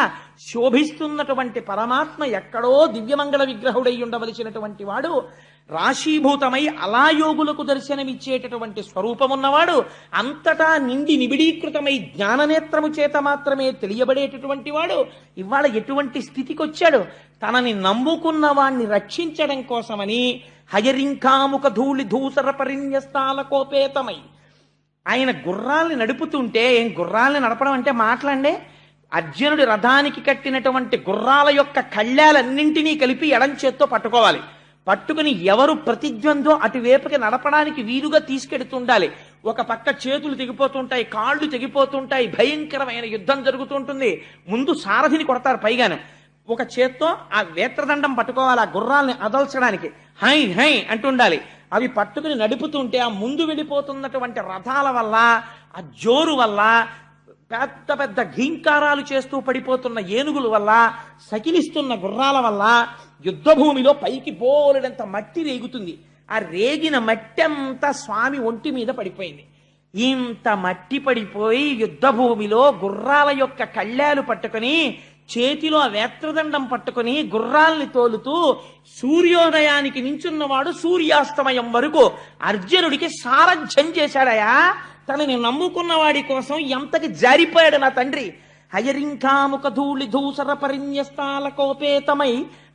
శోభిస్తున్నటువంటి పరమాత్మ ఎక్కడో దివ్యమంగళ విగ్రహుడై ఉండవలసినటువంటి వాడు రాశీభూతమై అలా యోగులకు దర్శనమిచ్చేటటువంటి స్వరూపమున్నవాడు, అంతటా నిండి నిబిడీకృతమై జ్ఞాననేత్రము చేత మాత్రమే తెలియబడేటటువంటి వాడు ఇవాళ ఎటువంటి స్థితికి వచ్చాడు? తనని నమ్ముకున్న వాణ్ణి రక్షించడం కోసమని హయరింకాముఖ ధూళి ధూసర పరిణ్యస్తాల కోపేతమై ఆయన గుర్రాల్ని నడుపుతుంటే, ఏం గుర్రాల్ని నడపడం అంటే మాట్లాడే, అర్జునుడి రథానికి కట్టినటువంటి గుర్రాల యొక్క కళ్ళాలన్నింటినీ కలిపి ఎడం చేత్తో పట్టుకోవాలి. పట్టుకుని ఎవరు ప్రతిద్వందో అటువైపుకి నడపడానికి వీలుగా తీసుకెడుతుండాలి. ఒక పక్క చేతులు తెగిపోతుంటాయి, కాళ్ళు తెగిపోతుంటాయి, భయంకరమైన యుద్ధం జరుగుతుంటుంది. ముందు సారథిని కొడతారు పైగాను. ఒక చేత్తో ఆ వేత్రదండం పట్టుకోవాలి, ఆ గుర్రాల్ని అదల్చడానికి హై హై అంటుండాలి. అవి పట్టుకుని నడుపుతుంటే ఆ ముందు వెళ్ళిపోతున్నటువంటి రథాల వల్ల, ఆ జోరు వల్ల, పెద్ద పెద్ద ఘీంకారాలు చేస్తూ పడిపోతున్న ఏనుగుల వల్ల, సకిలిస్తున్న గుర్రాల వల్ల యుద్ధభూమిలో పైకి బోలెడంత మట్టి రేగుతుంది. ఆ రేగిన మట్టి అంతా స్వామి ఒంటి మీద పడిపోయింది. ఇంత మట్టి పడిపోయి యుద్ధభూమిలో గుర్రాల యొక్క కళ్ళాలు పట్టుకుని, చేతిలో ఆ వేత్రదండం పట్టుకుని గుర్రాల్ని తోలుతూ సూర్యోదయానికి నించున్నవాడు సూర్యాస్తమయం వరకు అర్జునుడికి సారథ్యం చేశాడయా. తనని నమ్ముకున్న వాడి కోసం ఎంతకి జారిపోయాడు నా తండ్రి. హయరింకాముఖ ధూళి ధూసర పరిణ్యస్తాల కోపేతమై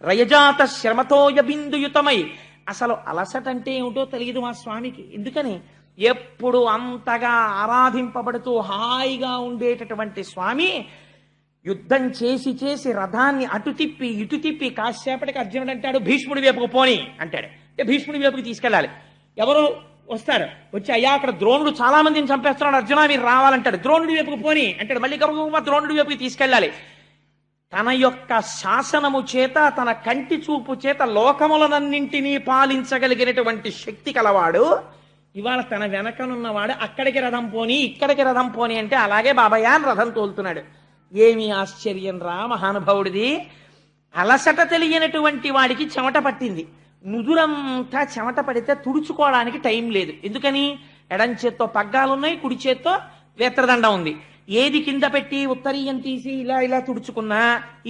రయజాత శ్రమతోయ బిందుయుతమై. అసలు అలసట అంటే ఏమిటో తెలియదు మా స్వామికి. ఎందుకని ఎప్పుడు అంతగా ఆరాధింపబడుతూ హాయిగా ఉండేటటువంటి స్వామి యుద్ధం చేసి చేసి రథాన్ని అటు తిప్పి ఇటు తిప్పి కాసేపటికి అర్జునుడు అంటాడు భీష్ముడి వైపుకు పోని అంటాడు. అంటే భీష్ముడి వైపుకి తీసుకెళ్ళాలి. ఎవరు వస్తారు, వచ్చి అయ్యా అక్కడ ద్రోణుడు చాలా మందిని చంపేస్తున్నాడు అర్జున మీరు రావాలంటాడు. ద్రోణుడి వైపుకు పోని అంటాడు. మళ్ళీ గబగబా ద్రోణుడి వైపుకి తీసుకెళ్ళాలి. తన యొక్క శాసనము చేత, తన కంటి చూపు చేత లోకములనన్నింటినీ పాలించగలిగినటువంటి శక్తి కలవాడు ఇవాళ తన వెనకనున్నవాడు అక్కడికి రథం పోని ఇక్కడికి రథం పోని అంటే అలాగే బాబాయ్ అని రథం తోలుతున్నాడు. ఏమి ఆశ్చర్యం రా మహానుభావుడిది. అలసట తెలియనటువంటి వాడికి చెమట పట్టింది. నుదురంతా చెమట పడితే తుడుచుకోవడానికి టైం లేదు. ఎందుకని? ఎడం చేత్తో పగ్గాలున్నాయి, కుడి చేత్తో వేత్రదండం ఉంది. ఏది కింద పెట్టి ఉత్తరీయం తీసి ఇలా ఇలా తుడుచుకున్నా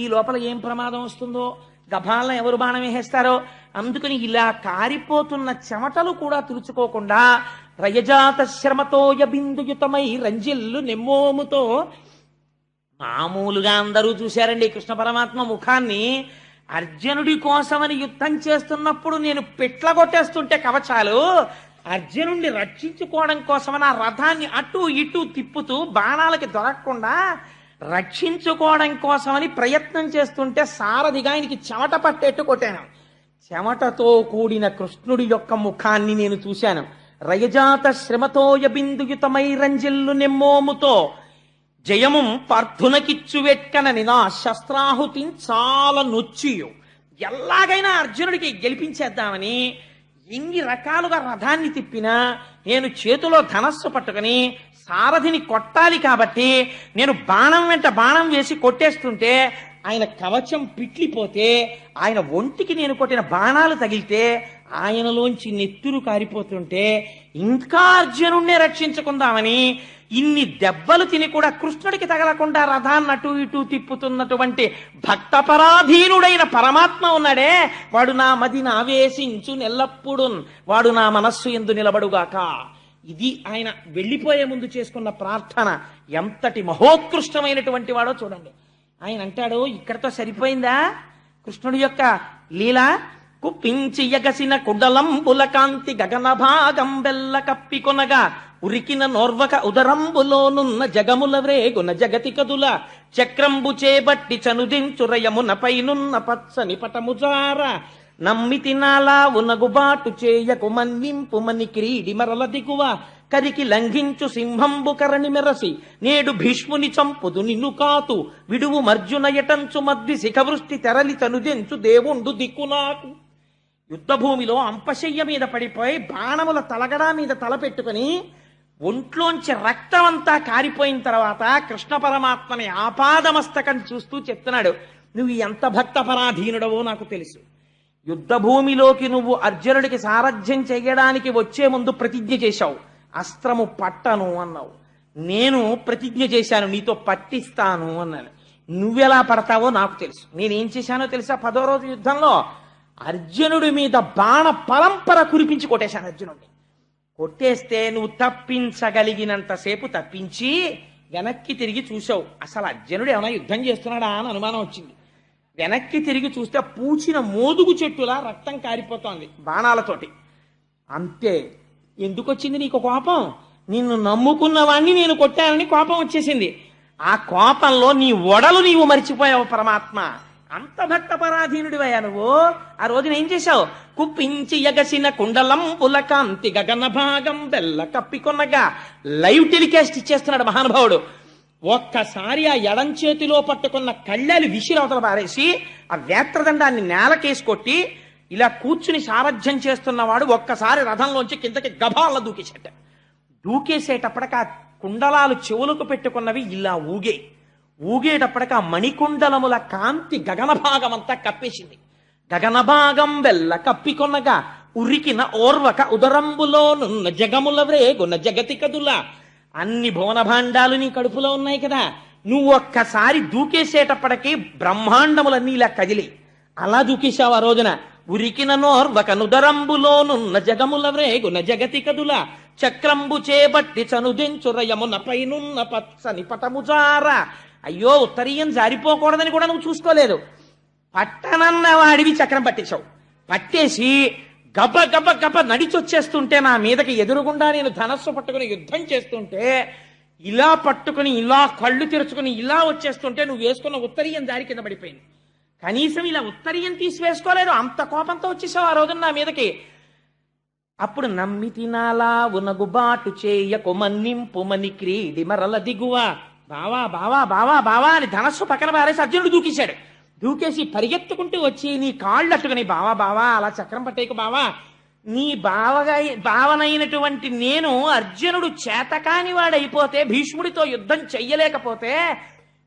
ఈ లోపల ఏం ప్రమాదం వస్తుందో, గభాలను ఎవరు బాణం వేసేస్తారో. అందుకని ఇలా కారిపోతున్న చెమటలు కూడా తుడుచుకోకుండా రయజాత శ్రమతోయ బిందుయుతమై రంజిల్లు నెమ్మోముతో. మామూలుగా అందరూ చూశారండి కృష్ణ పరమాత్మ ముఖాన్ని. అర్జునుడి కోసమని యుద్ధం చేస్తున్నప్పుడు నేను పెట్ల కొట్టేస్తుంటే కవచాలు, అర్జునుడిని రక్షించుకోవడం కోసమని ఆ రథాన్ని అటు ఇటు తిప్పుతూ బాణాలకి దొరకకుండా రక్షించుకోవడం కోసమని ప్రయత్నం చేస్తుంటే సారథిగా ఆయనకి చెమట పట్టేట్టు కొట్టాను. చెమటతో కూడిన కృష్ణుడి యొక్క ముఖాన్ని నేను చూశాను. రయజాత శ్రమతోయ బిందుయుతమై రంజిల్లు నెమ్మోముతో జయము పార్థునకిచ్చు వెట్కనని నా శస్త్రాహుతిని చాలా నొచ్చియు. ఎలాగైనా అర్జునుడికి గెలిపించేద్దామని ఎన్ని రకాలుగా రథాన్ని తిప్పినా నేను చేతిలో ధనస్సు పట్టుకుని సారథిని కొట్టాలి కాబట్టి నేను బాణం వెంట బాణం వేసి కొట్టేస్తుంటే ఆయన కవచం పిట్లిపోతే, ఆయన ఒంటికి నేను కొట్టిన బాణాలు తగిలితే ఆయనలోంచి నెత్తురు కారిపోతుంటే ఇంకా అర్జునుడినే రక్షించుకుందామని ఇన్ని దెబ్బలు తిని కూడా కృష్ణుడికి తగలకుండా రథాన్ని అటు ఇటు తిప్పుతున్నటువంటి భక్తపరాధీనుడైన పరమాత్మ ఉన్నాడే, వాడు నా మదిని ఆవేశించు నెల్లప్పుడు, వాడు నా మనస్సు యందు నిలబడుగాక. ఇది ఆయన వెళ్ళిపోయే ముందు చేసుకున్న ప్రార్థన. ఎంతటి మహోత్కృష్టమైనటువంటి వాడో చూడండి. ఆయన అంటాడు ఇక్కడతో సరిపోయిందా కృష్ణుడి యొక్క లీల? కుప్పించి ఎగసిన కుండలంబుల కాంతి గగన భాగం బెల్ల కప్పి కొనగా ఉరికిన నోర్వక ఉదరంబులోనున్న జగముల వ్రేగున జగతి కదుల చక్రంబు చేబట్టి చనుదించురయమున పైనున్న పచ్చని పటముజార నమ్మితి నాలా ఉనగుబాటు చేయకు మన్నింపు మని క్రీడి మరల దిగువ కరికి లంఘించు సింహంబు కరణి మెరసి నేడు భీష్ముని చంపుదు నిన్ను కాతు విడువు మర్జున ఎటంచు మద్ది శిఖవృష్టి తెరలి చనుదెంచు దేవుండు దిక్కు నాకు. యుద్ధభూమిలో అంపశయ్య మీద పడిపోయి బాణముల తలగడా మీద తల పెట్టుకుని ఒంట్లోంచి రక్తం అంతా కారిపోయిన తర్వాత కృష్ణ పరమాత్మని ఆపాదమస్తకం చూస్తూ చెప్తున్నాడు, నువ్వు ఎంత భక్తపరాధీనుడవో నాకు తెలుసు. యుద్ధభూమిలోకి నువ్వు అర్జునుడికి సారథ్యం చెయ్యడానికి వచ్చే ముందు ప్రతిజ్ఞ చేశావు, అస్త్రము పట్టను అన్నావు. నేను ప్రతిజ్ఞ చేశాను నీతో పట్టిస్తాను అన్నాను. నువ్వెలా పడతావో నాకు తెలుసు. నేనేం చేశానో తెలుసా? 10వ రోజు యుద్ధంలో అర్జునుడి మీద బాణ పరంపర కురిపించి కొట్టేశాను. అర్జునుడిని కొట్టేస్తే నువ్వు తప్పించగలిగినంతసేపు తప్పించి వెనక్కి తిరిగి చూసావు. అసలు అర్జునుడు ఏమైనా యుద్ధం చేస్తున్నాడా అని అనుమానం వచ్చింది. వెనక్కి తిరిగి చూస్తే పూచిన మోదుగు చెట్టులా రక్తం కారిపోతోంది బాణాలతోటి. అంతే. ఎందుకు వచ్చింది నీకు కోపం? నిన్ను నమ్ముకున్న వాణ్ణి నేను కొట్టానని కోపం వచ్చేసింది. ఆ కోపంలో నీ ఒడలు నీవు మరిచిపోయావు పరమాత్మ. అంత భక్త పరాధీనుడివయ్యా నువ్వు. ఆ రోజున ఏం చేశావు? కుప్పించి ఎగసిన కుండలం పులకాంతి గగన భాగం బెల్ల కప్పికొన్నగా లైవ్ టెలికాస్ట్ ఇచ్చేస్తున్నాడు మహానుభావుడు. ఒక్కసారి ఆ ఎడం చేతిలో పట్టుకున్న కళ్ళాలు విసిరవతల పారేసి ఆ వేత్రదండాన్ని నేలకేసి కొట్టి ఇలా కూర్చుని సారథ్యం చేస్తున్నవాడు ఒక్కసారి రథంలోంచి కిందకి గభాల దూకేసేట. దూకేసేటప్పటికి ఆ కుండలాలు చెవులకు పెట్టుకున్నవి ఇలా ఊగేటప్పటికి ఆ మణికుండలముల కాంతి గగన భాగం అంతా కప్పేసింది. గగన భాగం వెల్ల కప్పికొన్నగా ఉరికిన ఓర్వక ఉదరంబులోనున్న జగముల వ్రేగున జగతి కదుల. అన్ని భువన భాండాలు నీ కడుపులో ఉన్నాయి కదా. నువ్వు ఒక్కసారి దూకేసేటప్పటికి బ్రహ్మాండములన్నీ ఇలా కదిలి అలా దూకేశావు ఆ రోజున. ఉరికిన నోర్వక నుదరంబులోనున్న జగముల వ్రేగున జగతి కదుల. చక్రంబు చేబట్టి చనుదెంచురయమున పైనున్న పచ్చని పటముజార. అయ్యో, ఉత్తరీయం జారిపోకూడదని కూడా నువ్వు చూసుకోలేదు. పట్టనన్న వాడివి చక్రం పట్టేశావు. పట్టేసి గబ గబ గబ నడిచొచ్చేస్తుంటే నా మీదకి ఎదురుగుండా నేను ధనస్సు పట్టుకుని యుద్ధం చేస్తుంటే ఇలా పట్టుకుని ఇలా కళ్ళు తెరుచుకుని ఇలా వచ్చేస్తుంటే నువ్వు వేసుకున్న ఉత్తరీయం జారి కింద పడిపోయింది. కనీసం ఇలా ఉత్తరీయం తీసి వేసుకోలేదు. అంత కోపంతో వచ్చేసావు ఆ రోజున నా మీదకి. అప్పుడు నమ్మి తినాలా ఉనగుబాటు చేయకు మన్నింపు మని క్రీడి మరల దిగువ. బావా బావా బావా బావా అని ధనస్సు పక్కన పారేసి అర్జునుడు దూకేశాడు. దూకేసి పరిగెత్తుకుంటూ వచ్చి నీ కాళ్ళు అట్టుకుని బావా బావా అలా చక్రం పట్టేయకు బావా, నీ భావనైనటువంటి నేను అర్జునుడు చేతకాని వాడైపోతే భీష్ముడితో యుద్ధం చెయ్యలేకపోతే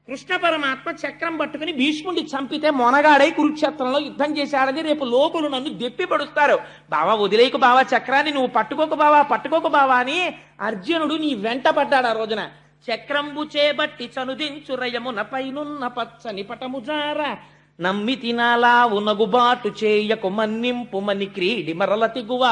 కృష్ణ పరమాత్మ చక్రం పట్టుకుని భీష్ముడిని చంపితే మొనగాడై కురుక్షేత్రంలో యుద్ధం చేశాడని రేపు లోకులు నన్ను దెప్పి పడుస్తారు. బావా వదిలేకు బావా చక్రాన్ని, నువ్వు పట్టుకోకు బావా అని అర్జునుడు నీ వెంట పడ్డాడు ఆ రోజున. చక్రంబు చేబట్టి చనుదించురయమున పైనున్న పచ్చని పటముజార. నమ్మి తినాలా ఉనగుబాటు చేయకు మన్నింపు మని క్రీడి మరల తిగువ.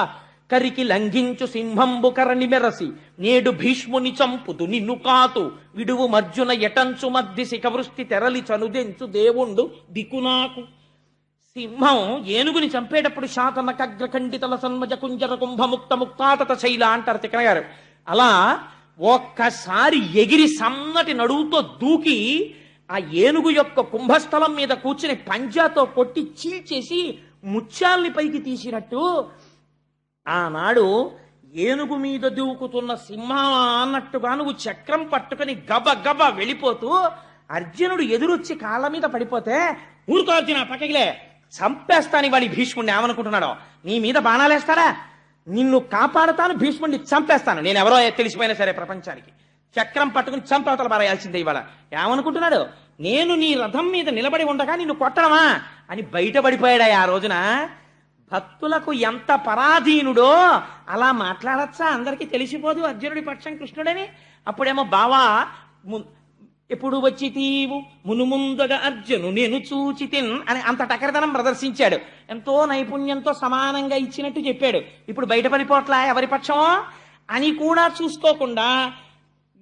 కరికి లంఘించు సింహంబు కరణి మెరసి నేడు భీష్ముని చంపుతు నిన్ను కాతు. విడువు మర్జున ఎటంచు మధ్య శిఖవృష్టి తెరలి చనుదెంచు దేవుండు దికునాకు. సింహం ఏనుగుని చంపేటప్పుడు శాతన కగ్రఖండితల సన్మజ కుంజర కుంభముక్త ముక్తాతత శైల అంటారు తిక్కన గారు. అలా ఒక్కసారి ఎగిరి సన్నటి నడువుతో దూకి ఆ ఏనుగు యొక్క కుంభస్థలం మీద కూర్చుని పంజాతో కొట్టి చీల్చేసి ముత్యాల్ని పైకి తీసినట్టు ఆనాడు ఏనుగు మీద దూకుతున్న సింహం అన్నట్టుగా నువ్వు చక్రం పట్టుకుని గబ గబ వెళ్ళిపోతూ అర్జునుడు ఎదురొచ్చి కాళ్ళ మీద పడిపోతే ఊరుకో అర్జున పక్కకిలే చంపేస్తాను వాడి భీష్ముడిని ఏమనుకుంటున్నాడో, నీ మీద బాణాలేస్తాడా, నిన్ను కాపాడతాను భీష్ముడిని చంపేస్తాను, నేను ఎవరో తెలిసిపోయినా సరే ప్రపంచానికి చక్రం పట్టుకుని చంపవతల పారేయాల్సిందే ఇవాళ ఏమనుకుంటున్నాడు, నేను నీ రథం మీద నిలబడి ఉండగా నిన్ను కొట్టడమా అని బయటపడిపోయాడా ఆ రోజున. భక్తులకు ఎంత పరాధీనుడో అలా మాట్లాడచ్చా, అందరికీ తెలిసిపోదు అర్జునుడి పక్షం కృష్ణుడని. అప్పుడేమో బావా ఎప్పుడు వచ్చి తీవు మునుముందుగా అర్జును నేను చూచి తిన్ అని అంత టకరదనం ప్రదర్శించాడు. ఎంతో నైపుణ్యంతో సమానంగా ఇచ్చినట్టు చెప్పాడు. ఇప్పుడు బయటపడిపోట్లా ఎవరి పక్షమో అని కూడా చూసుకోకుండా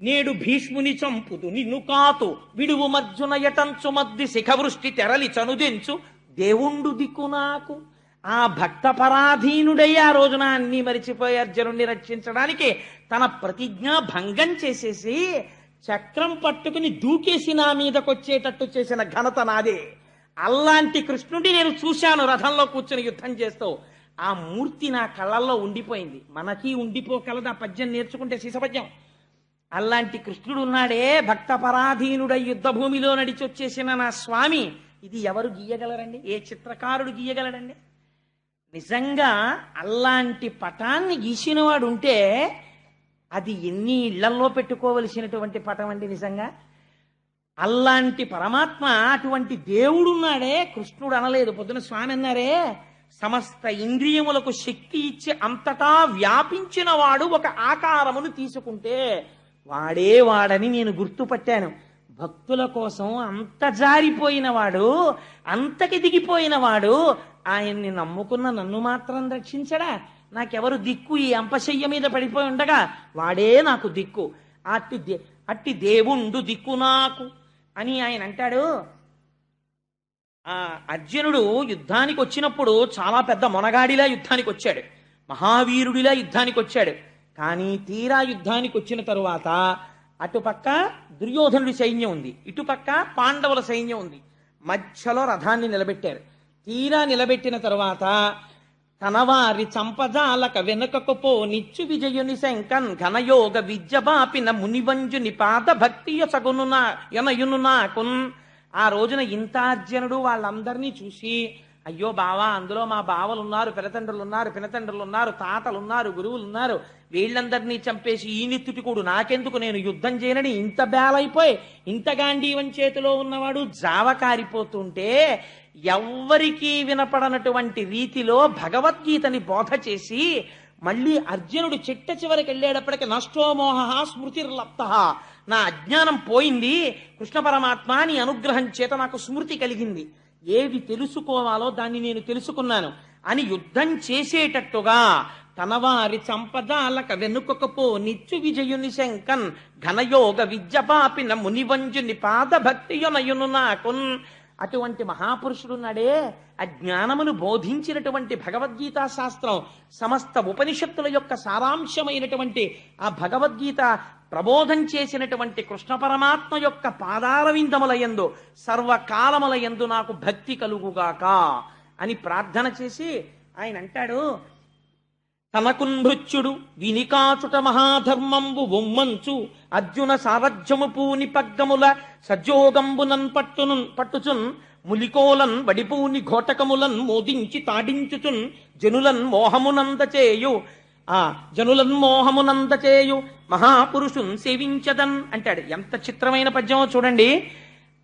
నేడు భీష్ముని చంపుతు నిన్ను కాతు విడువు మర్జున ఎటంచు మద్ది శిఖవృష్టి తెరలి చనుదెంచు దేవుండు దిక్కు నాకు. ఆ భక్త పరాధీనుడై ఆ రోజున అన్ని మరిచిపోయి అర్జునుడిని రక్షించడానికి తన ప్రతిజ్ఞ భంగం చేసేసి చక్రం పట్టుకుని దూకేసి నా మీదకొచ్చేటట్టు చేసిన ఘనత నాదే. అలాంటి కృష్ణుడిని నేను చూశాను రథంలో కూర్చుని యుద్ధం చేస్తూ. ఆ మూర్తి నా కళ్ళల్లో ఉండిపోయింది. మనకి ఉండిపోగలదు ఆ పద్యం నేర్చుకుంటే శిశపద్యం. అలాంటి కృష్ణుడు ఉన్నాడే భక్త పరాధీనుడై యుద్ధ భూమిలో నడిచొచ్చేసిన నా స్వామి. ఇది ఎవరు గీయగలరండి? ఏ చిత్రకారుడు గీయగలడండి? నిజంగా అలాంటి పటాన్ని గీసిన వాడు ఉంటే అది ఎన్ని ఇళ్లలో పెట్టుకోవలసినటువంటి పటం అండి నిజంగా. అలాంటి పరమాత్మ అటువంటి దేవుడున్నాడే. కృష్ణుడు అనలేదు, పొద్దున స్వామి అన్నారే సమస్త ఇంద్రియములకు శక్తి ఇచ్చి అంతటా వ్యాపించిన వాడు ఒక ఆకారమును తీసుకుంటే వాడే వాడని నేను గుర్తుపట్టాను. భక్తుల కోసం అంత జారిపోయినవాడు, అంతకి దిగిపోయినవాడు, ఆయన్ని నమ్ముకున్న నన్ను మాత్రం రక్షించడా? నాకెవరు దిక్కు? ఈ అంపశయ్య మీద పడిపోయి ఉండగా వాడే నాకు దిక్కు. అట్టి దేవుండు దిక్కు నాకు అని ఆయన అంటాడు. ఆ అర్జునుడు యుద్ధానికి వచ్చినప్పుడు చాలా పెద్ద మొనగాడిలా యుద్ధానికి వచ్చాడు, మహావీరుడిలా యుద్ధానికి వచ్చాడు. కానీ తీరా యుద్ధానికి వచ్చిన తరువాత అటుపక్క దుర్యోధనుడి సైన్యం ఉంది, ఇటుపక్క పాండవుల సైన్యం ఉంది. మధ్యలో రథాన్ని నిలబెట్టారు. తీరా నిలబెట్టిన తరువాత తనవారి చంపజాలక వెనుకకు పో నిచ్చు విజయుని శంకన్ ఘనయోగ విద్యబాపిన మునివంజుని పాద భక్తియ సగునునా ఎనయును నాకున్. ఆ రోజున ఇంతార్జనుడు వాళ్ళందరినీ చూసి, అయ్యో బావా, అందులో మా బావలున్నారు, పినతండ్రులున్నారు, పినతండ్రులున్నారు, తాతలున్నారు, గురువులున్నారు, వీళ్ళందరినీ చంపేసి ఈ నిత్తుటికుడు నాకెందుకు, నేను యుద్ధం చేయనని ఇంత బేలైపోయి ఇంత గాంధీవం చేతిలో ఉన్నవాడు జావకారిపోతుంటే ఎవ్వరికీ వినపడనటువంటి రీతిలో భగవద్గీతని బోధ చేసి మళ్ళీ అర్జునుడు చిట్ట చివరికి వెళ్ళేటప్పటికి నష్టోమోహ స్మృతిర్లప్త, నా అజ్ఞానం పోయింది, కృష్ణ పరమాత్మ నీ అనుగ్రహం చేత నాకు స్మృతి కలిగింది, ఏది తెలుసుకోవాలో దాన్ని నేను తెలుసుకున్నాను అని యుద్ధం చేసేటట్టుగా తనవారి చంపదాలక వెనుకకపో నిత్యు విజయుని శంకన్ ఘనయోగ విద్యపాపిన మునివంజుని పాద భక్తియునయును నాకున్. అటువంటి మహాపురుషుడున్నాడే, అజ్ఞానమును బోధించినటువంటి భగవద్గీతా శాస్త్రం, సమస్త ఉపనిషత్తుల యొక్క సారాంశమైనటువంటి ఆ భగవద్గీత ప్రబోధం చేసినటువంటి కృష్ణ పరమాత్మ యొక్క పాదారవిందములయందు సర్వకాలములయందు నాకు భక్తి కలుగుగాక అని ప్రార్థన చేసి ఆయన అంటాడు, తనకున్భృత్యుడు వినికాచుట మహాధర్మంబు ఉమ్మంచు అర్జున సారథ్యము పూని పగ్గముల సజ్జోగంబునన్ పట్టుచున్ ములికోలన్ వడిపూని ఘోటకములన్ మోదించి తాడించుచున్ జనులన్ మోహమునందచేయు మహాపురుషున్ సేవించదన్ అంటాడు. ఎంత చిత్రమైన పద్యమో చూడండి.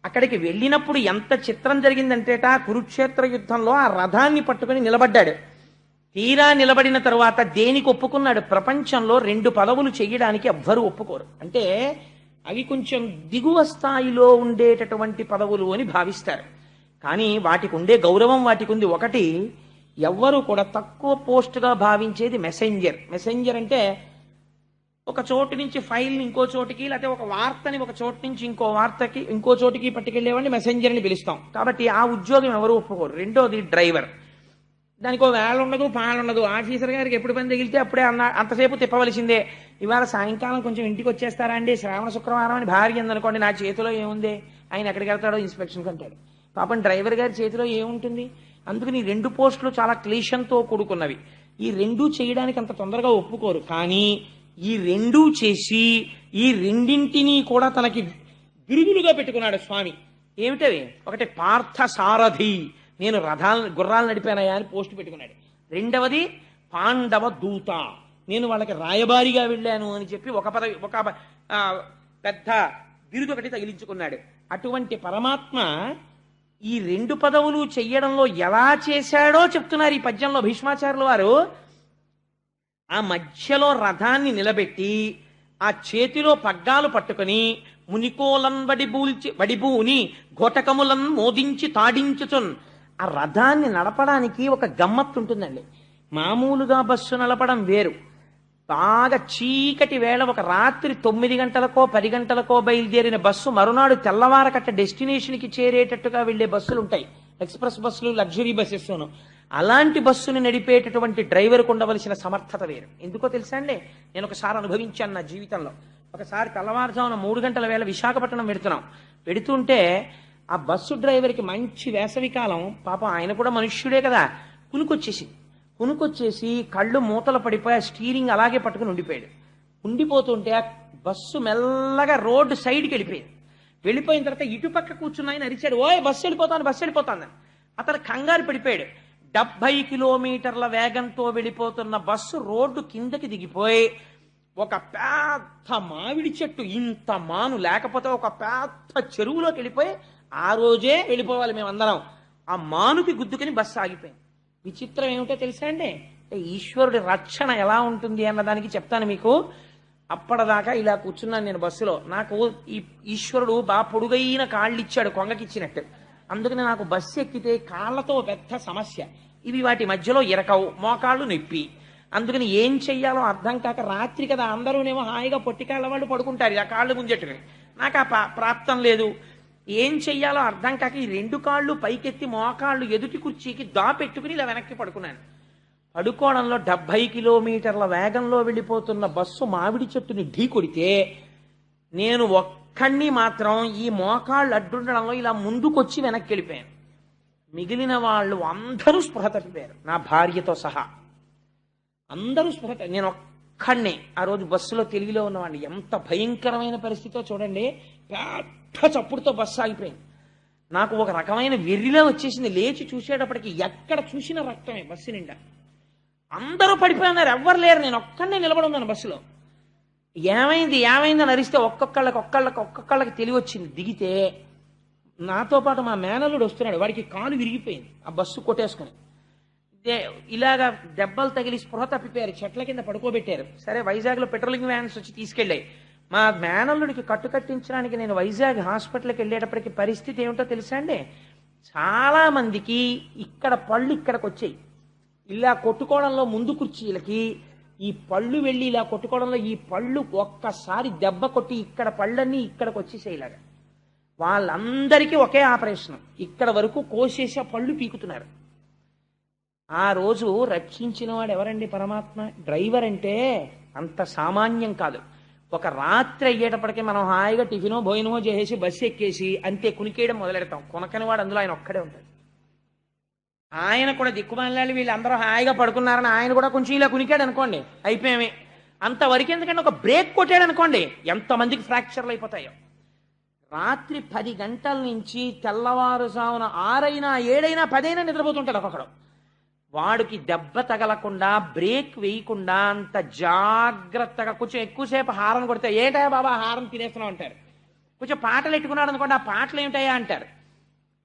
అక్కడికి వెళ్ళినప్పుడు ఎంత చిత్రం జరిగిందంటేట, కురుక్షేత్ర యుద్ధంలో ఆ రథాన్ని పట్టుకుని నిలబడ్డాడు. తీరా నిలబడిన తరువాత దేనికి ఒప్పుకున్నాడు? ప్రపంచంలో 2 పదవులు చెయ్యడానికి ఎవ్వరూ ఒప్పుకోరు. అంటే అవి కొంచెం దిగువ స్థాయిలో ఉండేటటువంటి పదవులు అని భావిస్తారు. కానీ వాటికి ఉండే గౌరవం వాటికి ఉంది. ఒకటి, ఎవ్వరూ కూడా తక్కువ పోస్టుగా భావించేది మెసెంజర్. మెసెంజర్ అంటే ఒక చోటు నుంచి ఫైల్ని ఇంకో చోటికి, లేకపోతే ఒక వార్తని ఒక చోటు నుంచి ఇంకో చోటికి పట్టుకెళ్లేవాడిని మెసెంజర్ అని పిలుస్తాం. కాబట్టి ఆ ఉద్యోగం ఎవరు ఒప్పుకోరు. రెండోది డ్రైవర్. దానికి వేళ ఉండదు, పాలుండదు. ఆఫీసర్ గారికి ఎప్పుడు పని తగిలితే అప్పుడే అంతసేపు తిప్పవలసిందే. ఇవాళ సాయంకాలం కొంచెం ఇంటికి వచ్చేస్తారా అండి, శ్రావణ శుక్రవారం అని భార్య ఉందనుకోండి, నా చేతిలో ఏముంది, ఆయన ఎక్కడికి వెళ్తాడో ఇన్స్పెక్షన్కి అంటాడు. పాపం డ్రైవర్ గారి చేతిలో ఏముంటుంది? అందుకని 2 పోస్టులు చాలా క్లేశంతో కూడుకున్నవి. ఈ 2 చేయడానికి అంత తొందరగా ఒప్పుకోరు. కానీ ఈ 2 చేసి ఈ రెండింటినీ కూడా తనకి బిరుదులుగా పెట్టుకున్నాడు స్వామి. ఏమిటవి? ఒకటి పార్థ సారథి, నేను గుర్రాలు నడిపానయా అని పోస్టు పెట్టుకున్నాడు. రెండవది పాండవ దూత, నేను వాళ్ళకి రాయబారిగా వెళ్ళాను అని చెప్పి ఒక పెద్ద బిరుదు ఒకటి తగిలించుకున్నాడు. అటువంటి పరమాత్మ ఈ 2 పదవులు చెయ్యడంలో ఎలా చేశాడో చెప్తున్నారు ఈ పద్యంలో భీష్మాచార్యుల వారు. ఆ మధ్యలో రథాన్ని నిలబెట్టి ఆ చేతిలో పగ్గాలు పట్టుకుని మునికోలన్ వడిబూని ఘోటకములన్ మోదించి తాడించుచున్. ఆ రథాన్ని నడపడానికి ఒక గమ్మత్తు ఉంటుందండి. మామూలుగా బస్సు నడపడం వేరు. బాగా చీకటి వేళ ఒక రాత్రి 9 గంటలకో 10 గంటలకో బయలుదేరిన బస్సు మరునాడు తెల్లవారకట్ట డెస్టినేషన్కి చేరేటట్టుగా వెళ్లే బస్సులు ఉంటాయి, ఎక్స్ప్రెస్ బస్సులు, లగ్జరీ బస్సెస్ను. అలాంటి బస్సుని నడిపేటటువంటి డ్రైవర్కు ఉండవలసిన సమర్థత వేరు. ఎందుకో తెలుసా అండి, నేను ఒకసారి అనుభవించాను నా జీవితంలో. ఒకసారి తెల్లవారుజామున 3 గంటల వేళ విశాఖపట్నం పెడుతుంటే ఆ బస్సు డ్రైవర్కి మంచి వేసవి కాలం, పాపం ఆయన కూడా మనుష్యుడే కదా, కునుకొచ్చేసి కళ్ళు మూతలు పడిపోయి స్టీరింగ్ అలాగే పట్టుకుని ఉండిపోతుంటే ఆ బస్సు మెల్లగా రోడ్డు సైడ్కి వెళ్ళిపోయిన తర్వాత ఇటుపక్క కూర్చున్న ఆయన అరిచాడు, ఓయ్ బస్సు వెళ్ళిపోతాను. అతను కంగారు పడిపోయాడు. 70 కిలోమీటర్ల వేగంతో వెళ్ళిపోతున్న బస్సు రోడ్డు కిందకి దిగిపోయి ఒక పెద్ద మామిడి చెట్టు, ఇంత మాను లేకపోతే ఒక పెద్ద చెరువులోకి వెళ్ళిపోయి, ఆ రోజే వెళ్ళిపోవాలి మేమందరం, ఆ మానుకి గుద్దుకుని బస్సు ఆగిపోయింది. విచిత్రం ఏమిటో తెలుసా అండి, ఈశ్వరుడి రక్షణ ఎలా ఉంటుంది అన్నదానికి చెప్తాను మీకు. అప్పటిదాకా ఇలా కూర్చున్నాను నేను బస్సులో. నాకు ఈ ఈశ్వరుడు బాగా పొడుగైన కాళ్ళు ఇచ్చాడు కొంగకిచ్చినట్టు. అందుకని నాకు బస్సు ఎక్కితే కాళ్ళతో పెద్ద సమస్య. ఇవి వాటి మధ్యలో ఇరకవు, మోకాళ్ళు నొప్పి. అందుకని ఏం చెయ్యాలో అర్థం కాక రాత్రి కదా అందరూనేమో హాయిగా పొట్టికాళ్ళ వాళ్ళు పడుకుంటారు ఇలా కాళ్ళు ముంజెట్టుకుని. నాకు ఆ ప్రాప్తం లేదు. ఏం చెయ్యాలో అర్థం కాక ఈ రెండు కాళ్ళు పైకెత్తి మోకాళ్ళు ఎదుటి కుర్చీకి దాపెట్టుకుని ఇలా వెనక్కి పడుకున్నాను. పడుకోవడంలో 70 కిలోమీటర్ల వేగంలో వెళ్ళిపోతున్న బస్సు మామిడి చెట్టుని ఢీ కొడితే నేను ఒక్కడిని మాత్రం ఈ మోకాళ్ళు అడ్డుండడంలో ఇలా ముందుకొచ్చి వెనక్కి వెళ్ళిపోయాను. మిగిలిన వాళ్ళు అందరూ స్పృహ తప్పిపోయారు, నా భార్యతో సహా అందరూ స్పృహ. నేను ఒక్కడినే ఆ రోజు బస్సులో తెలుగులో ఉన్నవాడిని. ఎంత భయంకరమైన పరిస్థితితో చూడండి. పెద్ద చప్పుడుతో బస్సు ఆగిపోయింది. నాకు ఒక రకమైన వెర్రిలో వచ్చేసింది. లేచి చూసేటప్పటికి ఎక్కడ చూసిన రక్తమే బస్సు నిండా. అందరూ పడిపోయినారు, ఎవ్వరు లేరు. నేను ఒక్కడనే నిలబడి ఉన్నాను బస్సులో. ఏమైంది అని అరిస్తే ఒక్కొక్కళ్ళకి తెలివి వచ్చింది. దిగితే నాతో పాటు మా మేనల్లుడు వస్తున్నాడు. వాడికి కాలు విరిగిపోయింది ఆ బస్సు కొట్టేసుకుని. ఇలాగా దెబ్బలు తగిలి స్పృహ తప్పిపోయారు. చెట్ల కింద పడుకోబెట్టారు. సరే వైజాగ్లో పెట్రోలింగ్ వ్యాన్స్ వచ్చి తీసుకెళ్ళాయి. మా మేనల్లుడికి కట్టించడానికి నేను వైజాగ్ హాస్పిటల్కి వెళ్ళేటప్పటికి పరిస్థితి ఏమిటో తెలుసా అండి? చాలా మందికి ఇక్కడ పళ్ళు ఇక్కడికి వచ్చాయి. ఇలా కొట్టుకోవడంలో ముందు కుర్చీలకి ఈ పళ్ళు వెళ్ళి ఇలా కొట్టుకోవడంలో ఈ పళ్ళు ఒక్కసారి దెబ్బ కొట్టి ఇక్కడ పళ్ళన్నీ ఇక్కడికి వచ్చేసాయి. ఇలాగా వాళ్ళందరికీ ఒకే ఆపరేషన్. ఇక్కడ వరకు కోసేసి ఆ పళ్ళు పీకుతున్నారు. ఆ రోజు రక్షించిన వాడు ఎవరండి? పరమాత్మ. డ్రైవర్ అంటే అంత సామాన్యం కాదు. ఒక రాత్రి అయ్యేటప్పటికీ మనం హాయిగా టిఫినో భోజనమో చేసేసి బస్సు ఎక్కేసి అంతే కునికేయడం మొదలెడతాం. కొనకని వాడు అందులో ఆయన ఒక్కడే ఉంటాడు. ఆయన కూడా దిక్కుమాలి వీళ్ళందరూ హాయిగా పడుకున్నారని ఆయన కూడా కొంచెం ఇలా కునికాడు అనుకోండి, అయిపోయామే. అంతవరకు ఎందుకంటే ఒక బ్రేక్ కొట్టాడు అనుకోండి, ఎంతమందికి ఫ్రాక్చర్లు అయిపోతాయో. రాత్రి 10 గంటల నుంచి తెల్లవారుజామున 6 అయినా 7 అయినా 10 అయినా నిద్రపోతుంటాడు ఒక్కొక్కడు. వాడికి దెబ్బ తగలకుండా బ్రేక్ వేయకుండా అంత జాగ్రత్తగా కొంచెం ఎక్కువసేపు హారం కొడితే ఏంటయ్యా బాబా హారం తినేస్తున్నావు అంటారు. కొంచెం పాటలు ఎట్టుకున్నాడు అనుకోండి, ఆ పాటలు ఏమిటయ్యా అంటారు.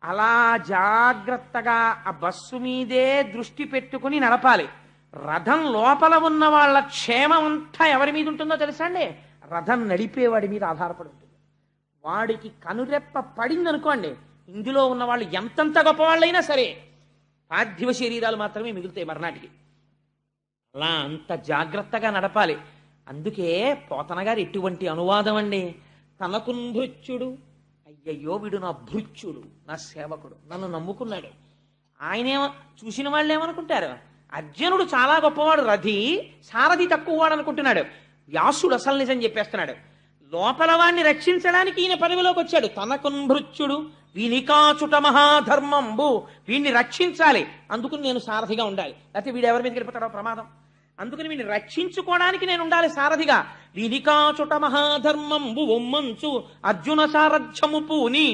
అలా జాగ్రత్తగా ఆ బస్సు మీదే దృష్టి పెట్టుకుని నడపాలి. రథం లోపల ఉన్న వాళ్ళ క్షేమం అంతా ఎవరి మీద ఉంటుందో తెలుసా అండి? రథం నడిపేవాడి మీద ఆధారపడి ఉంటుంది. వాడికి కనురెప్ప పడింది అనుకోండి, ఇందులో ఉన్న వాళ్ళు ఎంతంత గొప్పవాళ్ళైనా సరే పార్థివ శరీరాలు మాత్రమే మిగులుతాయి మర్నాటికి. అలా అంత జాగ్రత్తగా నడపాలి. అందుకే పోతన గారు ఎటువంటి అనువాదం అండి. తనకు భృత్యుడు, అయ్యయ్యో వీడు నా భృత్యుడు, నా సేవకుడు, నన్ను నమ్ముకున్నాడు. ఆయనేమో చూసిన వాళ్ళు ఏమనుకుంటారు? అర్జునుడు చాలా గొప్పవాడు, రథి, సారథి తక్కువ వాడు అనుకుంటున్నాడు. వ్యాసుడు అసలు నిజం చెప్పేస్తున్నాడు. లోపల వాణ్ణి రక్షించడానికి ఈయన పదవిలోకి వచ్చాడు. తనకు భృత్యుడు వినికాచుట మహాధర్మంబు, వీడిని రక్షించాలి, అందుకని నేను సారథిగా ఉండాలి. లేకపోతే వీడు ఎవరి మీదకి వెళ్ళిపోతాడో ప్రమాదం. అందుకని వీడిని రక్షించుకోవడానికి నేను ఉండాలి సారథిగా. వినికాచుట మహాధర్మంబు ఒమ్మంచు అర్జున సారథ్యము పూని.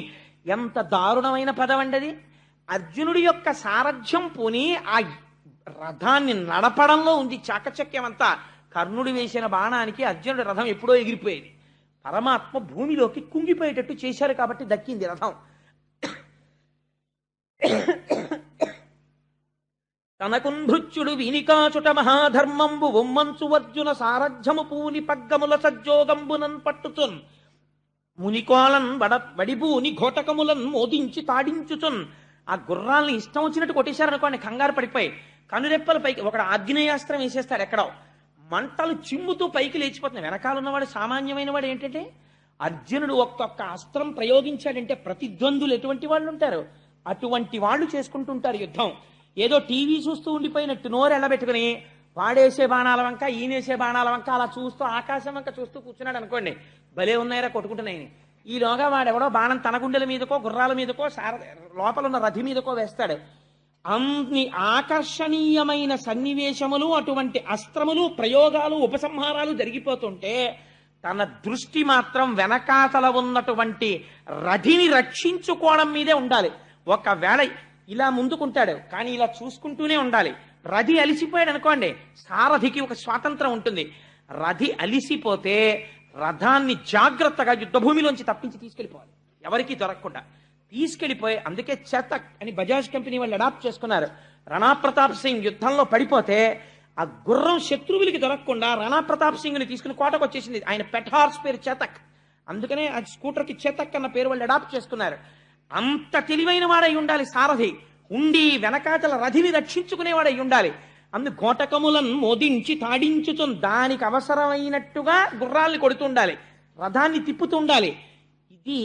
ఎంత దారుణమైన పదం అండి. అర్జునుడి యొక్క సారథ్యం పూని ఆ రథాన్ని నడపడంలో ఉంది చాకచక్యం అంతా. కర్ణుడు వేసిన బాణానికి అర్జునుడి రథం ఎప్పుడో ఎగిరిపోయేది. పరమాత్మ భూమిలోకి కుంగిపోయేటట్టు చేశారు కాబట్టి దక్కింది రథం. తనకుంభృత్యుడు వినికాచుట మహాధర్మంబు ఒమ్మంచు అర్జున సారథ్యము పూని పగ్గముల సజ్జోగంబునన్ పట్టుతున్ మునికోలన్ వడిబూని ఘోటకములన్ మోదించి తాడించుచున్. ఆ గుర్రాల్ని ఇష్టం వచ్చినట్టు కొట్టేశారనుకోండి, కంగారు పడిపోయి కనురెప్పల పైకి ఒకడు ఆగ్నేయాస్త్రం వేసేస్తాడు, ఎక్కడో మంటలు చిమ్ముతూ పైకి లేచిపోతున్నాయి. వెనకాలన్నవాడు సామాన్యమైన వాడు ఏంటంటే, అర్జునుడు ఒక్కొక్క అస్త్రం ప్రయోగించాడంటే ప్రతిద్వందులు ఎటువంటి వాళ్ళు ఉంటారు, అటువంటి వాళ్ళు చేసుకుంటుంటారు యుద్ధం. ఏదో టీవీ చూస్తూ ఉండిపోయినట్టు నోరు ఎల్లబెట్టుకుని వాడేసే బాణాల వంక ఈయనేసే బాణాల వంక అలా చూస్తూ ఆకాశం వంక చూస్తూ కూర్చున్నాడు అనుకోండి, భలే ఉన్నాయరా కొట్టుకుంటున్నాయని. ఈలోగా వాడెవడో బాణం తన గుండెల మీదకో గుర్రాల మీదకో లోపల ఉన్న రథి మీదకో వేస్తాడు. అన్ని ఆకర్షణీయమైన సన్నివేశములు, అటువంటి అస్త్రములు, ప్రయోగాలు, ఉపసంహారాలు జరిగిపోతుంటే తన దృష్టి మాత్రం వెనకాతల ఉన్నటువంటి రథిని రక్షించుకోవడం మీదే ఉండాలి. ఒకవేళ ఇలా ముందుకుంటాడు కానీ ఇలా చూసుకుంటూనే ఉండాలి. రథి అలిసిపోయాడు అనుకోండి, సారథికి ఒక స్వాతంత్రం ఉంటుంది. రథి అలిసిపోతే రథాన్ని జాగ్రత్తగా యుద్ధభూమిలోంచి తప్పించి తీసుకెళ్ళిపోవాలి, ఎవరికి దొరకకుండా తీసుకెళ్లిపోయి. అందుకే చేతక్ అని బజాజ్ కంపెనీ వాళ్ళు అడాప్ట్ చేసుకున్నారు. రాణా ప్రతాప్ సింగ్ యుద్ధంలో పడిపోతే ఆ గుర్రం శత్రువులకి దొరకకుండా రాణా ప్రతాప్ సింగ్ని తీసుకుని కోటకు వచ్చేసింది. ఆయన పెట్ హార్స్ పేరు చేతక్, అందుకనే ఆ స్కూటర్కి చేతక్ అన్న పేరు వాళ్ళు అడాప్ట్ చేసుకున్నారు. అంత తెలివైన వాడై ఉండాలి సారథి, ఉండి వెనకాతల రథిని రక్షించుకునేవాడై ఉండాలి. అందు గోటకములను మోదించి తాడించుతూ దానికి అవసరమైనట్టుగా గుర్రాల్ని కొడుతుండాలి, రథాన్ని తిప్పుతుండాలి. ఇది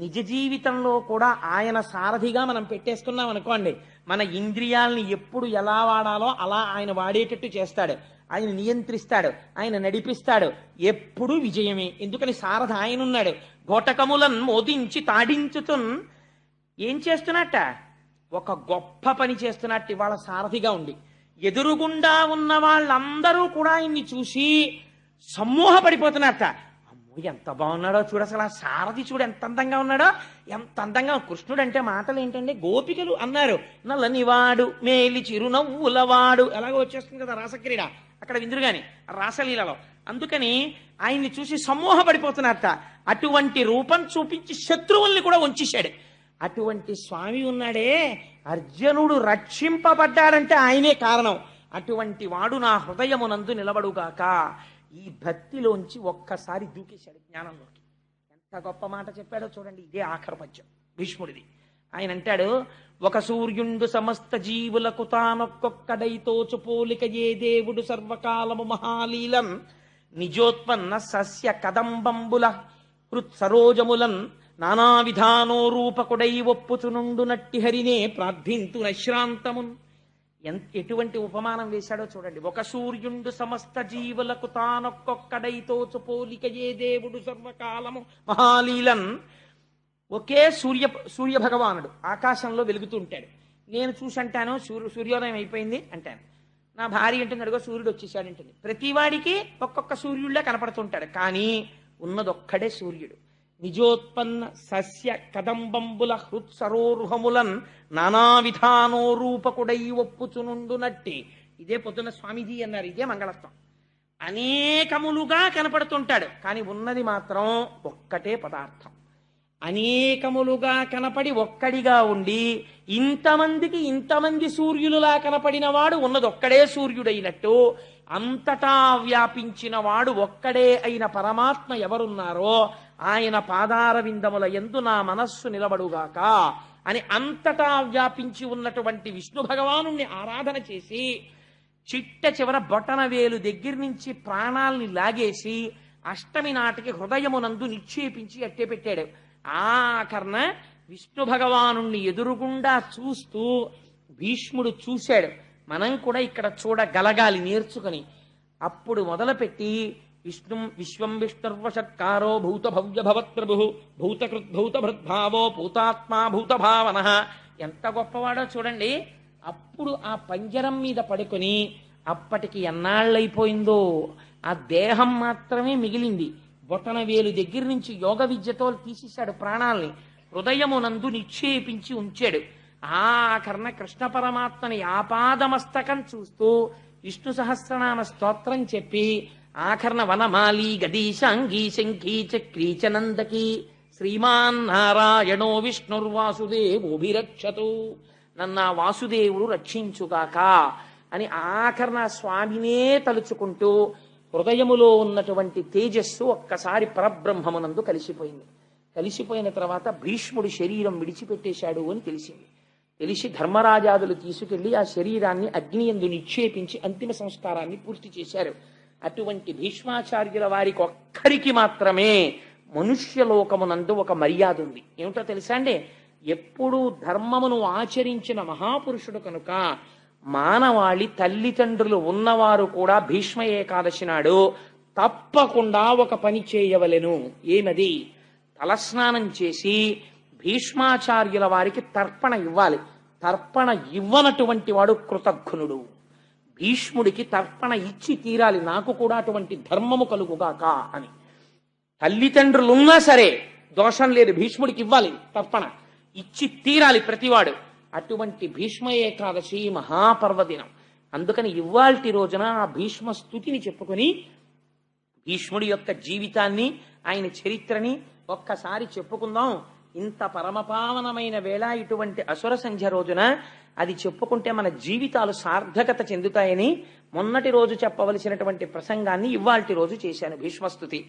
నిజ జీవితంలో కూడా ఆయన సారథిగా మనం పెట్టేసుకున్నాం అనుకోండి, మన ఇంద్రియాలని ఎప్పుడు ఎలా వాడాలో అలా ఆయన వాడేటట్టు చేస్తాడు, ఆయన నియంత్రిస్తాడు, ఆయన నడిపిస్తాడు. ఎప్పుడు విజయమే. ఎందుకని సారథి ఆయన ఉన్నాడు. గోటకములను మోదించి తాడించుతూ ఏం చేస్తున్నట్ట? ఒక గొప్ప పని చేస్తున్నట్టు ఇవాళ సారథిగా ఉండి ఎదురుగుండా ఉన్న వాళ్ళందరూ కూడా ఆయన్ని చూసి సమ్మోహపడిపోతున్నట్ట. అమ్మో ఎంత బాగున్నాడో చూడు, అసలు ఆ సారథి చూడు ఎంత అందంగా ఉన్నాడో, ఎంత అందంగా. కృష్ణుడు అంటే మాటలు ఏంటంటే గోపికలు అన్నారు, నల్లనివాడు మేలి చిరునవ్వులవాడు, ఎలాగో వచ్చేస్తుంది కదా రాసక్రీడ అక్కడ విందురుగాని రాసలీలలో. అందుకని ఆయన్ని చూసి సమ్మోహపడిపోతున్నట్ట. అటువంటి రూపం చూపించి శత్రువుల్ని కూడా వంచేశాడు. అటువంటి స్వామి ఉన్నాడే, అర్జునుడు రక్షింపబడ్డాడంటే ఆయనే కారణం. అటువంటి వాడు నా హృదయమునందు నిలబడుగాక. ఈ భక్తిలోంచి ఒక్కసారి దూకేశాడు జ్ఞానంలోకి. ఎంత గొప్ప మాట చెప్పాడో చూడండి. ఇదే ఆఖరి పద్యం భీష్ముడిది. ఆయన అంటాడు, ఒక సూర్యుండు సమస్త జీవులకు తానొక్కొక్కడైతోచు పోలిక ఏ దేవుడు సర్వకాలము మహాలీలం నిజోత్పన్న సస్య కదంబంబుల హృత్సరోజములన్ నానా విధానో రూపకుడై ఒప్పుచునుండు నట్టి హరినే ప్రార్థింతు నశ్రాంతమున్. ఎటువంటి ఉపమానం వేశాడో చూడండి. ఒక సూర్యుండు సమస్త జీవులకు తానొక్కొక్కడైతోచు పోలిక ఏ దేవుడు సర్వకాలము మహాలీలన్. ఒకే సూర్య భగవానుడు ఆకాశంలో వెలుగుతూ ఉంటాడు. నేను చూసి అంటాను సూర్యోదయం అయిపోయింది అంటాను. నా భార్య అంటుంది అడుగో సూర్యుడు వచ్చేసాడు అంటుంది. ప్రతివాడికి ఒక్కొక్క సూర్యుడిలా కనపడుతుంటాడు, కానీ ఉన్నదొక్కడే సూర్యుడు. నిజోత్పన్న సస్య కదంబంబుల హృత్సరోరుహములన్ నానా విధానో రూపకుడై ఒప్పుచునుండు నట్టి. ఇదే పొద్దున్న స్వామీజీ అన్నారు, ఇదే మంగళత్వం. అనేకములుగా కనపడుతుంటాడు, కానీ ఉన్నది మాత్రం ఒక్కటే పదార్థం. అనేకములుగా కనపడి ఒక్కడిగా ఉండి ఇంతమంది సూర్యులులా కనపడిన వాడు ఉన్నదొక్కడే సూర్యుడైనట్టు, అంతటా వ్యాపించిన వాడు ఒక్కడే అయిన పరమాత్మ ఎవరున్నారో ఆయన పాదార విందముల యందు నా మనస్సు నిలబడుగాక అని అంతటా వ్యాపించి ఉన్నటువంటి విష్ణు భగవాను ఆరాధన చేసి చిట్ట చివర బొటన వేలు దగ్గర నుంచి ప్రాణాల్ని లాగేసి అష్టమి నాటికి హృదయమునందు నిక్షేపించి అట్టే పెట్టాడు. ఆఖరణ విష్ణు భగవాను ఎదురుగుండా చూస్తూ భీష్ముడు చూశాడు. మనం కూడా ఇక్కడ చూడగలగాలి నేర్చుకుని. అప్పుడు మొదలుపెట్టి విశ్వం విష్ణుర్వషత్కారో భూత భవ్య భవత్ప్రభు భూతకృద్భూత భృద్భావో భూతాత్మా భూత భావన. ఎంత గొప్పవాడో చూడండి. అప్పుడు ఆ పంజరం మీద పడుకొని అప్పటికి ఎన్నాళ్ళైపోయిందో ఆ దేహం మాత్రమే మిగిలింది. బొటన వేలు దగ్గర నుంచి యోగ విద్యతో తీసేశాడు ప్రాణాల్ని, హృదయమునందు నిక్షేపించి ఉంచాడు. ఆఖరణ కృష్ణ పరమాత్మని ఆపాదమస్తకం చూస్తూ విష్ణు సహస్రనామ స్తోత్రం చెప్పి ఆఖరణ వనమాలి గదీశాంగీ శంఖీ చక్రీ చ నందకి శ్రీమాన్ నారాయణో విష్ణుర్వాసుదేవోభిరక్షతు, నన్న వాసుదేవుడు రక్షించుగాక అని ఆఖరణ స్వామినే తలుచుకుంటూ హృదయములో ఉన్నటువంటి తేజస్సు ఒక్కసారి పరబ్రహ్మమునందు కలిసిపోయింది. కలిసిపోయిన తర్వాత భీష్ముడి శరీరం విడిచిపెట్టేశాడు అని తెలిసి ధర్మరాజాదులు తీసుకెళ్లి ఆ శరీరాన్ని అగ్నియందు నిక్షేపించి అంతిమ సంస్కారాన్ని పూర్తి చేశారు. అటువంటి భీష్మాచార్యుల వారికి ఒక్కరికి మాత్రమే మనుష్యలోకమునందు ఒక మర్యాద ఉంది. ఏమిటో తెలుసా అండి? ఎప్పుడూ ధర్మమును ఆచరించిన మహాపురుషుడు కనుక మానవాళి తల్లిదండ్రులు ఉన్నవారు కూడా భీష్మ ఏకాదశి నాడు తప్పకుండా ఒక పని చేయవలెను. ఏమది? తలస్నానం చేసి భీష్మాచార్యుల వారికి తర్పణ ఇవ్వాలి. తర్పణ ఇవ్వనటువంటి వాడు కృతఘ్నుడు. భీష్ముడికి తర్పణ ఇచ్చి తీరాలి, నాకు కూడా అటువంటి ధర్మము కలుగుగాక అని. తల్లిదండ్రులున్నా సరే దోషం లేదు, భీష్ముడికి ఇవ్వాలి తర్పణ, ఇచ్చి తీరాలి ప్రతివాడు. అటువంటి భీష్మ ఏకాదశి మహాపర్వదినం. అందుకని ఇవాల్టి రోజున ఆ భీష్మ స్తుతిని చెప్పుకొని భీష్ముడి యొక్క జీవితాన్ని ఆయన చరిత్రని ఒక్కసారి చెప్పుకుందాం. ఇంత పరమపావనమైన వేళ ఇటువంటి అసుర సంధ్య రోజున అది చెప్పుకుంటే మన జీవితాలు సార్థకత చెందుతాయని మొన్నటి రోజు చెప్పవలసినటువంటి ప్రసంగాన్ని ఇవాల్టి రోజు చేశాను, భీష్మస్తుతి.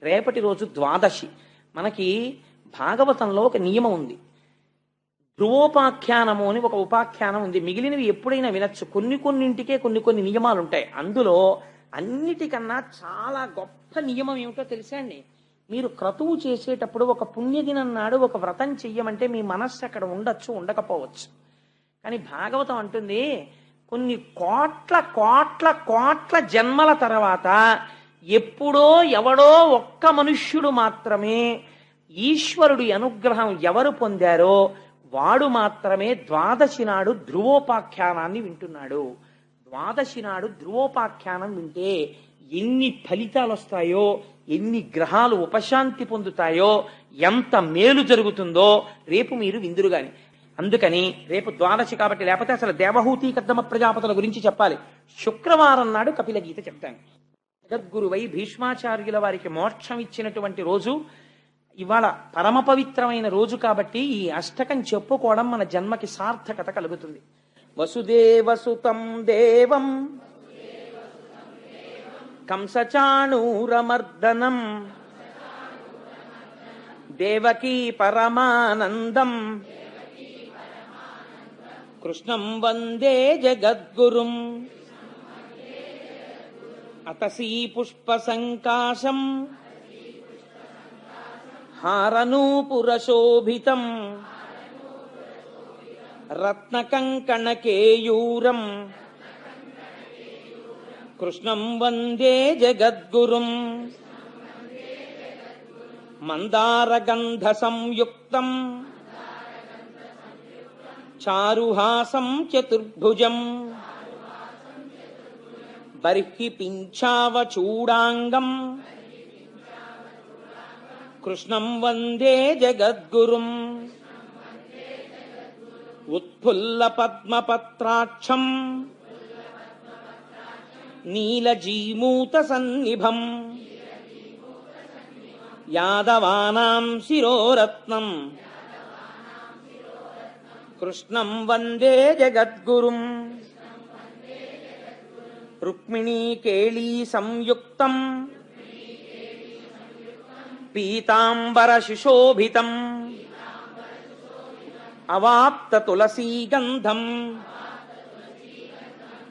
రేపటి రోజు ద్వాదశి. మనకి భాగవతంలో ఒక నియమం ఉంది, ధ్రువోపాఖ్యానము అని ఒక ఉపాఖ్యానం ఉంది. మిగిలినవి ఎప్పుడైనా వినొచ్చు. కొన్నింటికే కొన్ని నియమాలు ఉంటాయి. అందులో అన్నిటికన్నా చాలా గొప్ప నియమం ఏమిటో తెలుసా అండి? మీరు క్రతువు చేసేటప్పుడు ఒక పుణ్యదినం నాడు ఒక వ్రతం చెయ్యమంటే మీ మనస్సు అక్కడ ఉండొచ్చు, ఉండకపోవచ్చు. కానీ భాగవతం అంటుంది, కొన్ని కోట్ల కోట్ల కోట్ల జన్మల తర్వాత ఎప్పుడో ఎవడో ఒక్క మనుష్యుడు మాత్రమే ఈశ్వరుడి అనుగ్రహం ఎవరు పొందారో వాడు మాత్రమే ద్వాదశి నాడు ధ్రువోపాఖ్యానాన్ని వింటున్నాడు. ద్వాదశి నాడు ధ్రువోపాఖ్యానం వింటే ఎన్ని ఫలితాలు వస్తాయో, ఎన్ని గ్రహాలు ఉపశాంతి పొందుతాయో, ఎంత మేలు జరుగుతుందో రేపు మీరు విందురుగాని. అందుకని రేపు ద్వాదశి కాబట్టి, లేకపోతే అసలు దేవహూతి కర్దమ ప్రజాపతుల గురించి చెప్పాలి. శుక్రవారం నాడు కపిల గీత చెప్తాను. జగద్గురువై భీష్మాచార్యుల వారికి మోక్షం ఇచ్చినటువంటి రోజు ఇవాళ, పరమ పవిత్రమైన రోజు కాబట్టి ఈ అష్టకం చెప్పుకోవడం మన జన్మకి సార్థకత కలుగుతుంది. వసుదేవసుతం దేవం కంసచాణూరమర్దనం దేవకీ పరమానందం కృష్ణం వందే జగద్గురుం అతసీ పుష్ప సంకాశం హారనూపురశోభితం రత్నకంకణకేయూరం కృష్ణం వందే జగద్గురుం మందారగంధ సంయుక్తం చారుహాసం చతుర్భుజం బర్హి పింఛావచూడాంగం కృష్ణం వందే జగద్గురుం ఉత్ఫుల్ల పద్మపత్రాక్షం నీలజీమూత సన్నిభం యాదవానాం శిరోరత్నం కృష్ణం వందే జగద్గురుం రుక్మిణీ కేళీ సంయుక్తం పీతాంబర శుశోభితం అవాప్త తులసీగంధం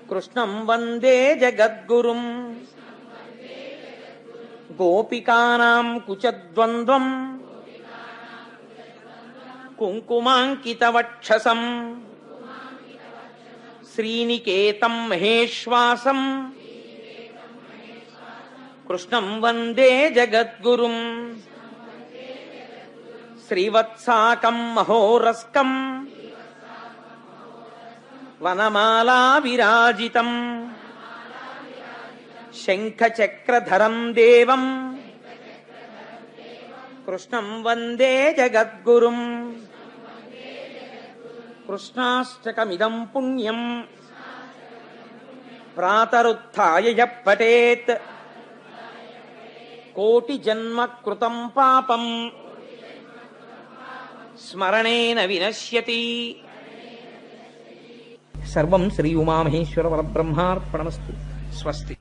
కృష్ణం వందే జగద్గురుం గోపికానాం కుచద్వంద్వం కుంకుమాంకితవక్షసం శ్రీనికేతం మహేశ్వాసం కృష్ణం వందే జగద్గురుం శ్రీవత్సాకం మహోరస్కం వనమాలా విరాజితం శంఖచక్రధరం దేవం కృష్ణం వందే జగద్గురుం కృష్ణాష్టకమిదం పుణ్యం ప్రాతరుత్థాయ యః పఠేత్ కోటి జన్మ కృతం పాపం స్మరణేన వినశ్యతి. సర్వం శ్రీ ఉమామహేశ్వర పరబ్రహ్మార్పణమస్తు. స్వస్తి.